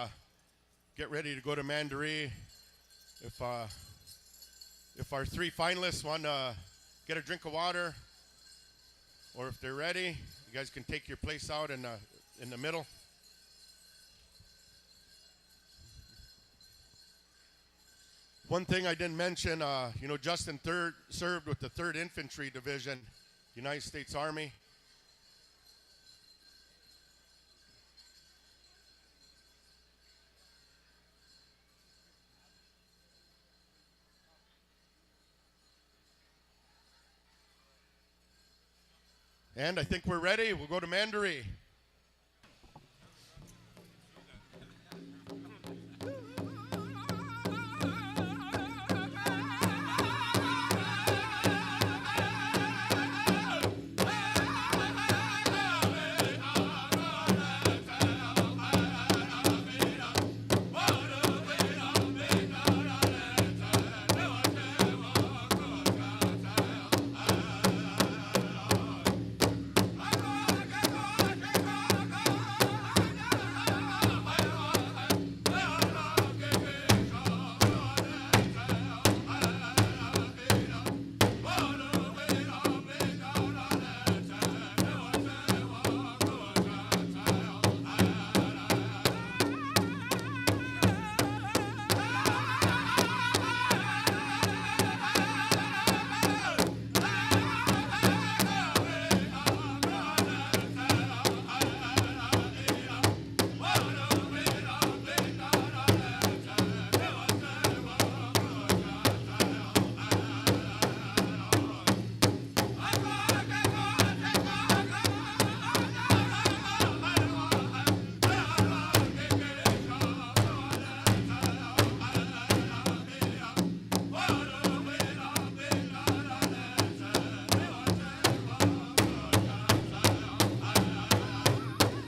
get ready to go to Mandaree. If our 3 finalists want to get a drink of water, or if they're ready, you guys can take your place out in the middle. One thing I didn't mention, Justin served with the 3rd Infantry Division, United States Army. And I think we're ready. We'll go to Mandaree.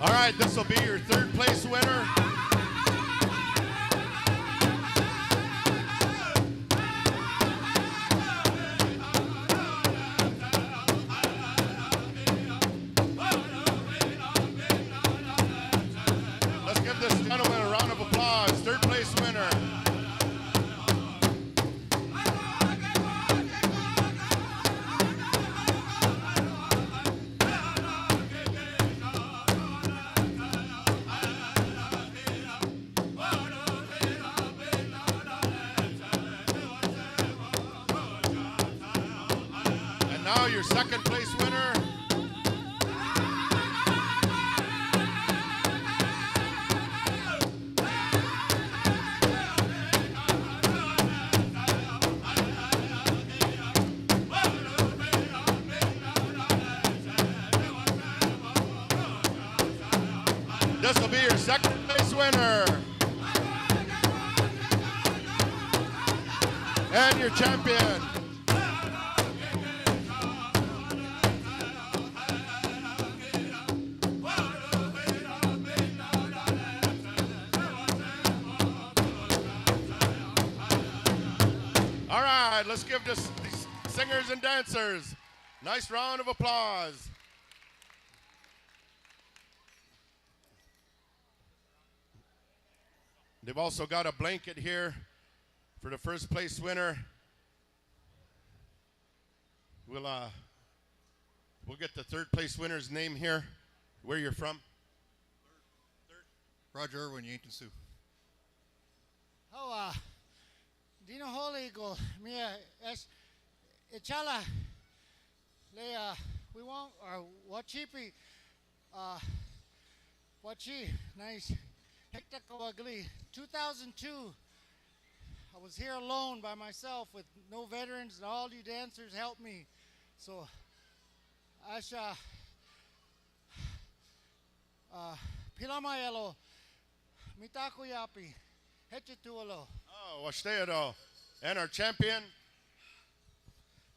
All right, this will be your 3rd place winner. Let's give this gentleman a round of applause. 3rd place winner. Now your 2nd place winner. This will be your 2nd place winner. And your champion. All right, let's give these singers and dancers a nice round of applause. They've also got a blanket here for the 1st place winner. We'll get the 3rd place winner's name here. Where you're from? Roger Irwin, Yankton Sioux. Oh, Dino Holy go mia es echala le we want our Wacipi Wachi nice hectic ugly 2002. I was here alone by myself with no veterans, and all you dancers helped me. So Asha Pilamayelo Mitakuyapi Hechetualo. Oh, Washtaedo. And our champion?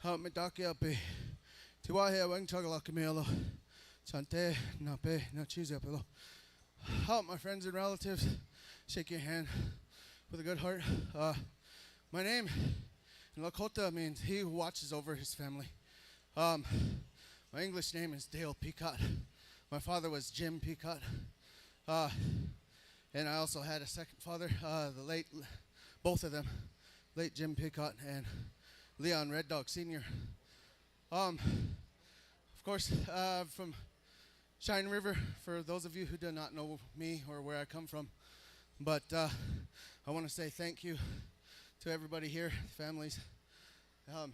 Help me daki api. Tiwahe wang chagalaki mealo. Chante na pe na cheese apelo. Help my friends and relatives. Shake your hand with a good heart. My name in Lakota means he who watches over his family. My English name is Dale Peacock. My father was Jim Peacock. And I also had a second father, both of them, late Jim Peacock and Leon Red Dog Sr. Of course, from Cheyenne River, for those of you who do not know me or where I come from. But I want to say thank you to everybody here, families. I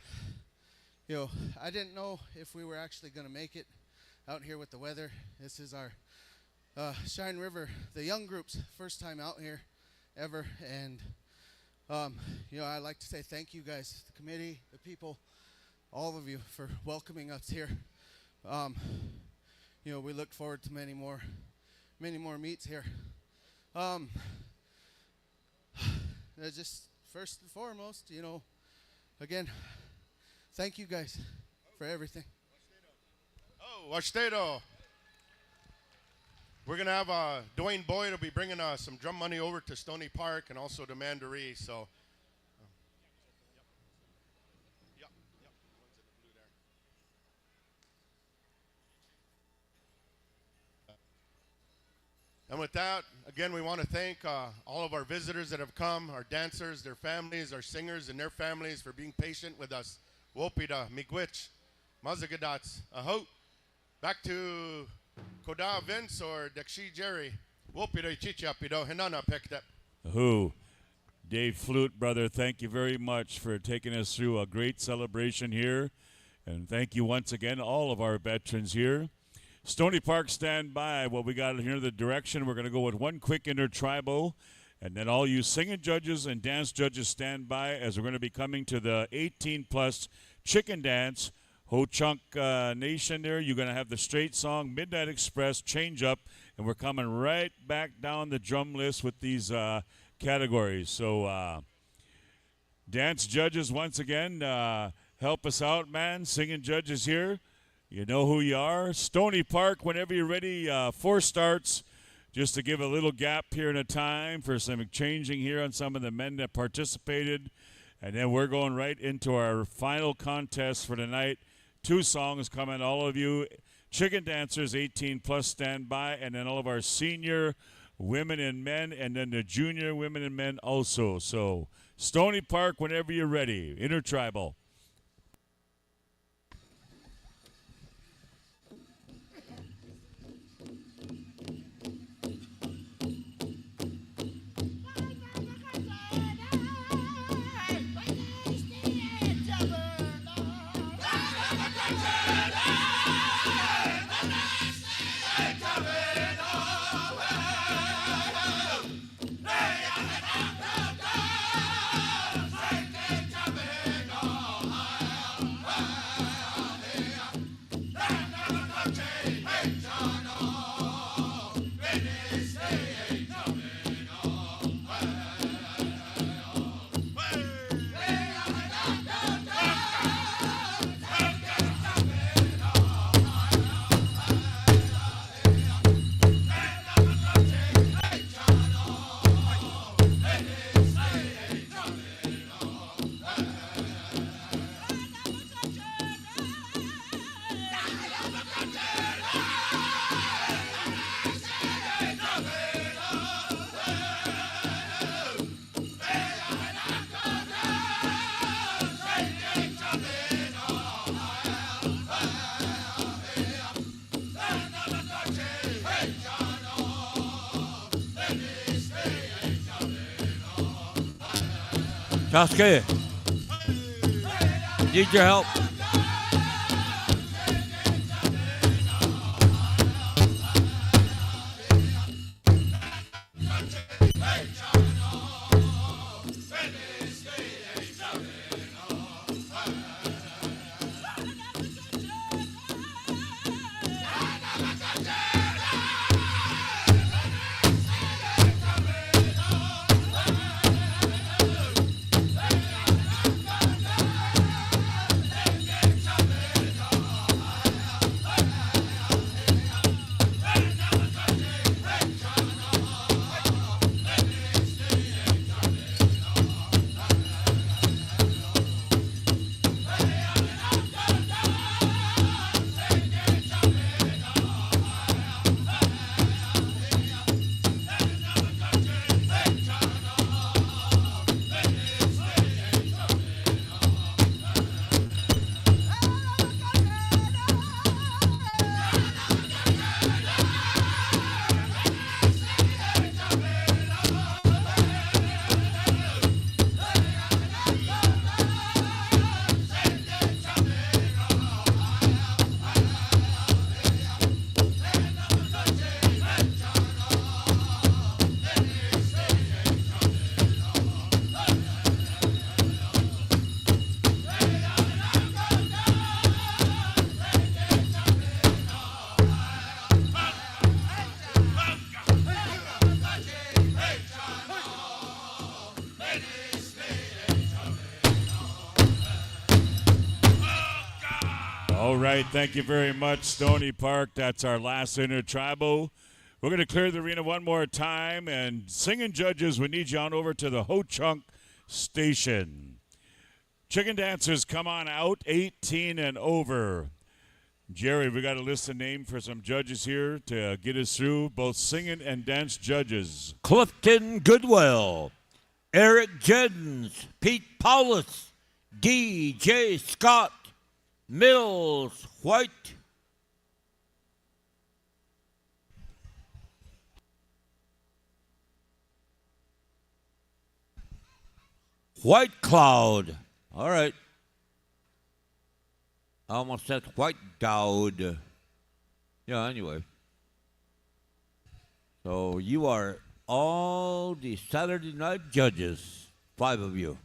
didn't know if we were actually going to make it out here with the weather. This is our Cheyenne River, the young group's first time out here ever. And, I'd like to say thank you guys, the committee, the people, all of you for welcoming us here. We look forward to many more meets here. Just first and foremost, again, thank you guys for everything. Oh, Wastedo. We're going to have Dwayne Boyd will be bringing some drum money over to Stony Park and also to Mandaree. So, and with that, again, we want to thank all of our visitors that have come, our dancers, their families, our singers and their families for being patient with us. Wopida, Miigwech, Mazagadats, Aho. Back to Koda Vince or Dekshi Jerry. Wopida Chichapido, Hinana Pekdep. Who? Dave Flute, brother, thank you very much for taking us through a great celebration here. And thank you once again, all of our veterans here. Stony Park, stand by. What we got here, the direction, we're going to go with one quick intertribal. And then all you singing judges and dance judges stand by as we're going to be coming to the 18-plus chicken dance. Ho Chunk Nation there, you're going to have the straight song, Midnight Express, change up, and we're coming right back down the drum list with these categories. So dance judges, once again, help us out, man. Singing judges here. You know who you are. Stony Park, whenever you're ready, 4 starts. Just to give a little gap here in a time for some changing here on some of the men that participated. And then we're going right into our final contest for tonight. 2 songs coming, all of you. Chicken dancers, 18-plus, stand by. And then all of our senior women and men. And then the junior women and men also. So Stony Park, whenever you're ready. Intertribal. Sasuke, need your help. All right, thank you very much, Stony Park. That's our last Intertribal. We're going to clear the arena one more time, and singing judges, we need you on over to the Ho-Chunk station. Chicken dancers, come on out, 18 and over. Jerry, we got a list of names for some judges here to get us through, both singing and dance judges. Clifton Goodwill, Eric Jennings, Pete Paulus, D.J. Scott, Mills White, White Cloud. All right. I almost said White Dowd. Yeah, anyway. So you are all the Saturday night judges, 5 of you.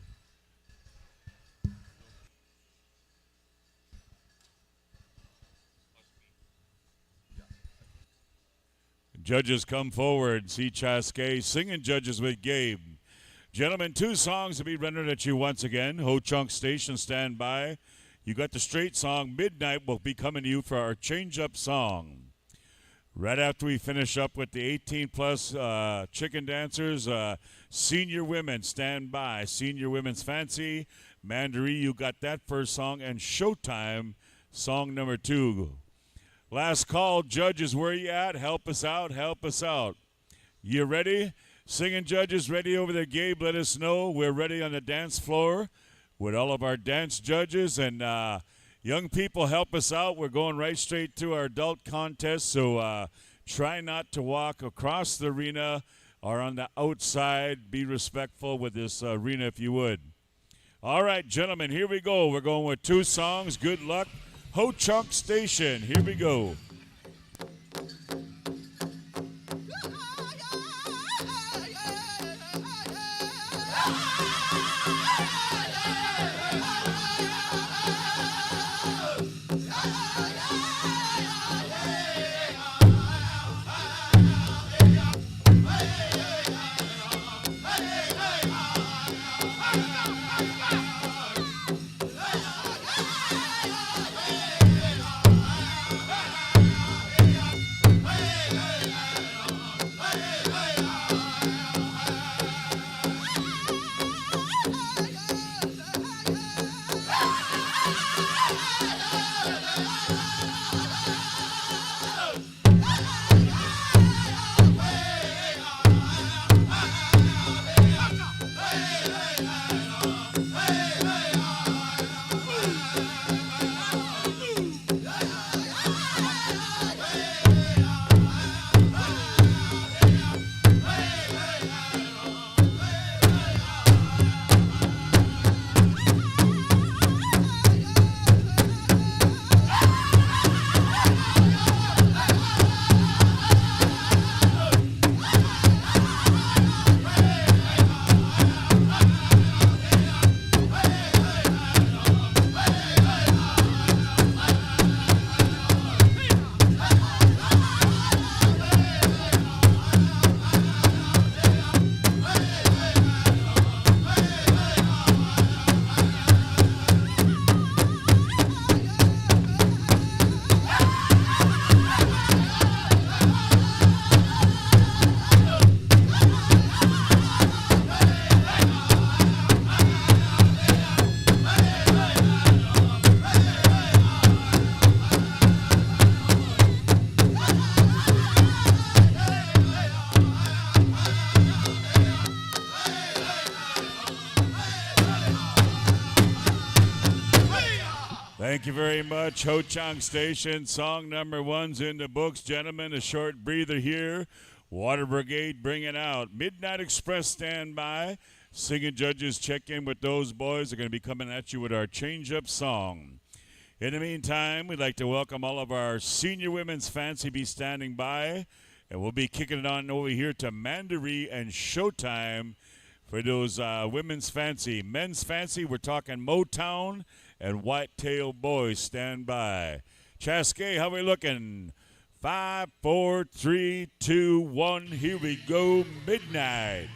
Judges come forward. See Chaskey singing judges with Gabe. Gentlemen, 2 songs to be rendered at you once again. Ho-Chunk Station, stand by. You got the straight song. Midnight will be coming to you for our change-up song. Right after we finish up with the 18-plus chicken dancers, senior women, stand by. Senior Women's Fancy. Mandaree, you got that first song. And Showtime, song number 2. Last call, judges, where you at? Help us out, help us out. You ready? Singing judges ready over there, Gabe, let us know. We're ready on the dance floor with all of our dance judges. And young people, help us out. We're going right straight to our adult contest, so try not to walk across the arena or on the outside. Be respectful with this arena if you would. All right, gentlemen, here we go. We're going with 2 songs. Good luck. Ho-Chunk Station, here we go. Thank you very much, Ho-Chunk Station. Song number 1's in the books. Gentlemen, a short breather here. Water Brigade, bring it out. Midnight Express, stand by. Singing judges, check in with those boys. They're going to be coming at you with our change-up song. In the meantime, we'd like to welcome all of our senior women's fancy be standing by. And we'll be kicking it on over here to Mandaree and Showtime for those women's fancy. Men's fancy, we're talking Motown and Whitetail Boys, stand by. Chaskey, how we looking? 5, 4, 3, 2, 1, here we go, Midnight.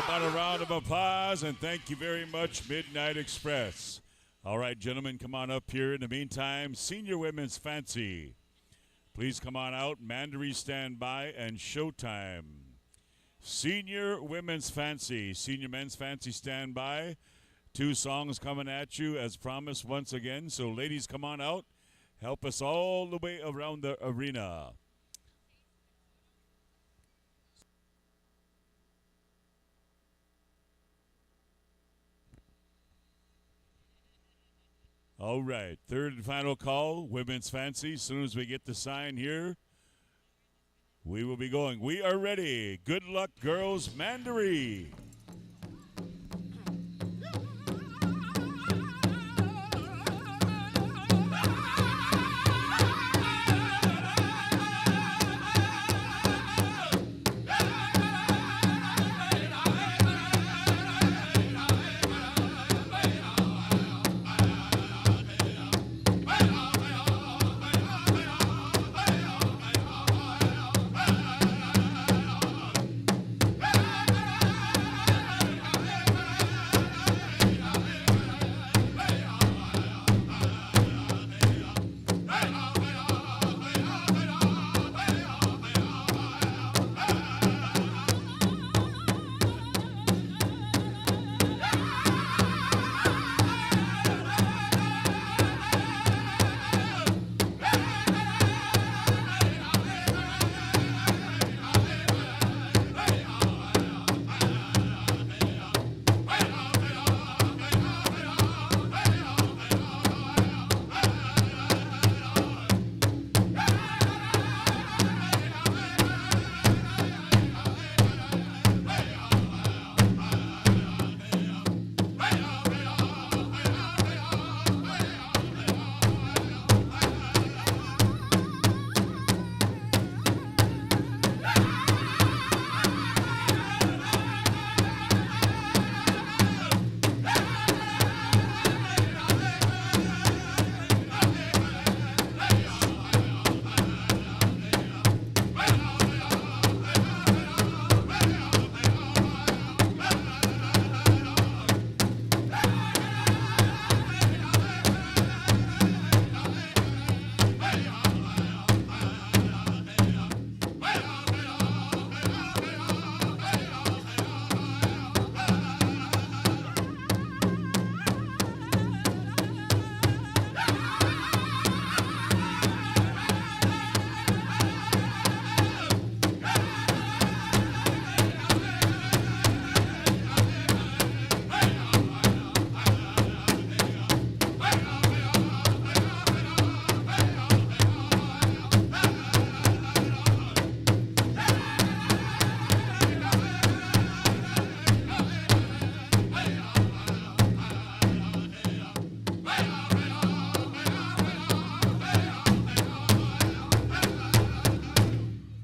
about a round of applause? And thank you very much, Midnight Express. All right, gentlemen, come on up here. In the meantime, Senior Women's Fancy. Please come on out. Mandaree stand by and showtime. Senior Women's Fancy. Senior Men's Fancy stand by. 2 songs coming at you as promised once again. So ladies, come on out. Help us all the way around the arena. All right, third and final call, Women's Fancy. As soon as we get the sign here, we will be going. We are ready. Good luck, girls. Mandaree.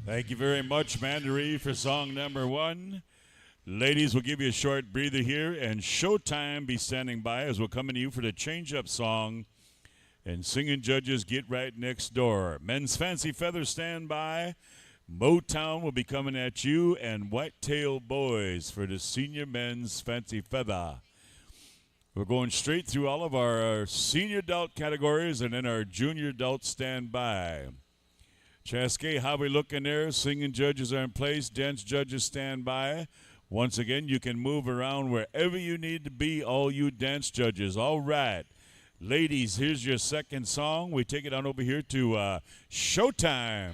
Thank you very much, Mandaree, for song number 1. Ladies, we'll give you a short breather here, and Showtime be standing by as we're coming to you for the change-up song. And singing judges, get right next door. Men's Fancy Feather, stand by. Motown will be coming at you, and Whitetail Boys for the Senior Men's Fancy Feather. We're going straight through all of our senior adult categories and then our junior adult stand by. Chaskey, how we looking there? Singing judges are in place. Dance judges stand by. Once again, you can move around wherever you need to be, all you dance judges. All right. Ladies, here's your second song. We take it on over here to Showtime.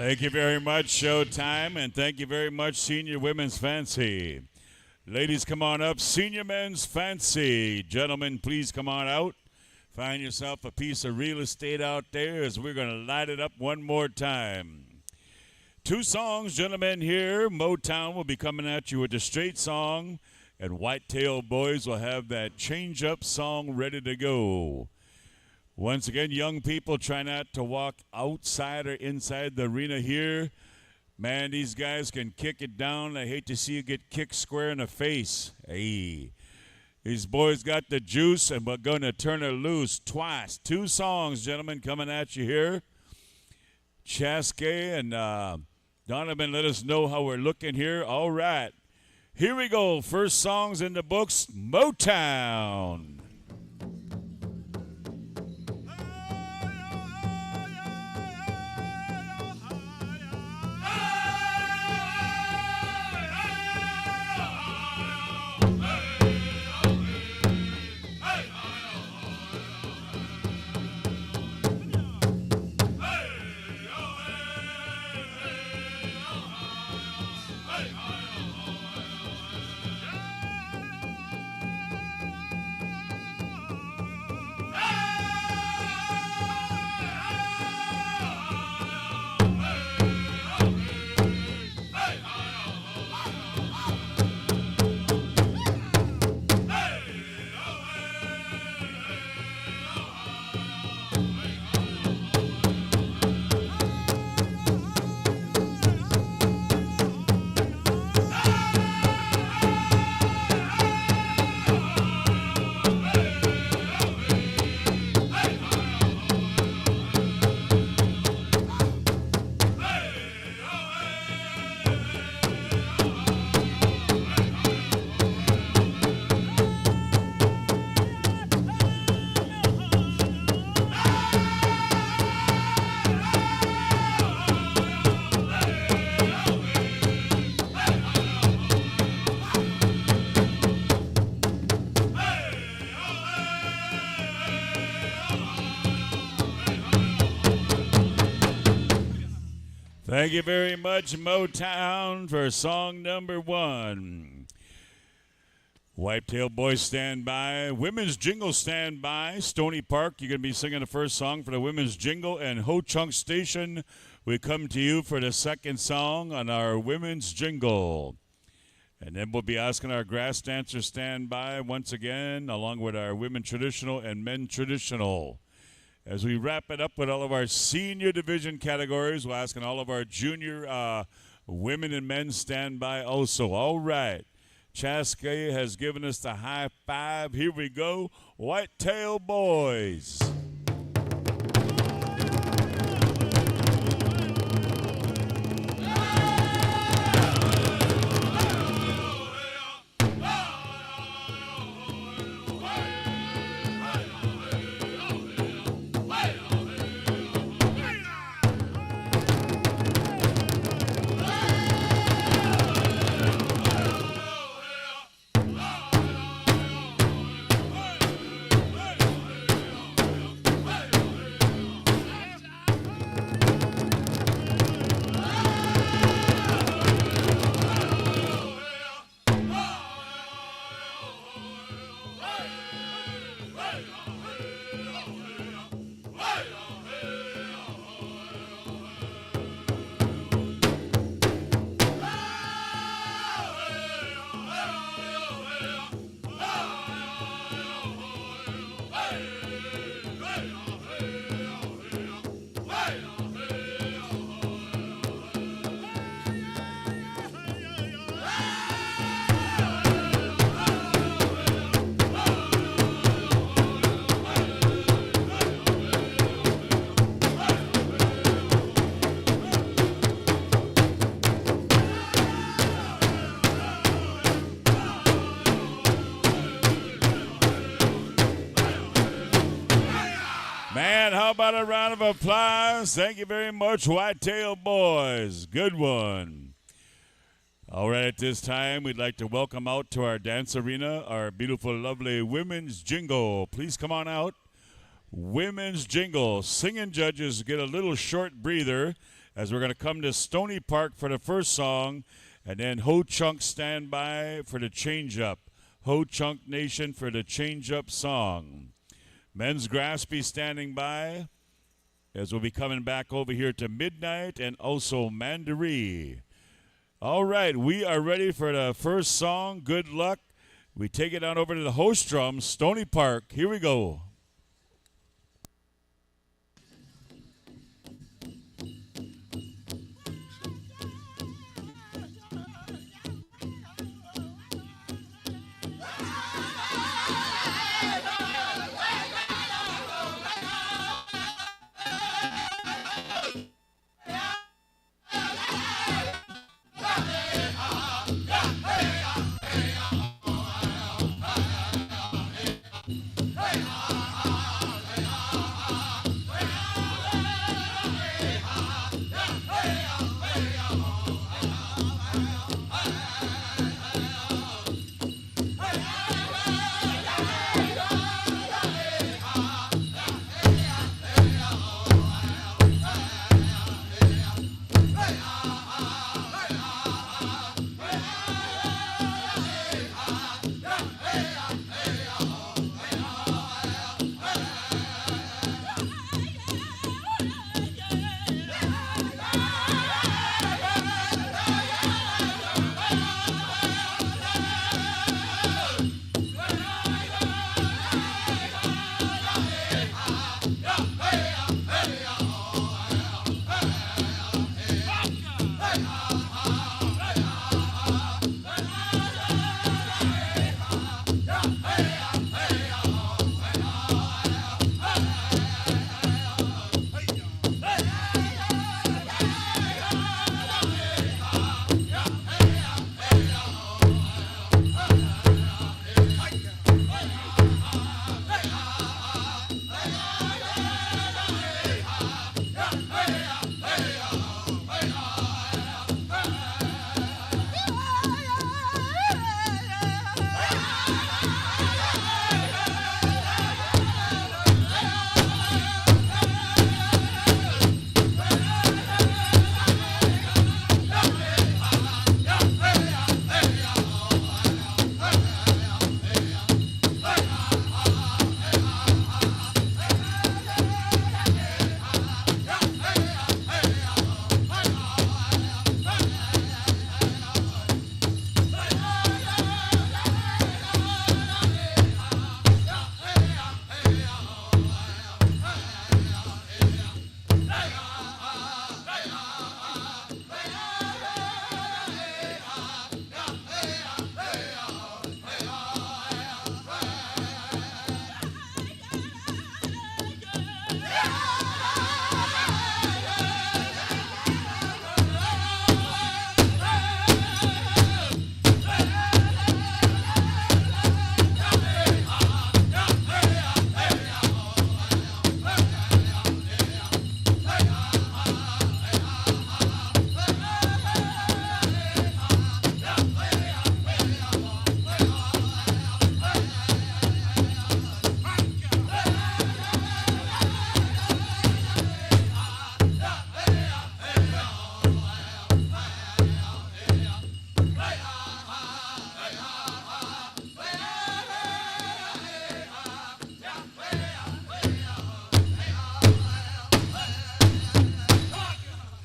Thank you very much, Showtime, and thank you very much, Senior Women's Fancy. Ladies, come on up. Senior Men's Fancy. Gentlemen, please come on out. Find yourself a piece of real estate out there as we're going to light it up one more time. 2 songs, gentlemen, here. Motown will be coming at you with a straight song, and Whitetail Boys will have that change-up song ready to go. Once again, young people, try not to walk outside or inside the arena here. Man, these guys can kick it down. I hate to see you get kicked square in the face. Hey, these boys got the juice, and we're going to turn it loose twice. 2 songs, gentlemen, coming at you here. Chaske and Donovan, let us know how we're looking here. All right. Here we go. First songs in the books, Motown. Thank you very much, Motown, for song number 1. Whitetail Boys stand by. Women's Jingle stand by. Stony Park, you're going to be singing the first song for the Women's Jingle. And Ho Chunk Station, we come to you for the second song on our Women's Jingle. And then we'll be asking our grass dancers stand by once again, along with our women traditional and men traditional. As we wrap it up with all of our senior division categories, we're asking all of our junior women and men stand by also. All right. Chaske has given us the high five. Here we go. Whitetail Boys. Man, how about a round of applause? Thank you very much, Whitetail Boys. Good one. All right, at this time, we'd like to welcome out to our dance arena our beautiful, lovely Women's Jingle. Please come on out. Women's Jingle. Singing judges get a little short breather as we're going to come to Stony Park for the first song, and then Ho Chunk stand by for the change-up. Ho Chunk Nation for the change-up song. Men's Grass be standing by as we'll be coming back over here to Midnight and also Mandaree. All right, we are ready for the first song. Good luck. We take it on over to the host drum, Stony Park. Here we go.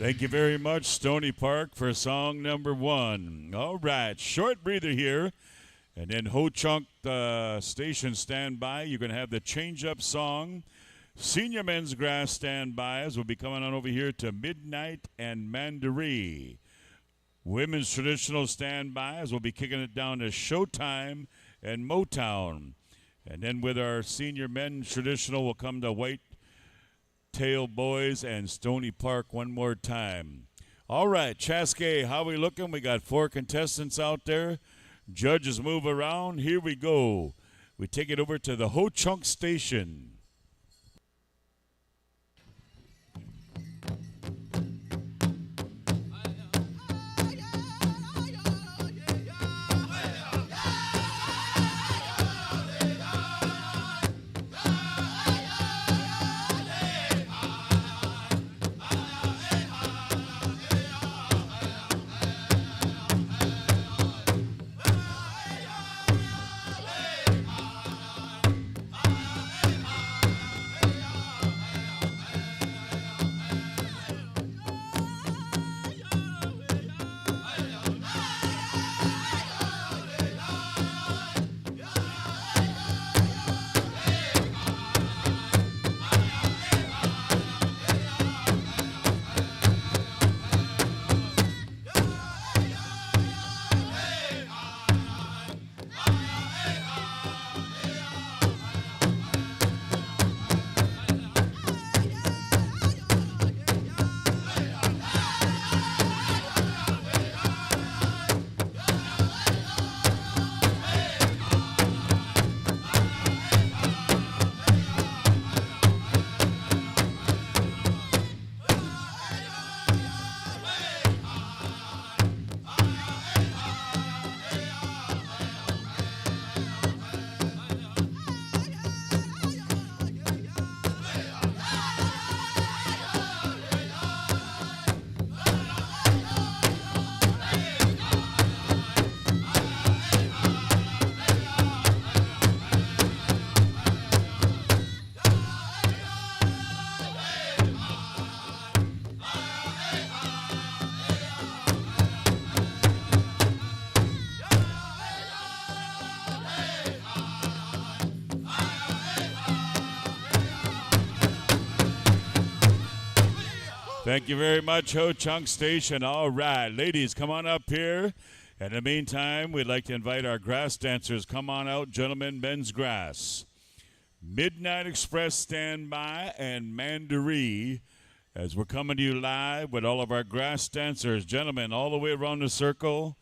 Thank you very much, Stony Park, for song number one. All right, short breather here. And then Ho Chunk Station stand by. You're going to have the change-up song. Senior Men's Grass stand by as we'll be coming on over here to Midnight and Mandaree. Women's Traditional stand by as we'll be kicking it down to Showtime and Motown. And then with our Senior Men's Traditional, we'll come to White Tail Boys and Stony Park one more time. All right, Chaskey, how we looking? We got 4 contestants out there. Judges move around. Here we go. We take it over to the Ho Chunk Station. Thank you very much, Ho Chunk Station. All right, ladies, come on up here. In the meantime, we'd like to invite our grass dancers. Come on out, gentlemen, men's grass. Midnight Express standby and Mandaree as we're coming to you live with all of our grass dancers. Gentlemen, all the way around the circle.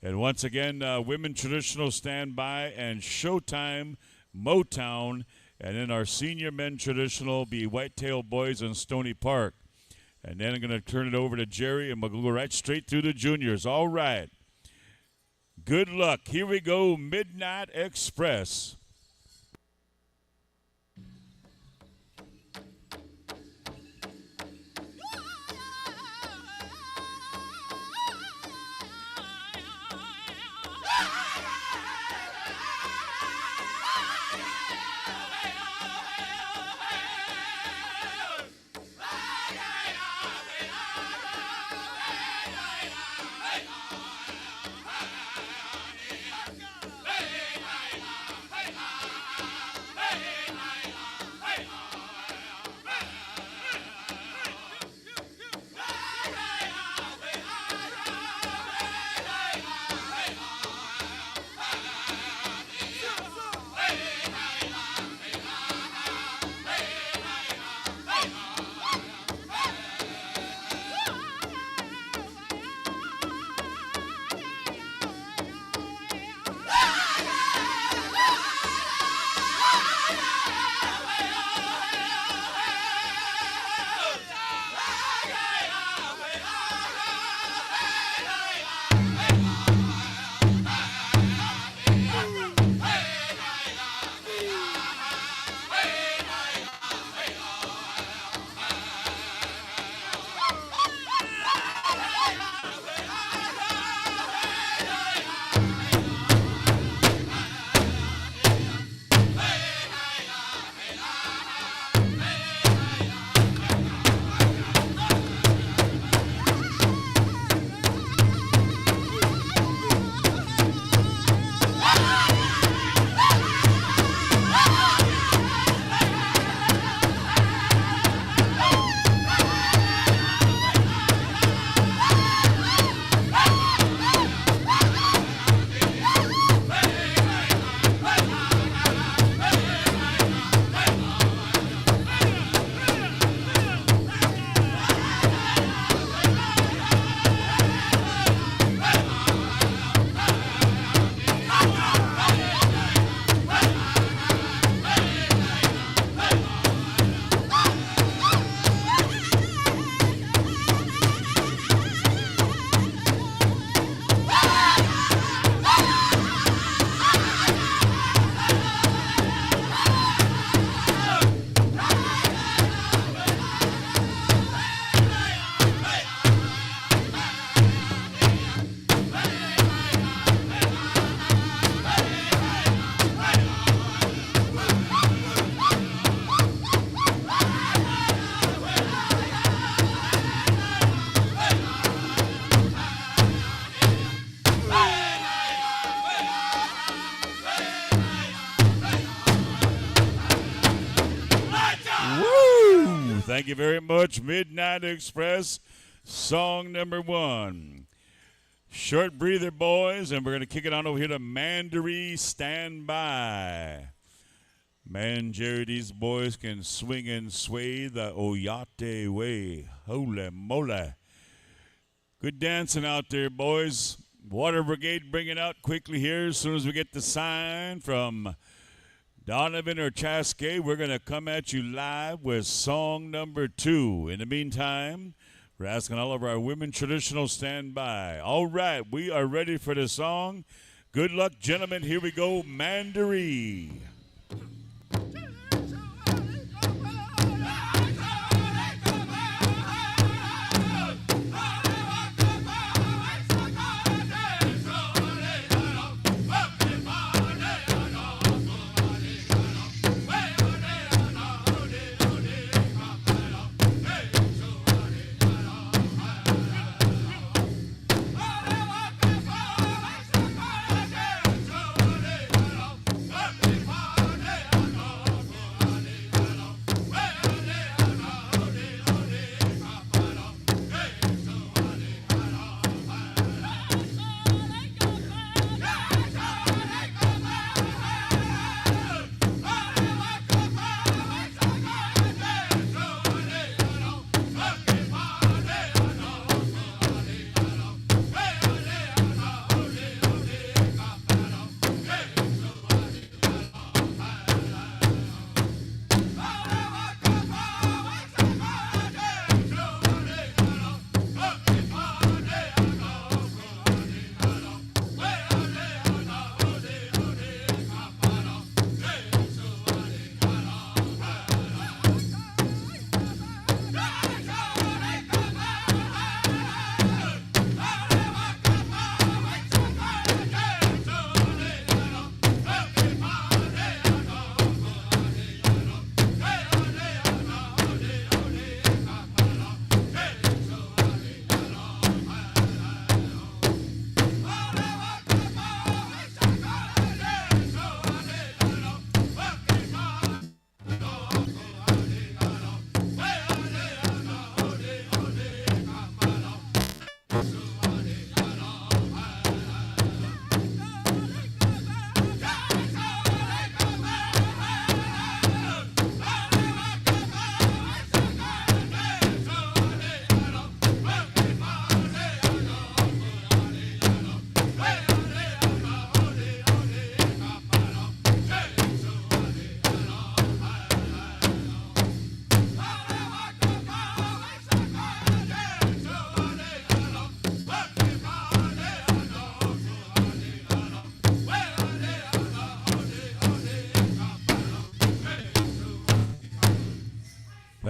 And once again, women traditional standby and Showtime Motown. And then our senior men traditional be Whitetail Boys and Stony Park. And then I'm going to turn it over to Jerry, and we'll go right straight through the juniors. All right. Good luck. Here we go, Midnight Express. Thank you very much, Midnight Express, song number 1. Short breather, boys, and we're going to kick it on over here to Mandaree Standby. Man, Jerry, these boys can swing and sway the Oyate way. Holy moly. Good dancing out there, boys. Water Brigade bring it out quickly here as soon as we get the sign from Donovan or Chaskey. We're going to come at you live with song number 2. In the meantime, we're asking all of our women traditional standby. All right, we are ready for the song. Good luck, gentlemen. Here we go, Mandaree. Bye.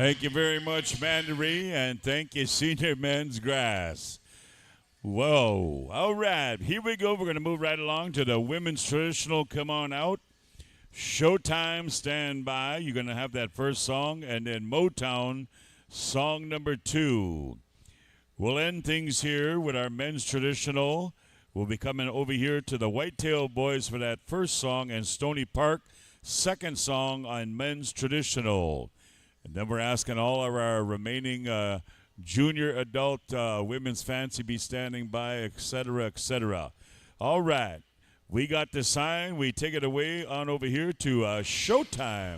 Thank you very much, Mandarin, and thank you, Senior Men's Grass. Whoa. All right, here we go. We're going to move right along to the women's traditional. Come on out. Showtime, stand by. You're going to have that first song, and then Motown, song number 2. We'll end things here with our men's traditional. We'll be coming over here to the Whitetail Boys for that first song, and Stony Park, second song on men's traditional. And then we're asking all of our remaining junior adult women's fans to be standing by, etc., etc. All right. We got the sign. We take it away on over here to Showtime.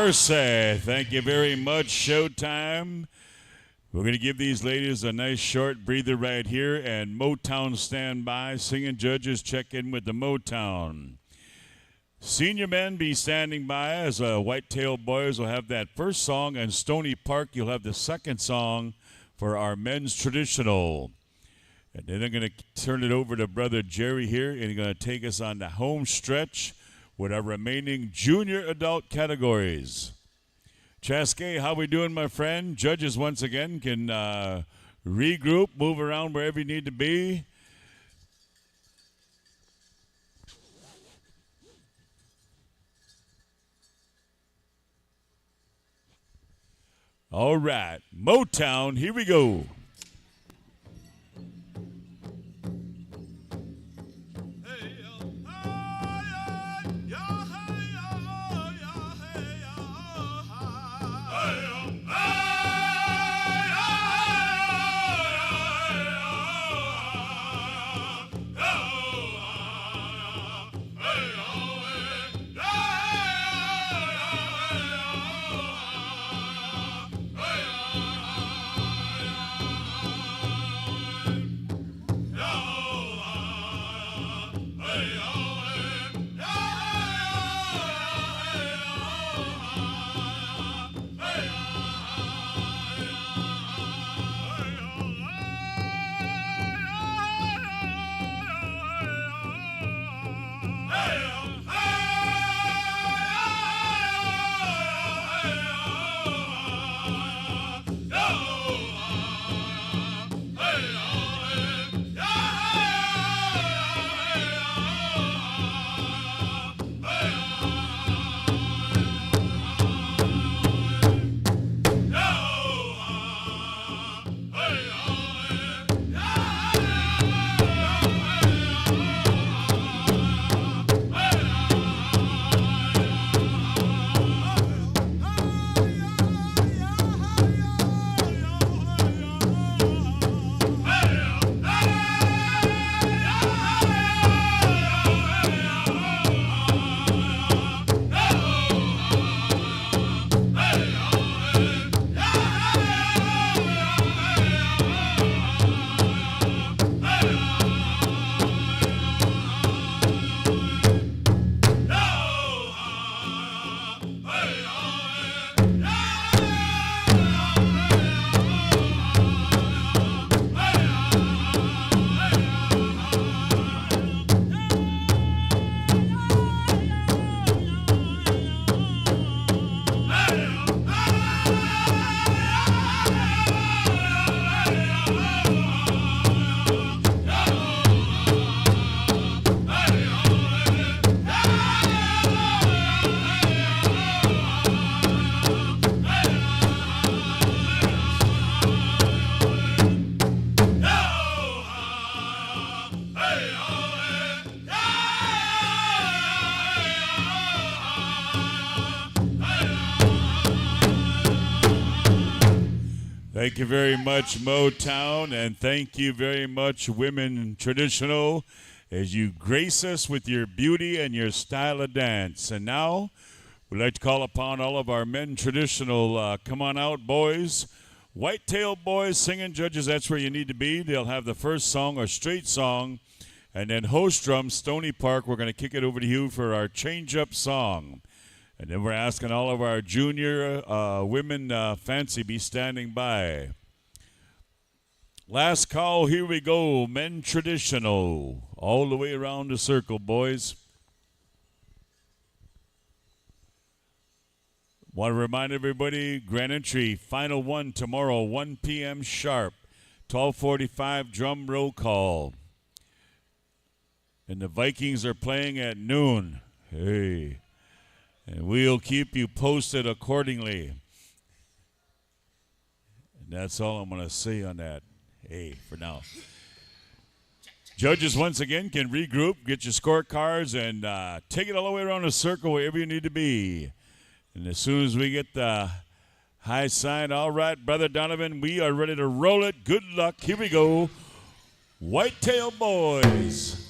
Mercy. Thank you very much, Showtime. We're going to give these ladies a nice short breather right here, and Motown stand by. Singing judges check in with the Motown. Senior men be standing by as Whitetail Boys will have that first song, and Stony Park you'll have the second song for our men's traditional. And then I'm going to turn it over to Brother Jerry here, and he's going to take us on the home stretch with our remaining junior adult categories. Chaskey, how we doing, my friend? Judges, once again, can regroup, move around wherever you need to be. All right, Motown, here we go. Hey, Thank you very much, Motown, and thank you very much, Women Traditional, as you grace us with your beauty and your style of dance. And now, we'd like to call upon all of our men traditional, come on out, boys. Whitetail boys, singing judges, that's where you need to be. They'll have the first song, or straight song, and then host drum, Stony Park, we're going to kick it over to you for our change-up song. And then we're asking all of our junior women fancy be standing by. Last call, here we go, men traditional. All the way around the circle, boys. Want to remind everybody, grand entry, final one tomorrow, 1 p.m. sharp, 12:45 drum roll call. And the Vikings are playing at noon. Hey. And we'll keep you posted accordingly. And that's all I'm going to say on that. Hey, for now. Judges, once again, can regroup, get your scorecards, and take it all the way around the circle wherever you need to be. And as soon as we get the high sign, all right, Brother Donovan, we are ready to roll it. Good luck. Here we go. Whitetail Boys.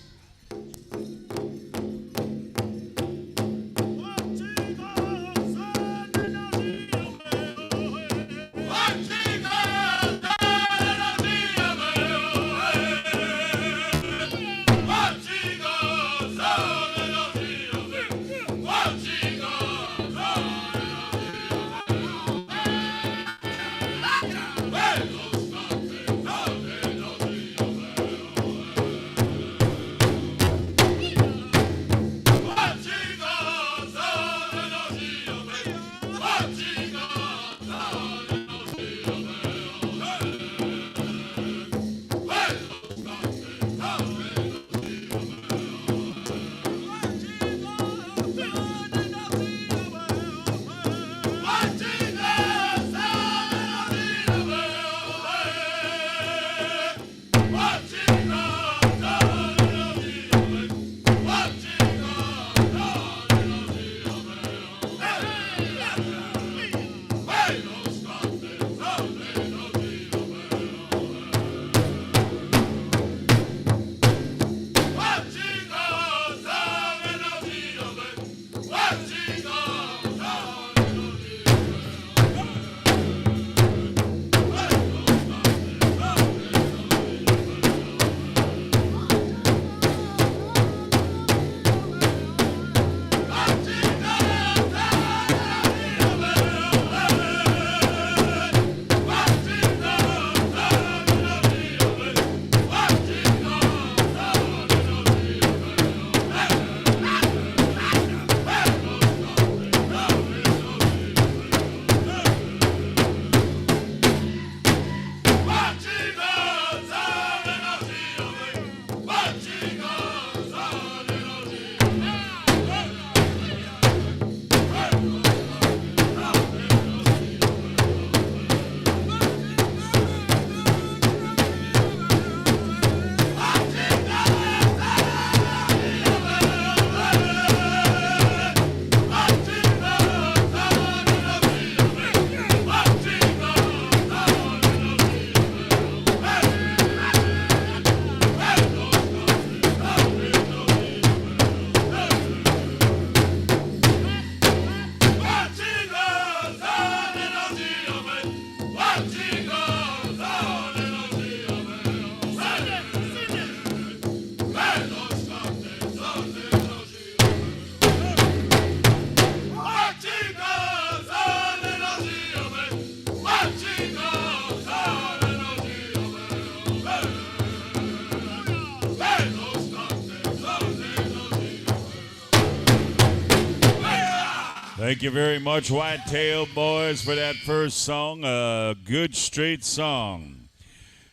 Thank you very much, Whitetail Boys, for that first song. A good straight song.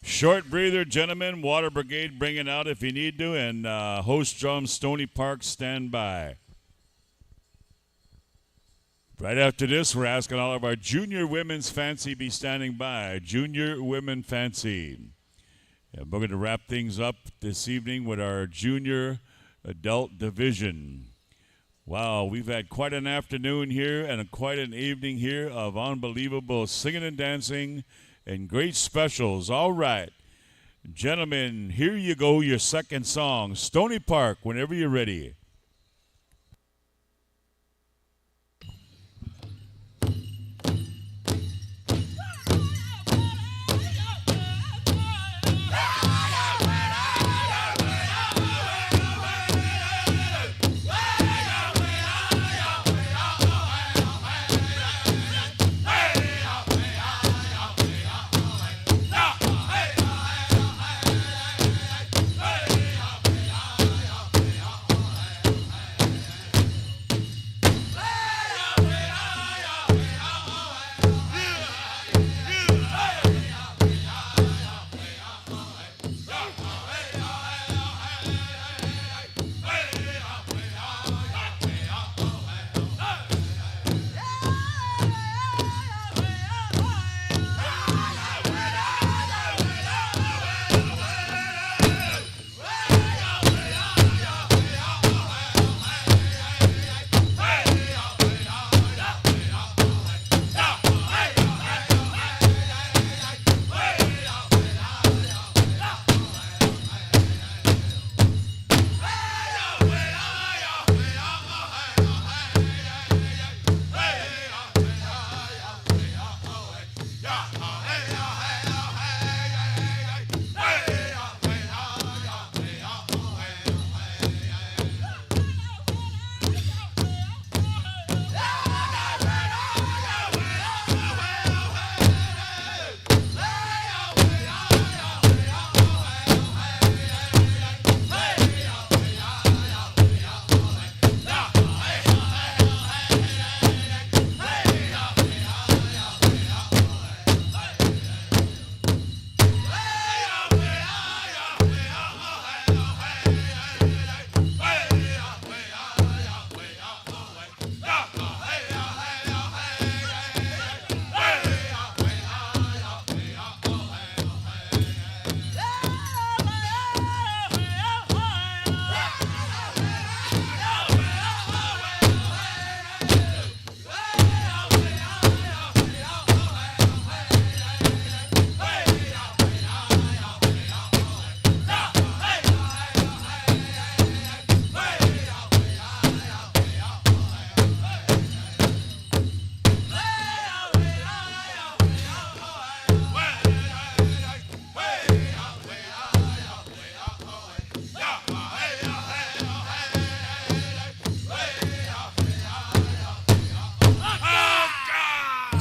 Short breather, gentlemen. Water Brigade, bring it out if you need to. And host drum, Stony Park, stand by. Right after this, we're asking all of our junior women's fancy be standing by. Junior women fancy. And we're going to wrap things up this evening with our junior adult division. Wow, we've had quite an afternoon here and quite an evening here of unbelievable singing and dancing and great specials. All right. Gentlemen, here you go, your second song, Stony Park, whenever you're ready.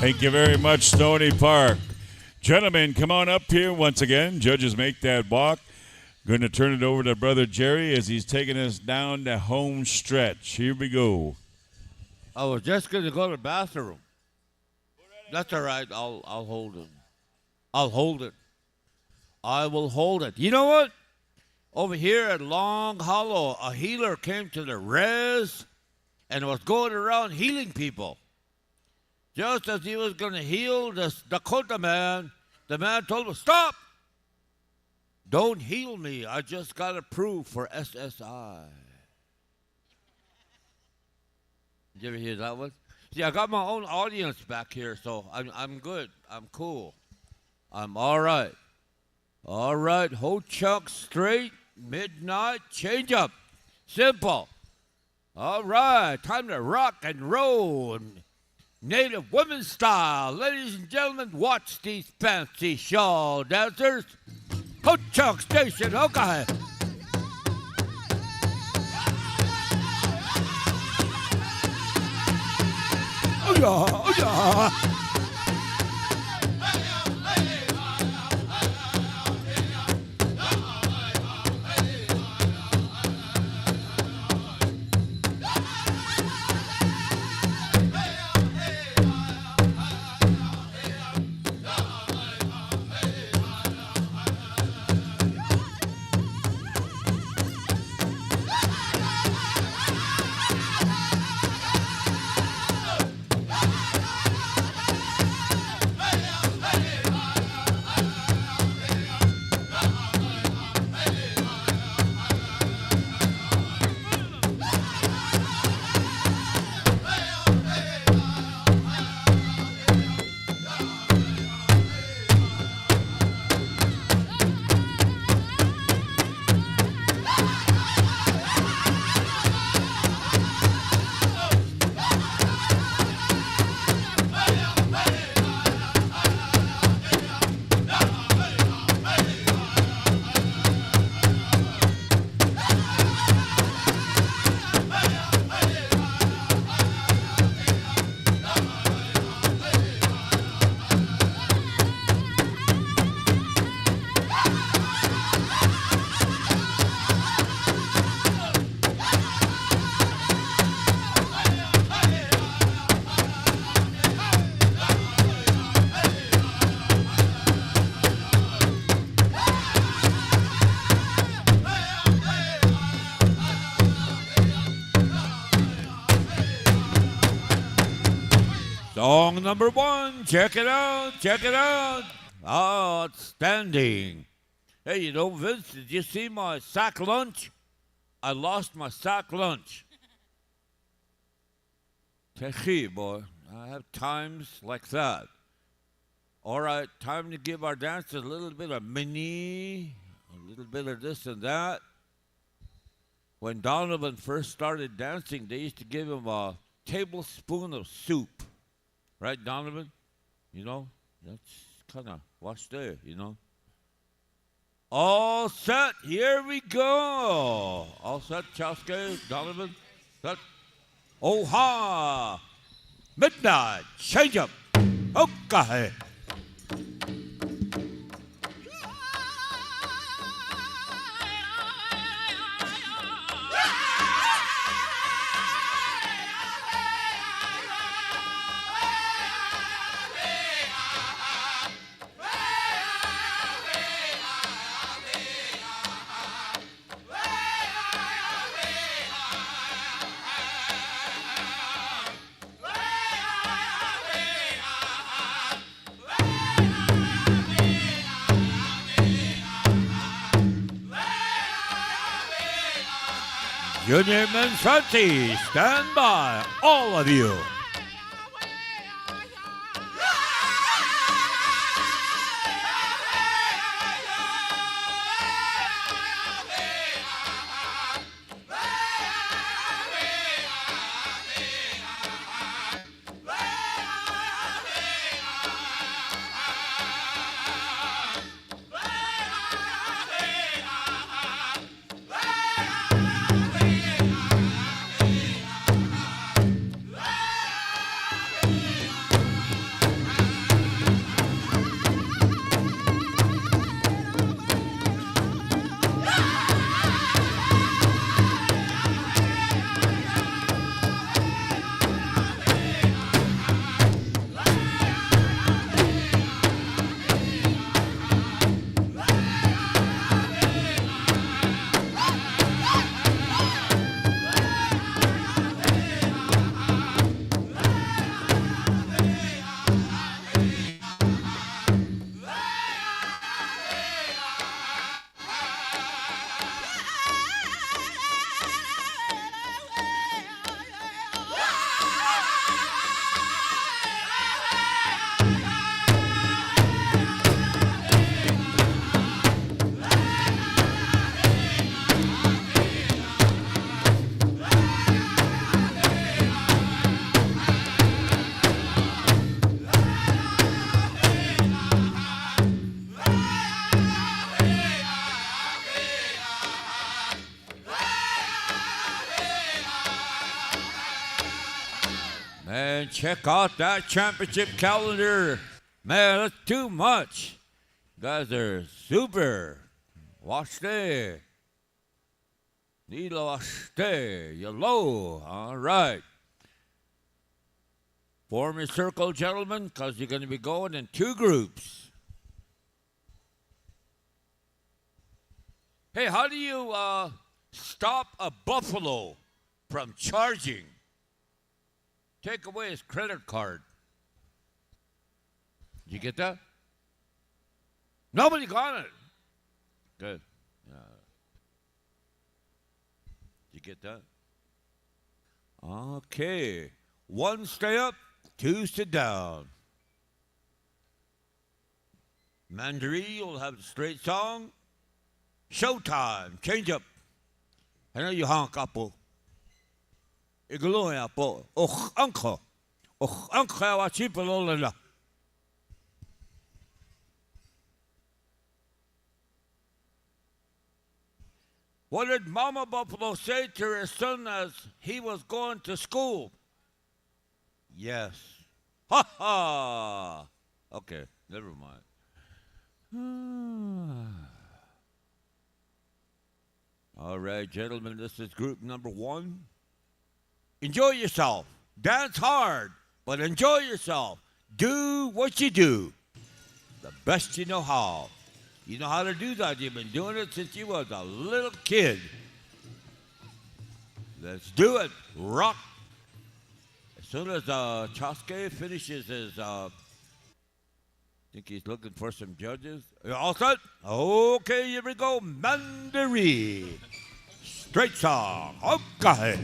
Thank you very much, Stony Park. Gentlemen, come on up here once again. Judges make that walk. Going to turn it over to Brother Jerry as he's taking us down the home stretch. Here we go. I was just going to go to the bathroom. That's all right. I'll hold it. I'll hold it. I will hold it. You know what? Over here at Long Hollow, a healer came to the res and was going around healing people. Just as he was going to heal this Dakota man, the man told him, "Stop! Don't heal me. I just got approved for SSI." Did you ever hear that one? See, I got my own audience back here, so I'm good. I'm cool. I'm all right. All right, whole chunk straight, midnight, change up. Simple. All right, time to rock and roll. Native women style. Ladies and gentlemen, watch these fancy shawl dancers. Ho Chunk Station, okay. Oh yeah, oh yeah. Song number 1. Check it out. Check it out. Outstanding. Hey, you know, Vince, did you see my sack lunch? I lost my sack lunch. Techi, boy. I have times like that. All right, time to give our dancers a little bit of mini, a little bit of this and that. When Donovan first started dancing, they used to give him a tablespoon of soup. Right, Donovan? You know, that's kind of watch there, you know. All set, here we go. All set, Chowske, Donovan, set. Oh-ha! Midnight, change up. Okay. Junior Manfredi, stand by, all of you. Man, check out that championship calendar. Man, that's too much. You guys are super. Watch there. Nilo watch there. Yellow. All right. Form your circle, gentlemen, because you're going to be going in 2 groups. Hey, how do you stop a buffalo from charging? Take away his credit card. Did you get that? Nobody got it. Good. Did you get that? Okay. 1 stay up, 2 sit down. Mandarin, you'll have the straight song. Showtime. Change up. I know you honk apple. Igloya po. Uncle. Uncle Wacipi Lola. What did Mama Buffalo say to her son as he was going to school? Yes. Ha ha. Okay, never mind. All right, gentlemen, this is group number 1. Enjoy yourself. Dance hard, but enjoy yourself. Do what you do. The best you know how. You know how to do that. You've been doing it since you was a little kid. Let's do it. Rock. soon as Chaske finishes his, think he's looking for some judges. You all set? Okay, here we go. Mandarin. Straight song. Okay.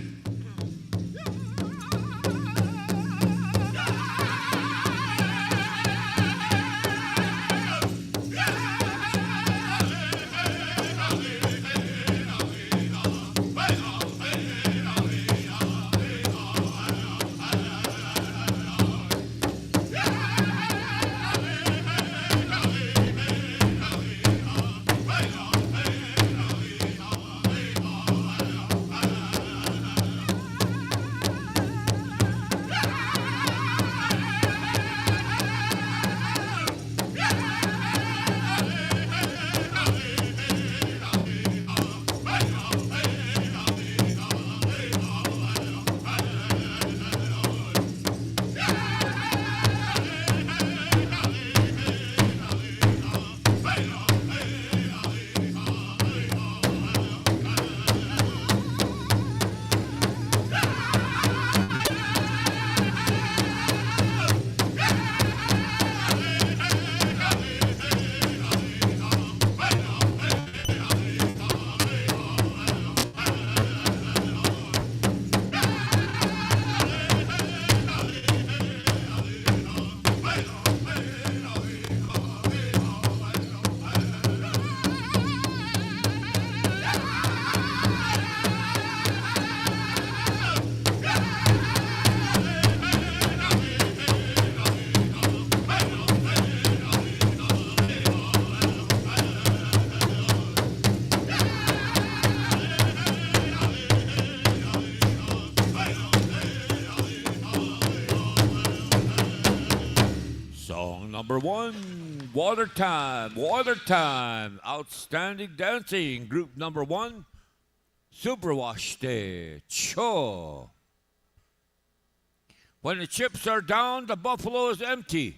Number one, Water Time, Water Time. Outstanding dancing. Group number one, Super Wacipi, Cho. When the chips are down, the buffalo is empty.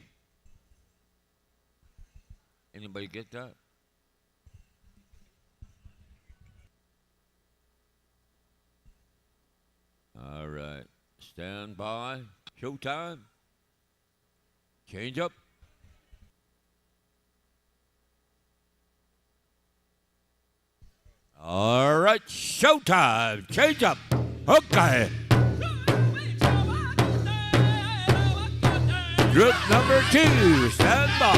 Anybody get that? All right. Stand by. Showtime. Change up. All right, showtime. Change up. Okay. Group number two, stand by.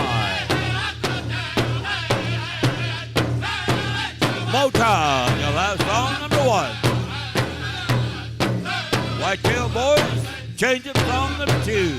Motown, you'll have song number one. Whitetail Boys, change up song number two.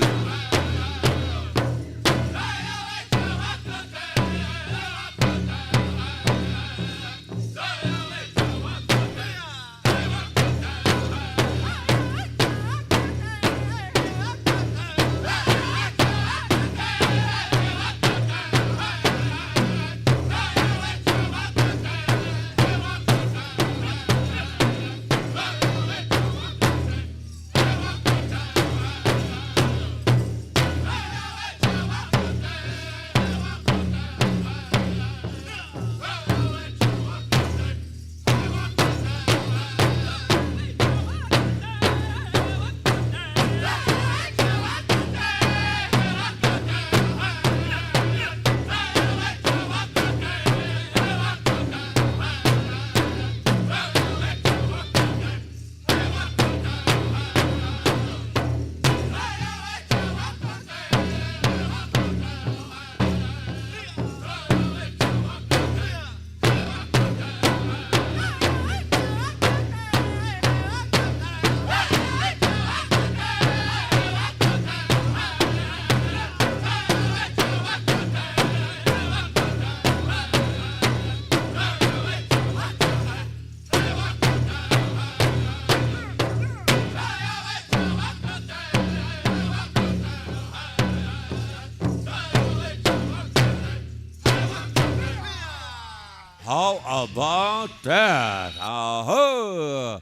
How about that? Ahoo!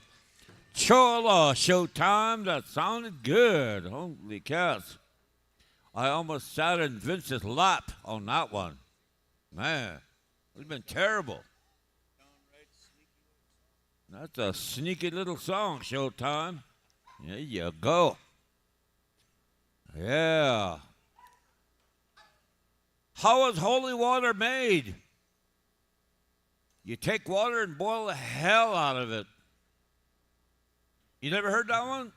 Chola Showtime, that sounded good. Holy cats. I almost sat in Vince's lap on that one. Man, it's been terrible. That's a sneaky little song, Showtime. There you go. Yeah. How is holy water made? You take water and boil the hell out of it. You never heard that one?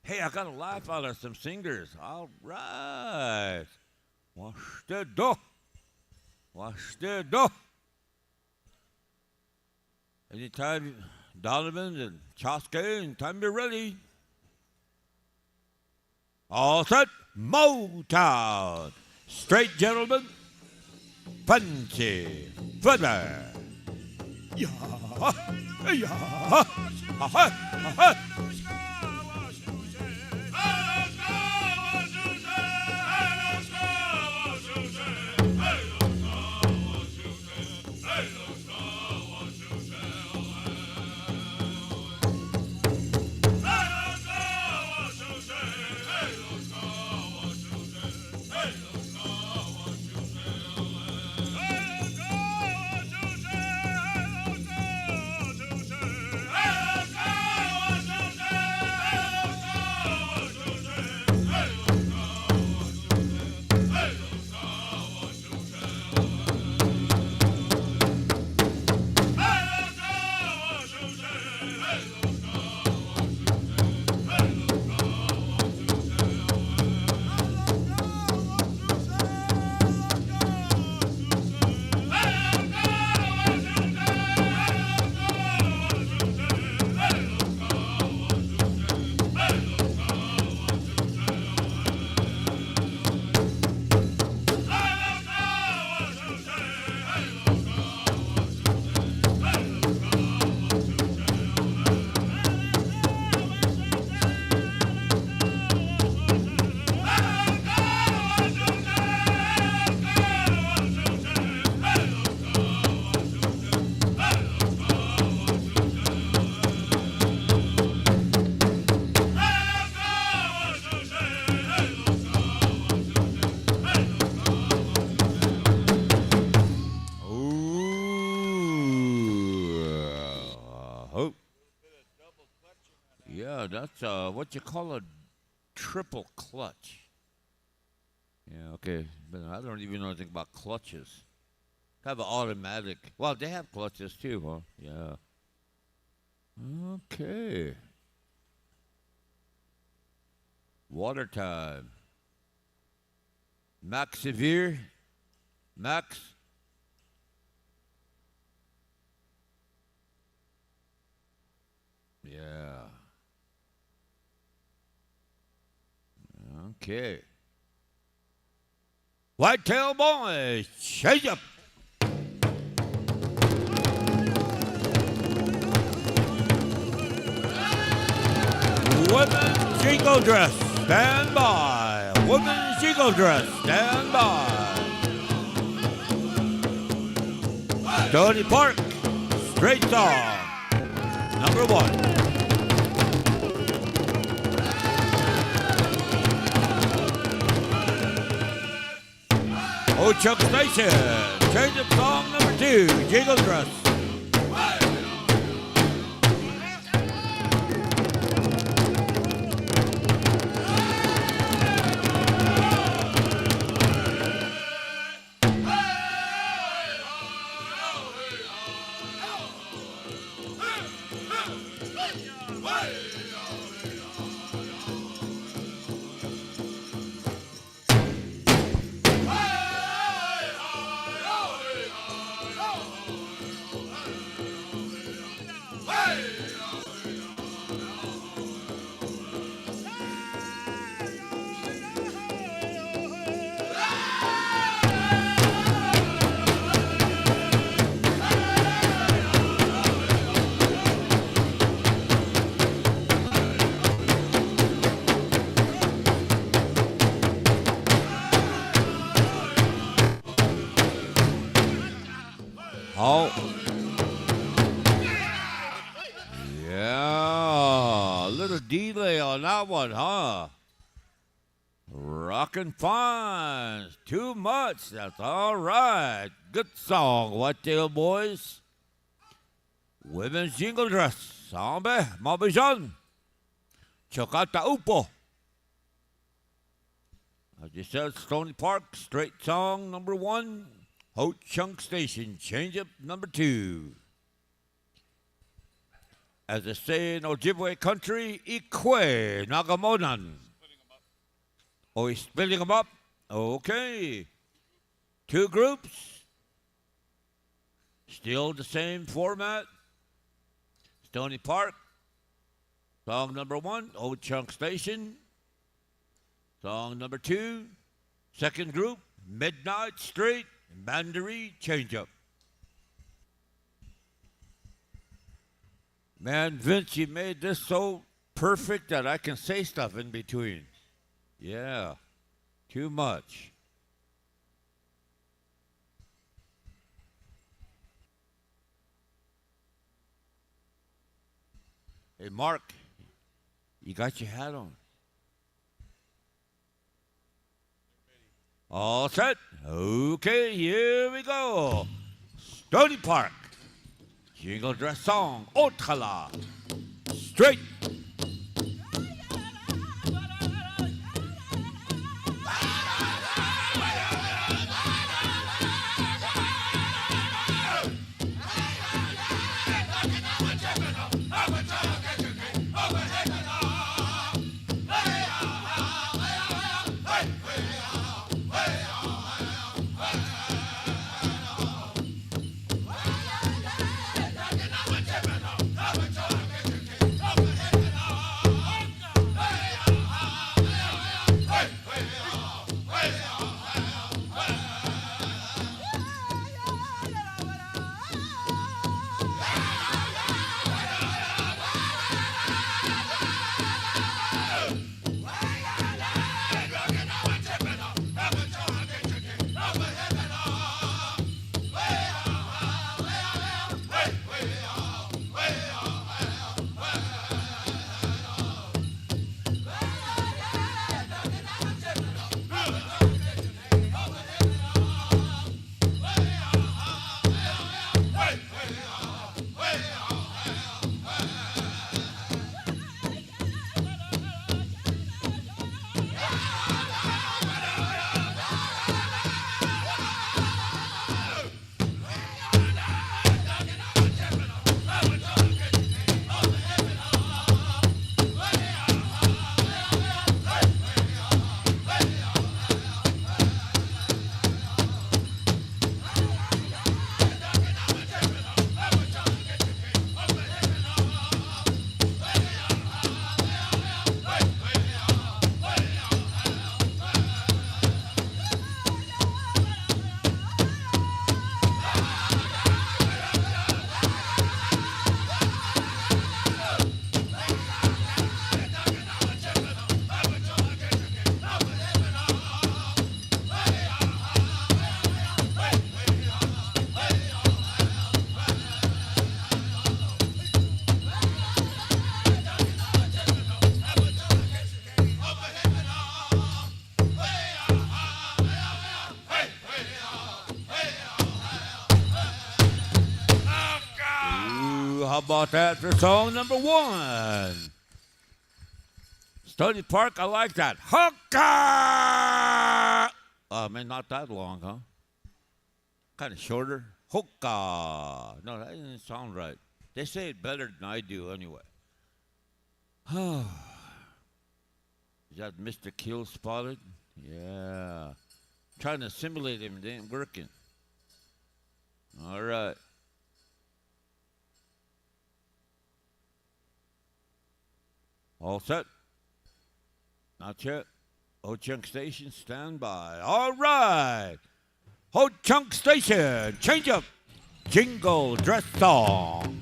Hey, I got a laugh out of some singers. All right. Wash the dough. Wash the dough. Anytime, Donovan and Chaske, anytime you're ready. All set, Motown. Straight gentlemen, punchy, football. Yeah, yeah, Yeah, that's what you call a triple clutch. Yeah, okay. But I don't even know anything about clutches. Have an automatic. Well, they have clutches too, huh? Yeah. Okay. Water time. Max Severe. Max. Yeah. Okay. Whitetail boys, chase up. Women's jingle dress, stand by. Women's jingle dress, stand by. Stony Park, straight song, number 1. Chuck Station, change of song number 2, Jingle Dress. Oh. Yeah, a little delay on that one, huh? Rockin' fine. Too much. That's all right. Good song, Whitetail Boys. Women's jingle dress. Sambe, mabiján. Chocata upo. I just said Stony Park, straight song number 1. Ho Chunk Station, change up number 2. As they say in Ojibwe country, Ikwe Nagamonan. Oh, he's splitting them up? Okay. 2 groups. Still the same format. Stony Park. Song number 1, Old Chunk Station. Song number 2, second group, Midnight Street, Mandaree Change Up. Man, Vince, you made this so perfect that I can say stuff in between. Yeah, too much. Hey, Mark, you got your hat on. All set? Okay, here we go. Stony Park. Jingle dress song, Otala. Straight. How about that for song number 1? Stony Park, I like that. Hookah! Man, not that long, huh? Kind of shorter. Hookah! No, that doesn't sound right. They say it better than I do anyway. Is that Mr. Kill spotted? Yeah. Trying to simulate him, it ain't working. All right. All set? Not yet. Ho Chunk Station, stand by. All right. Ho Chunk Station, change up. Jingle dress song.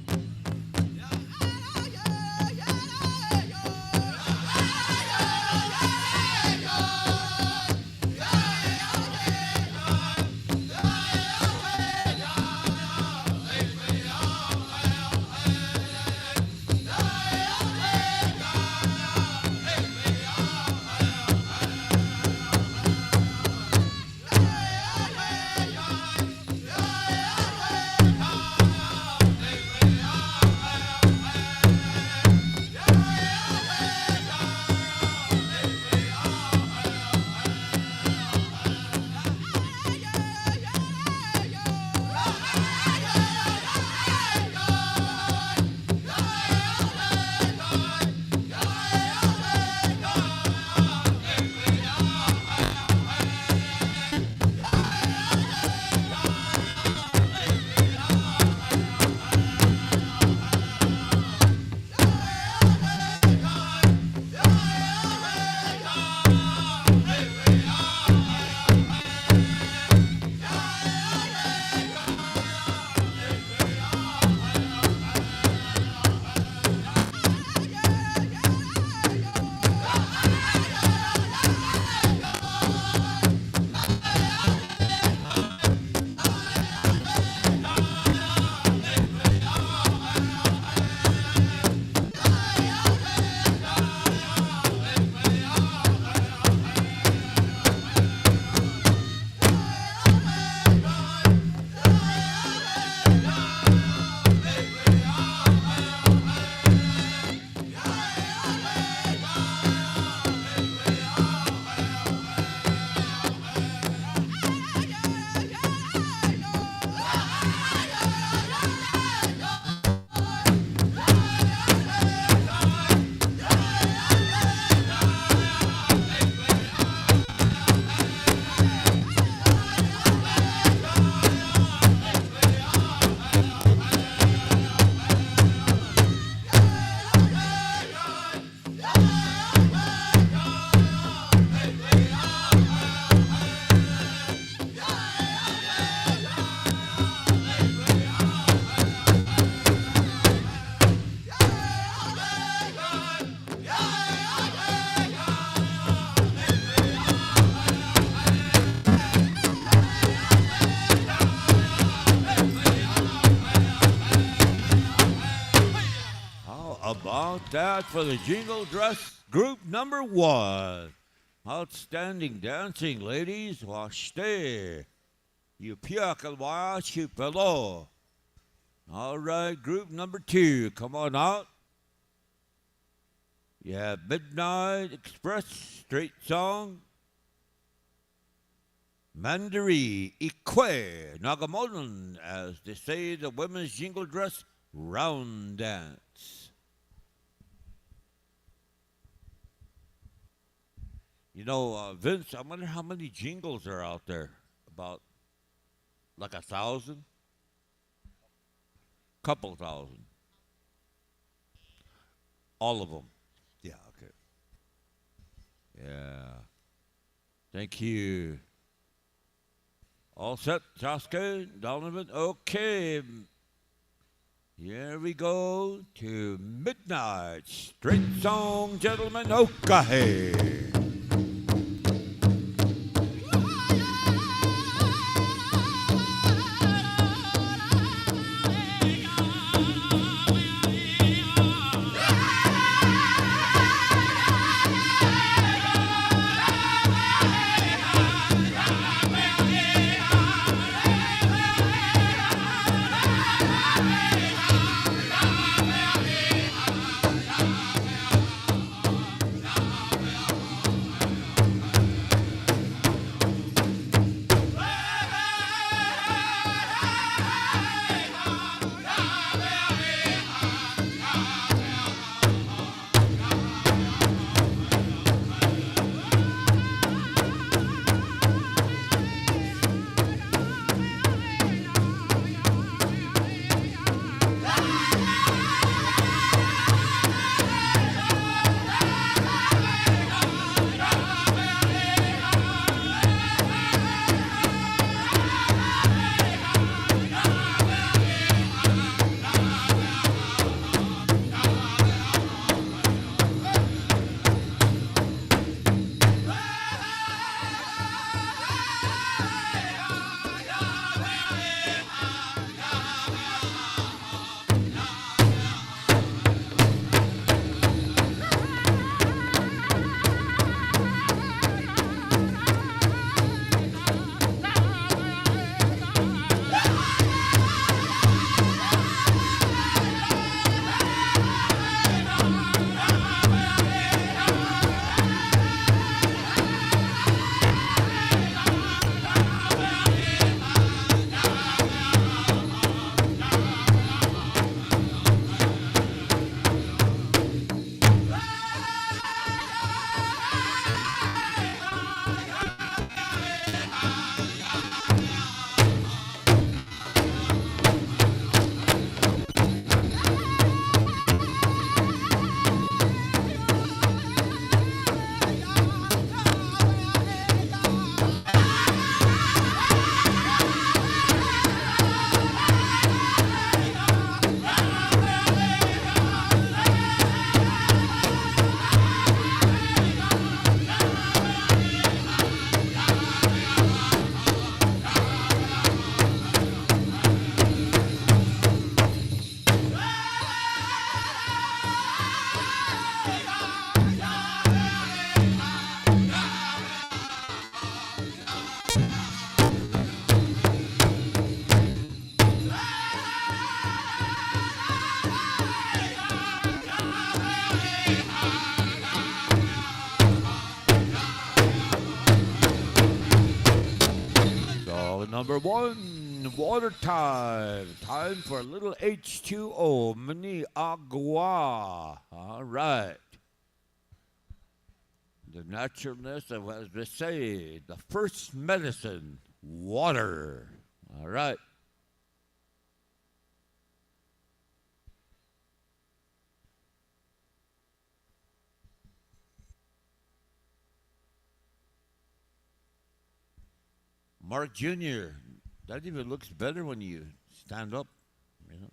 about that for the Jingle Dress Group number 1. Outstanding dancing, ladies. Wacipi. You piakal Wacipi. All right, group number 2. Come on out. You have Midnight Express, straight song. Mandari Ikwe Nagamonon, as they say, the women's jingle dress round dance. You know, Vince, I wonder how many jingles are out there. About like 1,000? Couple thousand. All of them. Yeah, okay. Yeah. Thank you. All set, Joska, Donovan? Okay. Here we go to Midnight. Straight song, gentlemen. Okay. Number 1, water time. Time for a little H2O, mini agua. All right. The naturalness of, as they say, the first medicine, water. All right. Mark Jr., that even looks better when you stand up, you know.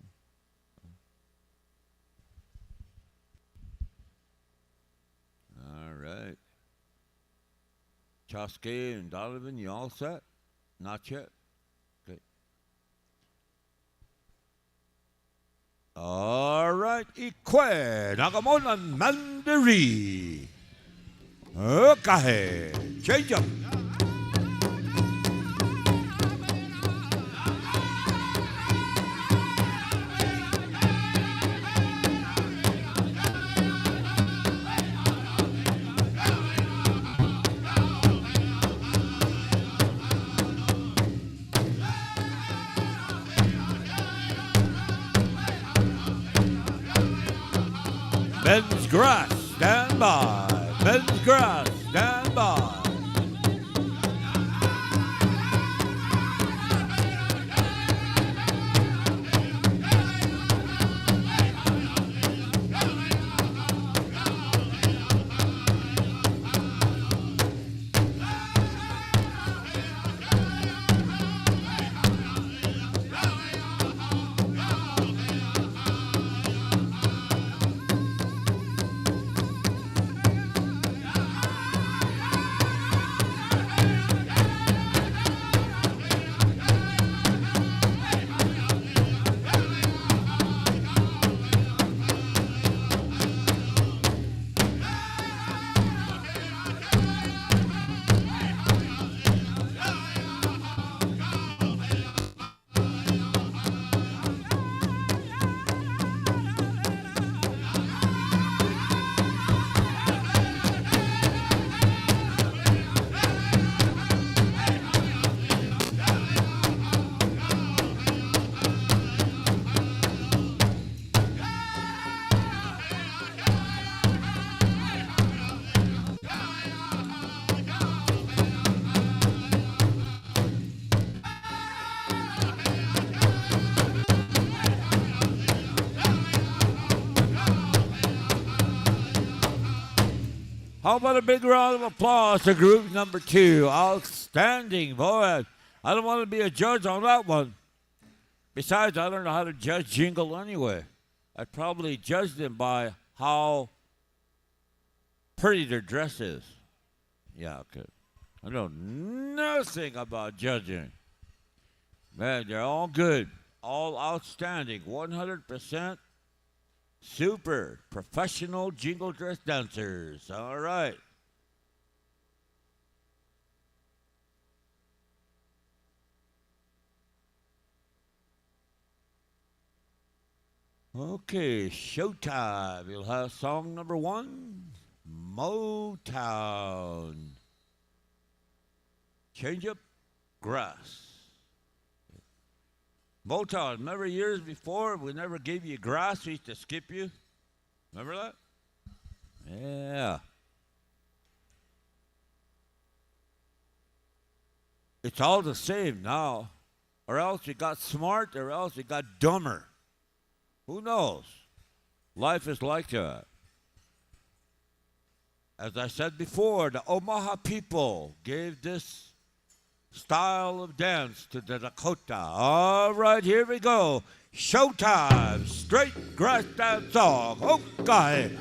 All right. Choske and Donovan, you all set? Not yet? Okay. All right. right, Ikwe, Nagamonan, Mandari. Okay, change up. Men's grass, stand by. Men's grass, stand by. How about a big round of applause to group number 2? Outstanding, boy. I don't want to be a judge on that one. Besides, I don't know how to judge jingle anyway. I'd probably judge them by how pretty their dress is. Yeah, okay. I know nothing about judging. Man, they're all good. All outstanding. 100% super professional jingle dress dancers. All right. Okay, showtime. We'll have song number 1, Motown. Change up grass. Motown, remember years before we never gave you grass, we used to skip you? Remember that? Yeah. It's all the same now. Or else you got smart, or else you got dumber. Who knows? Life is like that. As I said before, the Omaha people gave this style of dance to the Dakota. All right, here we go. Showtime. Straight grass dance song. Okay.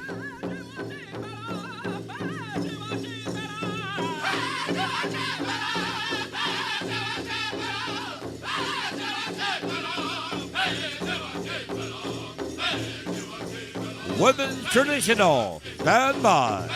Women's traditional. Stand by.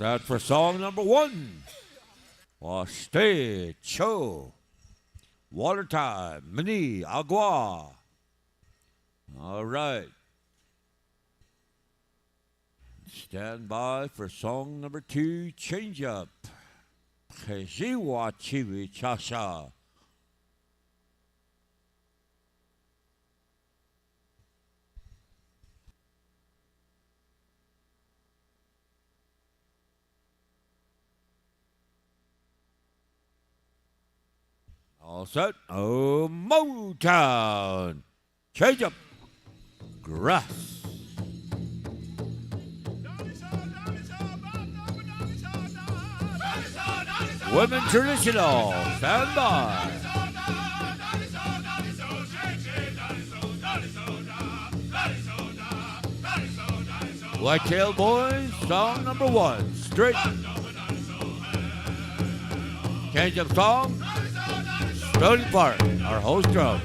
that for song number 1. Stay, Cho. Water time. Mini, agua. All right. Stand by for song number 2, change up. Wacipi cha-cha. All set. Oh, Motown. Change up. Grass. Women traditional. Stand by. Whitetail Boys, song number 1. Straight. Change up song. Stony Park, our host drum.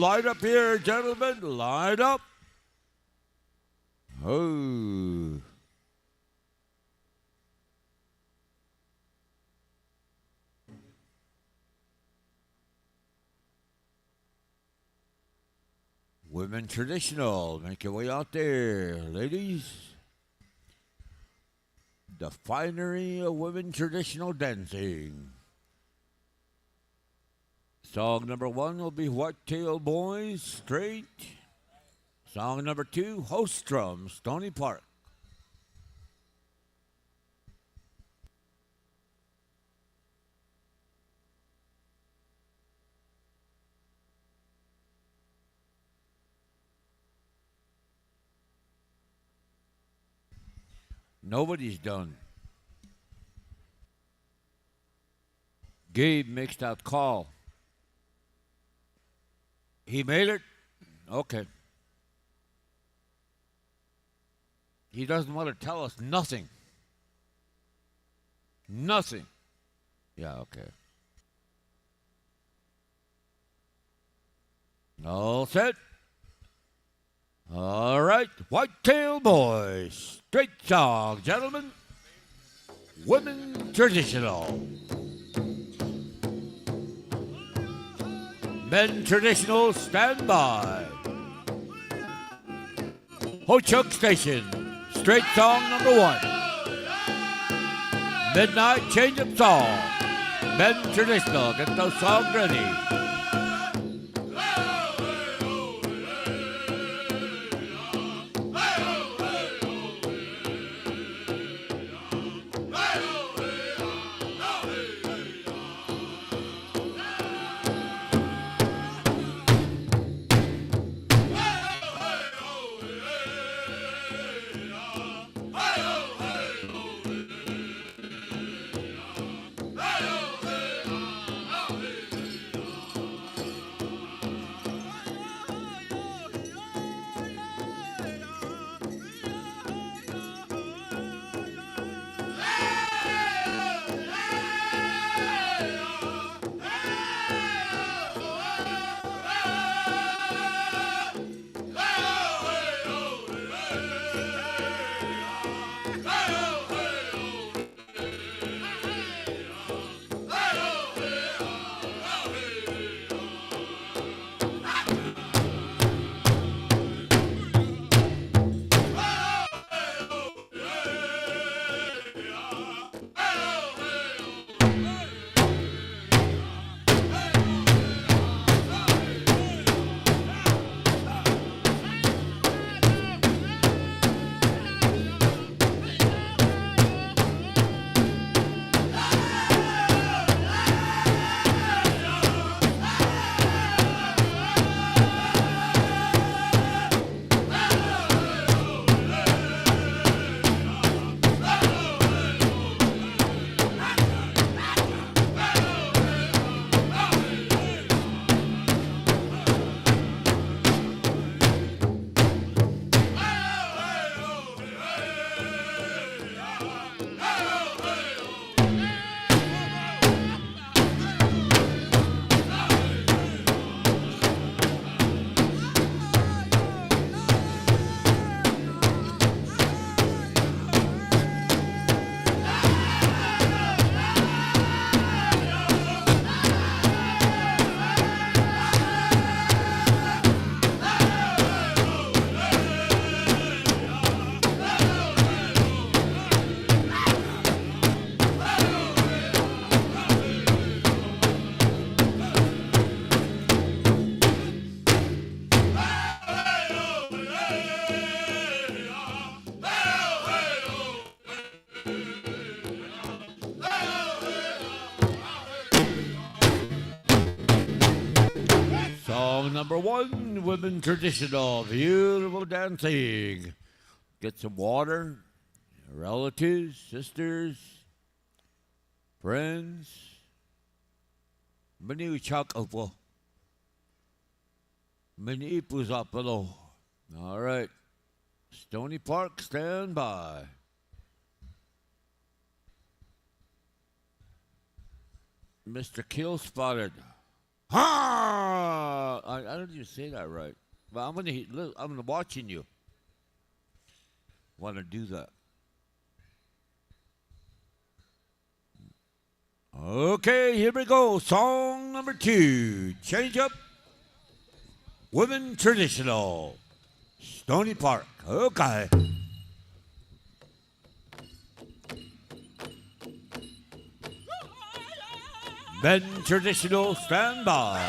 Line up here, gentlemen. Line up. Oh. Women traditional. Make your way out there, ladies. The finery of women traditional dancing. Song number 1 will be Whitetail Boys, Straight. Song number 2, Host Drum, Stony Park. Nobody's done. Gabe makes that call. He made it? Okay. He doesn't want to tell us nothing. Nothing. Yeah, okay. All set. All right. Whitetail Boys. Straight song, gentlemen. Women traditional. Men traditional, stand by. Ho-Chunk Station, straight song number 1. Midnight change-up song. Men traditional, get those songs ready. Song number 1, women traditional, beautiful dancing. Get some water, relatives, sisters, friends. Many chak opo. Many ipuzapalo. All right. Stony Park, stand by. Mr. Kill spotted. Ha! I don't even say that right. But I'm watching you. Want to do that? Okay, here we go. Song number 2. Change up. Women traditional. Stony Park. Okay. Men traditional, stand by.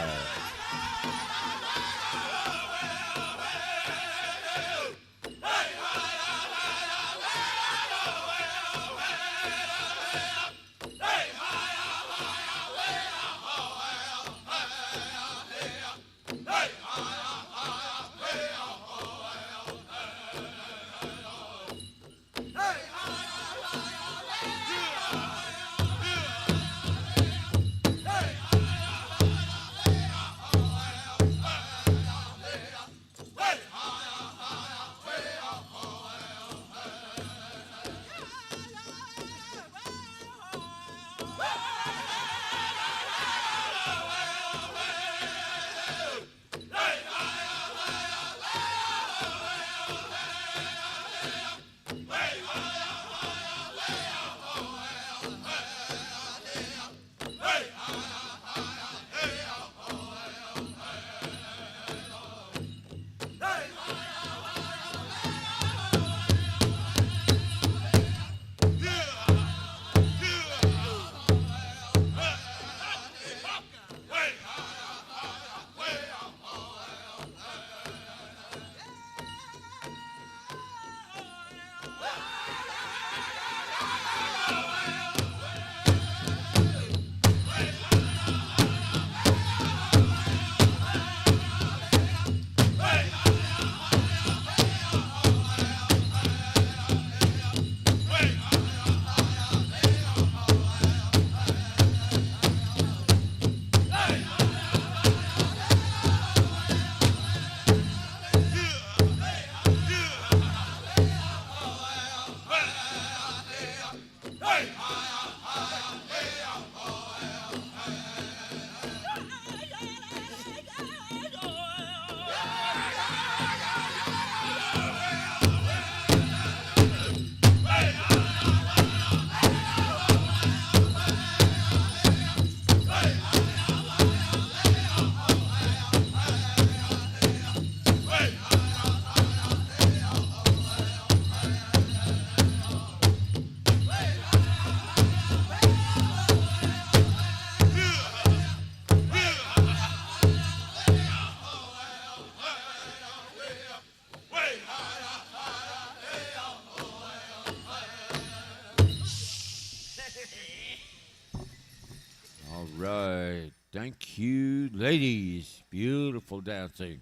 All right. Thank you, ladies. Beautiful dancing.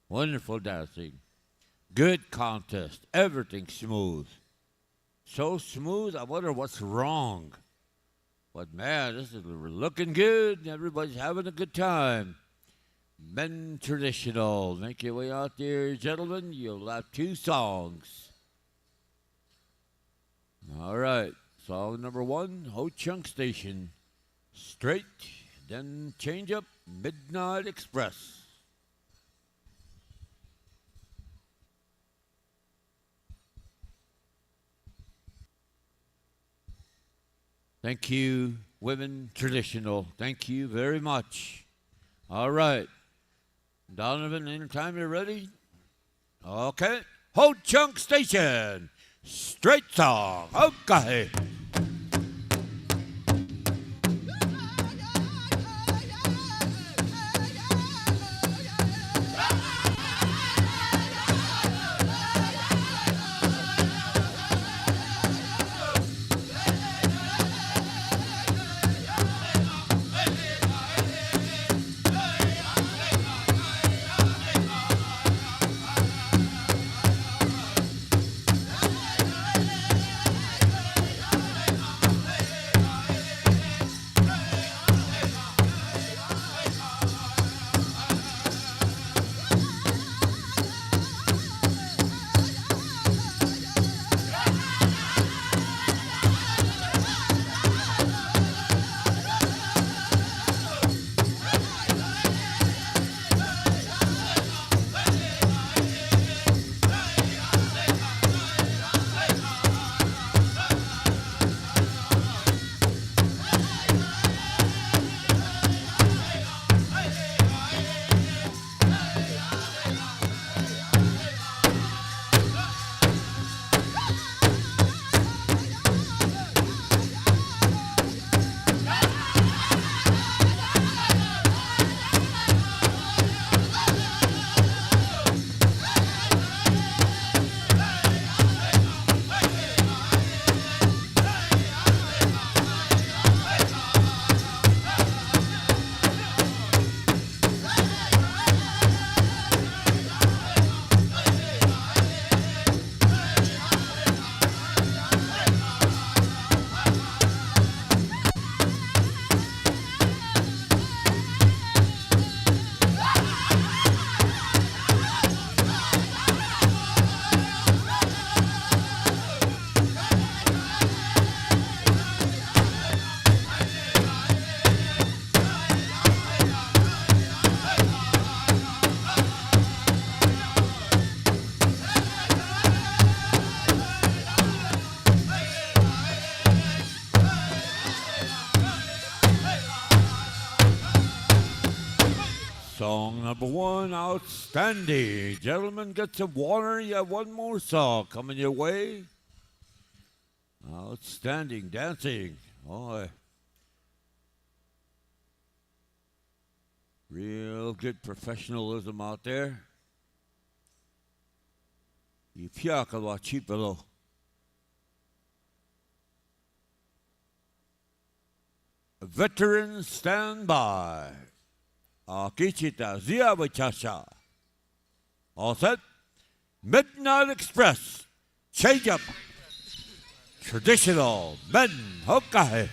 Wonderful dancing. Good contest. Everything smooth. So smooth, I wonder what's wrong. But man, this is looking good. Everybody's having a good time. Men traditional. Make your way out there, gentlemen. You'll have 2 songs. All right. Song number 1, Ho Chunk Station. Straight, then change up, Midnight Express. Thank you, women traditional. Thank you very much. All right. Donovan, anytime you're ready? Okay. Ho Chunk Station. Straight song. Okay. Number one, outstanding. Gentlemen, get some water. You have one more song coming your way. Outstanding dancing. Oh, real good professionalism out there. Ipiaka Wacipi. Veterans stand by. Akichita Zia Wachasha. All set. Midnight Express. Change up. Traditional men hokahe.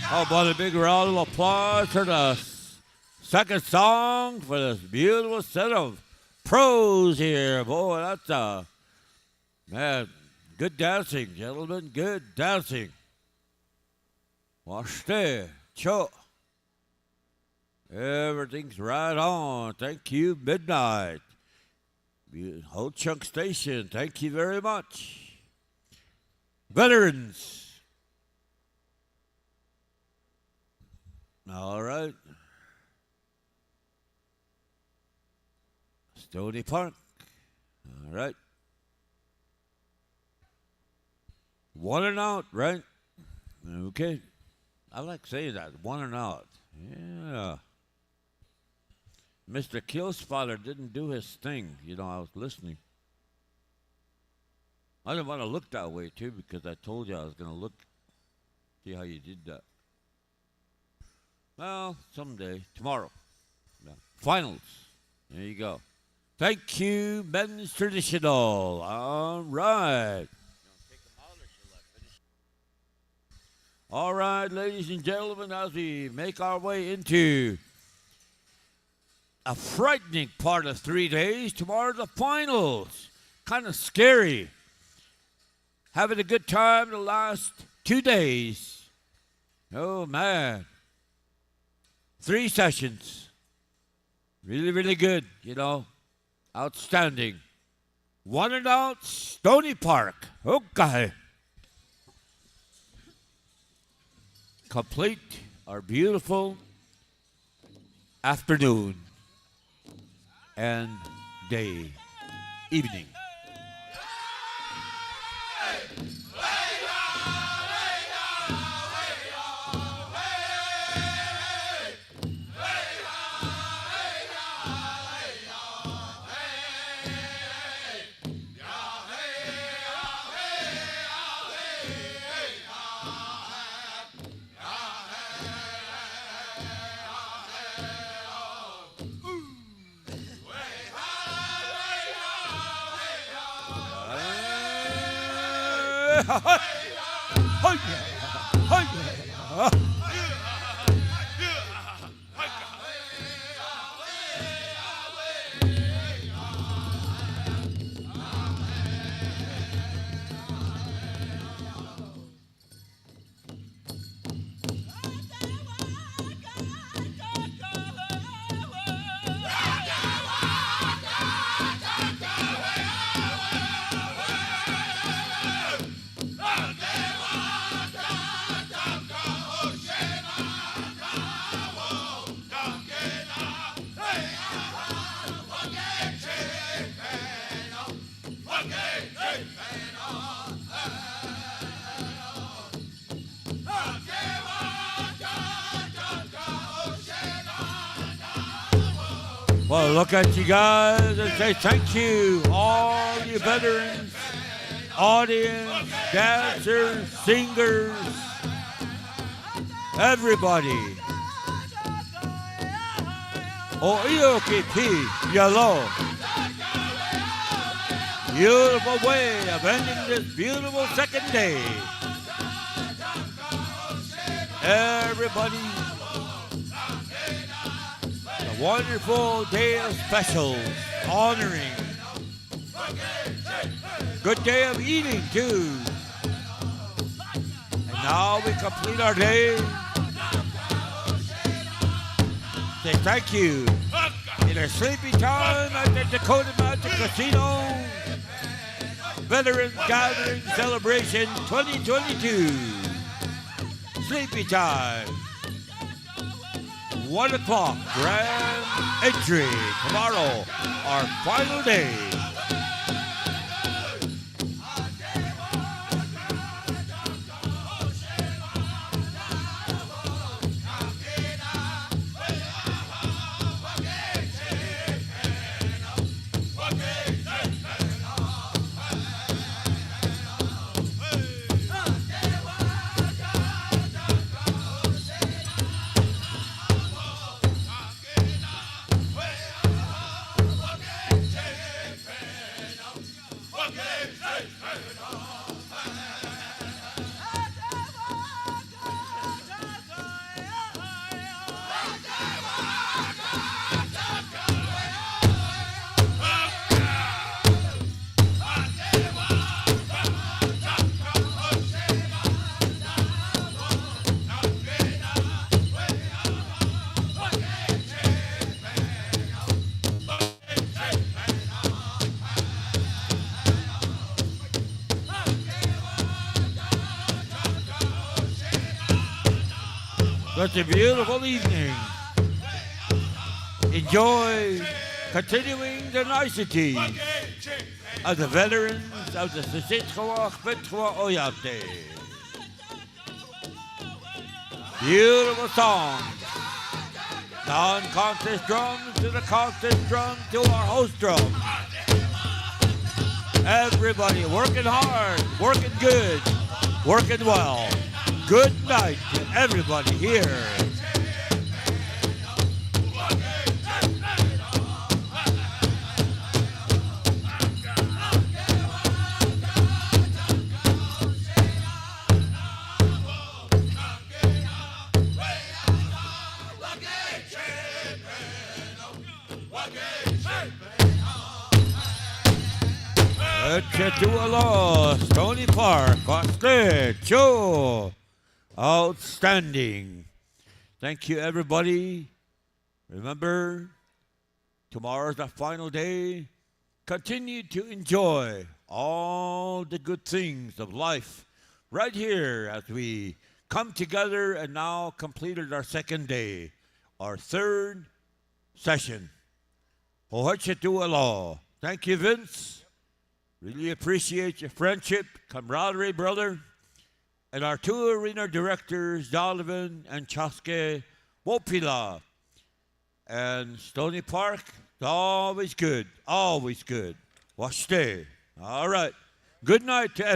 How about a big round of applause for the second song for this beautiful set of pros here. Boy, that's man, good dancing, gentlemen, good dancing. Washte, cho. Everything's right on. Thank you, Midnight. Ho Chunk Station, thank you very much. Veterans. All right. Stony Park. All right. One and out, right? Okay. I like saying that. One and out. Yeah. Mr. Killspotter didn't do his thing. You know, I was listening. I didn't want to look that way, too, because I told you I was going to look, see how you did that. Well, someday, tomorrow. Yeah. Finals. There you go. Thank you, Men's Traditional. All right. All right, ladies and gentlemen, as we make our way into a frightening part of 3 days, tomorrow the finals. Kind of scary. Having a good time the last 2 days. Oh, man. 3 sessions. Really, really good, you know. Outstanding. One and out, Stony Park. Okay. Complete our beautiful afternoon and day, evening. Well, look at you guys and say thank you, all you veterans, audience, dancers, singers, everybody. Wacipi, yellow. Beautiful way of ending this beautiful second day. Everybody, a wonderful day of specials, honoring. Good day of eating, too. And now we complete our day. Say thank you. In our sleepy time at the Dakota Mountain Casino, Veterans Gathering Celebration 2022. Sleepy time. 1 o'clock, grand entry. Tomorrow, our final day. Such a beautiful evening. Enjoy continuing the niceties of the veterans of the Sisitkawa Petkawa Oyate. Beautiful song. Non-contest drums to the contest drum to our host drum. Everybody working hard, working good, working well. Good night to everybody here. Stony Park, Cho. Outstanding. Thank you, everybody. Remember, tomorrow's the final day. Continue to enjoy all the good things of life right here as we come together and now completed our second day, our third session. Thank you, Vince. Really appreciate your friendship, camaraderie, brother. And our two arena directors, Donovan and Chaske Wopila. And Stony Park, always good, always good. Washte. All right. Good night to everyone.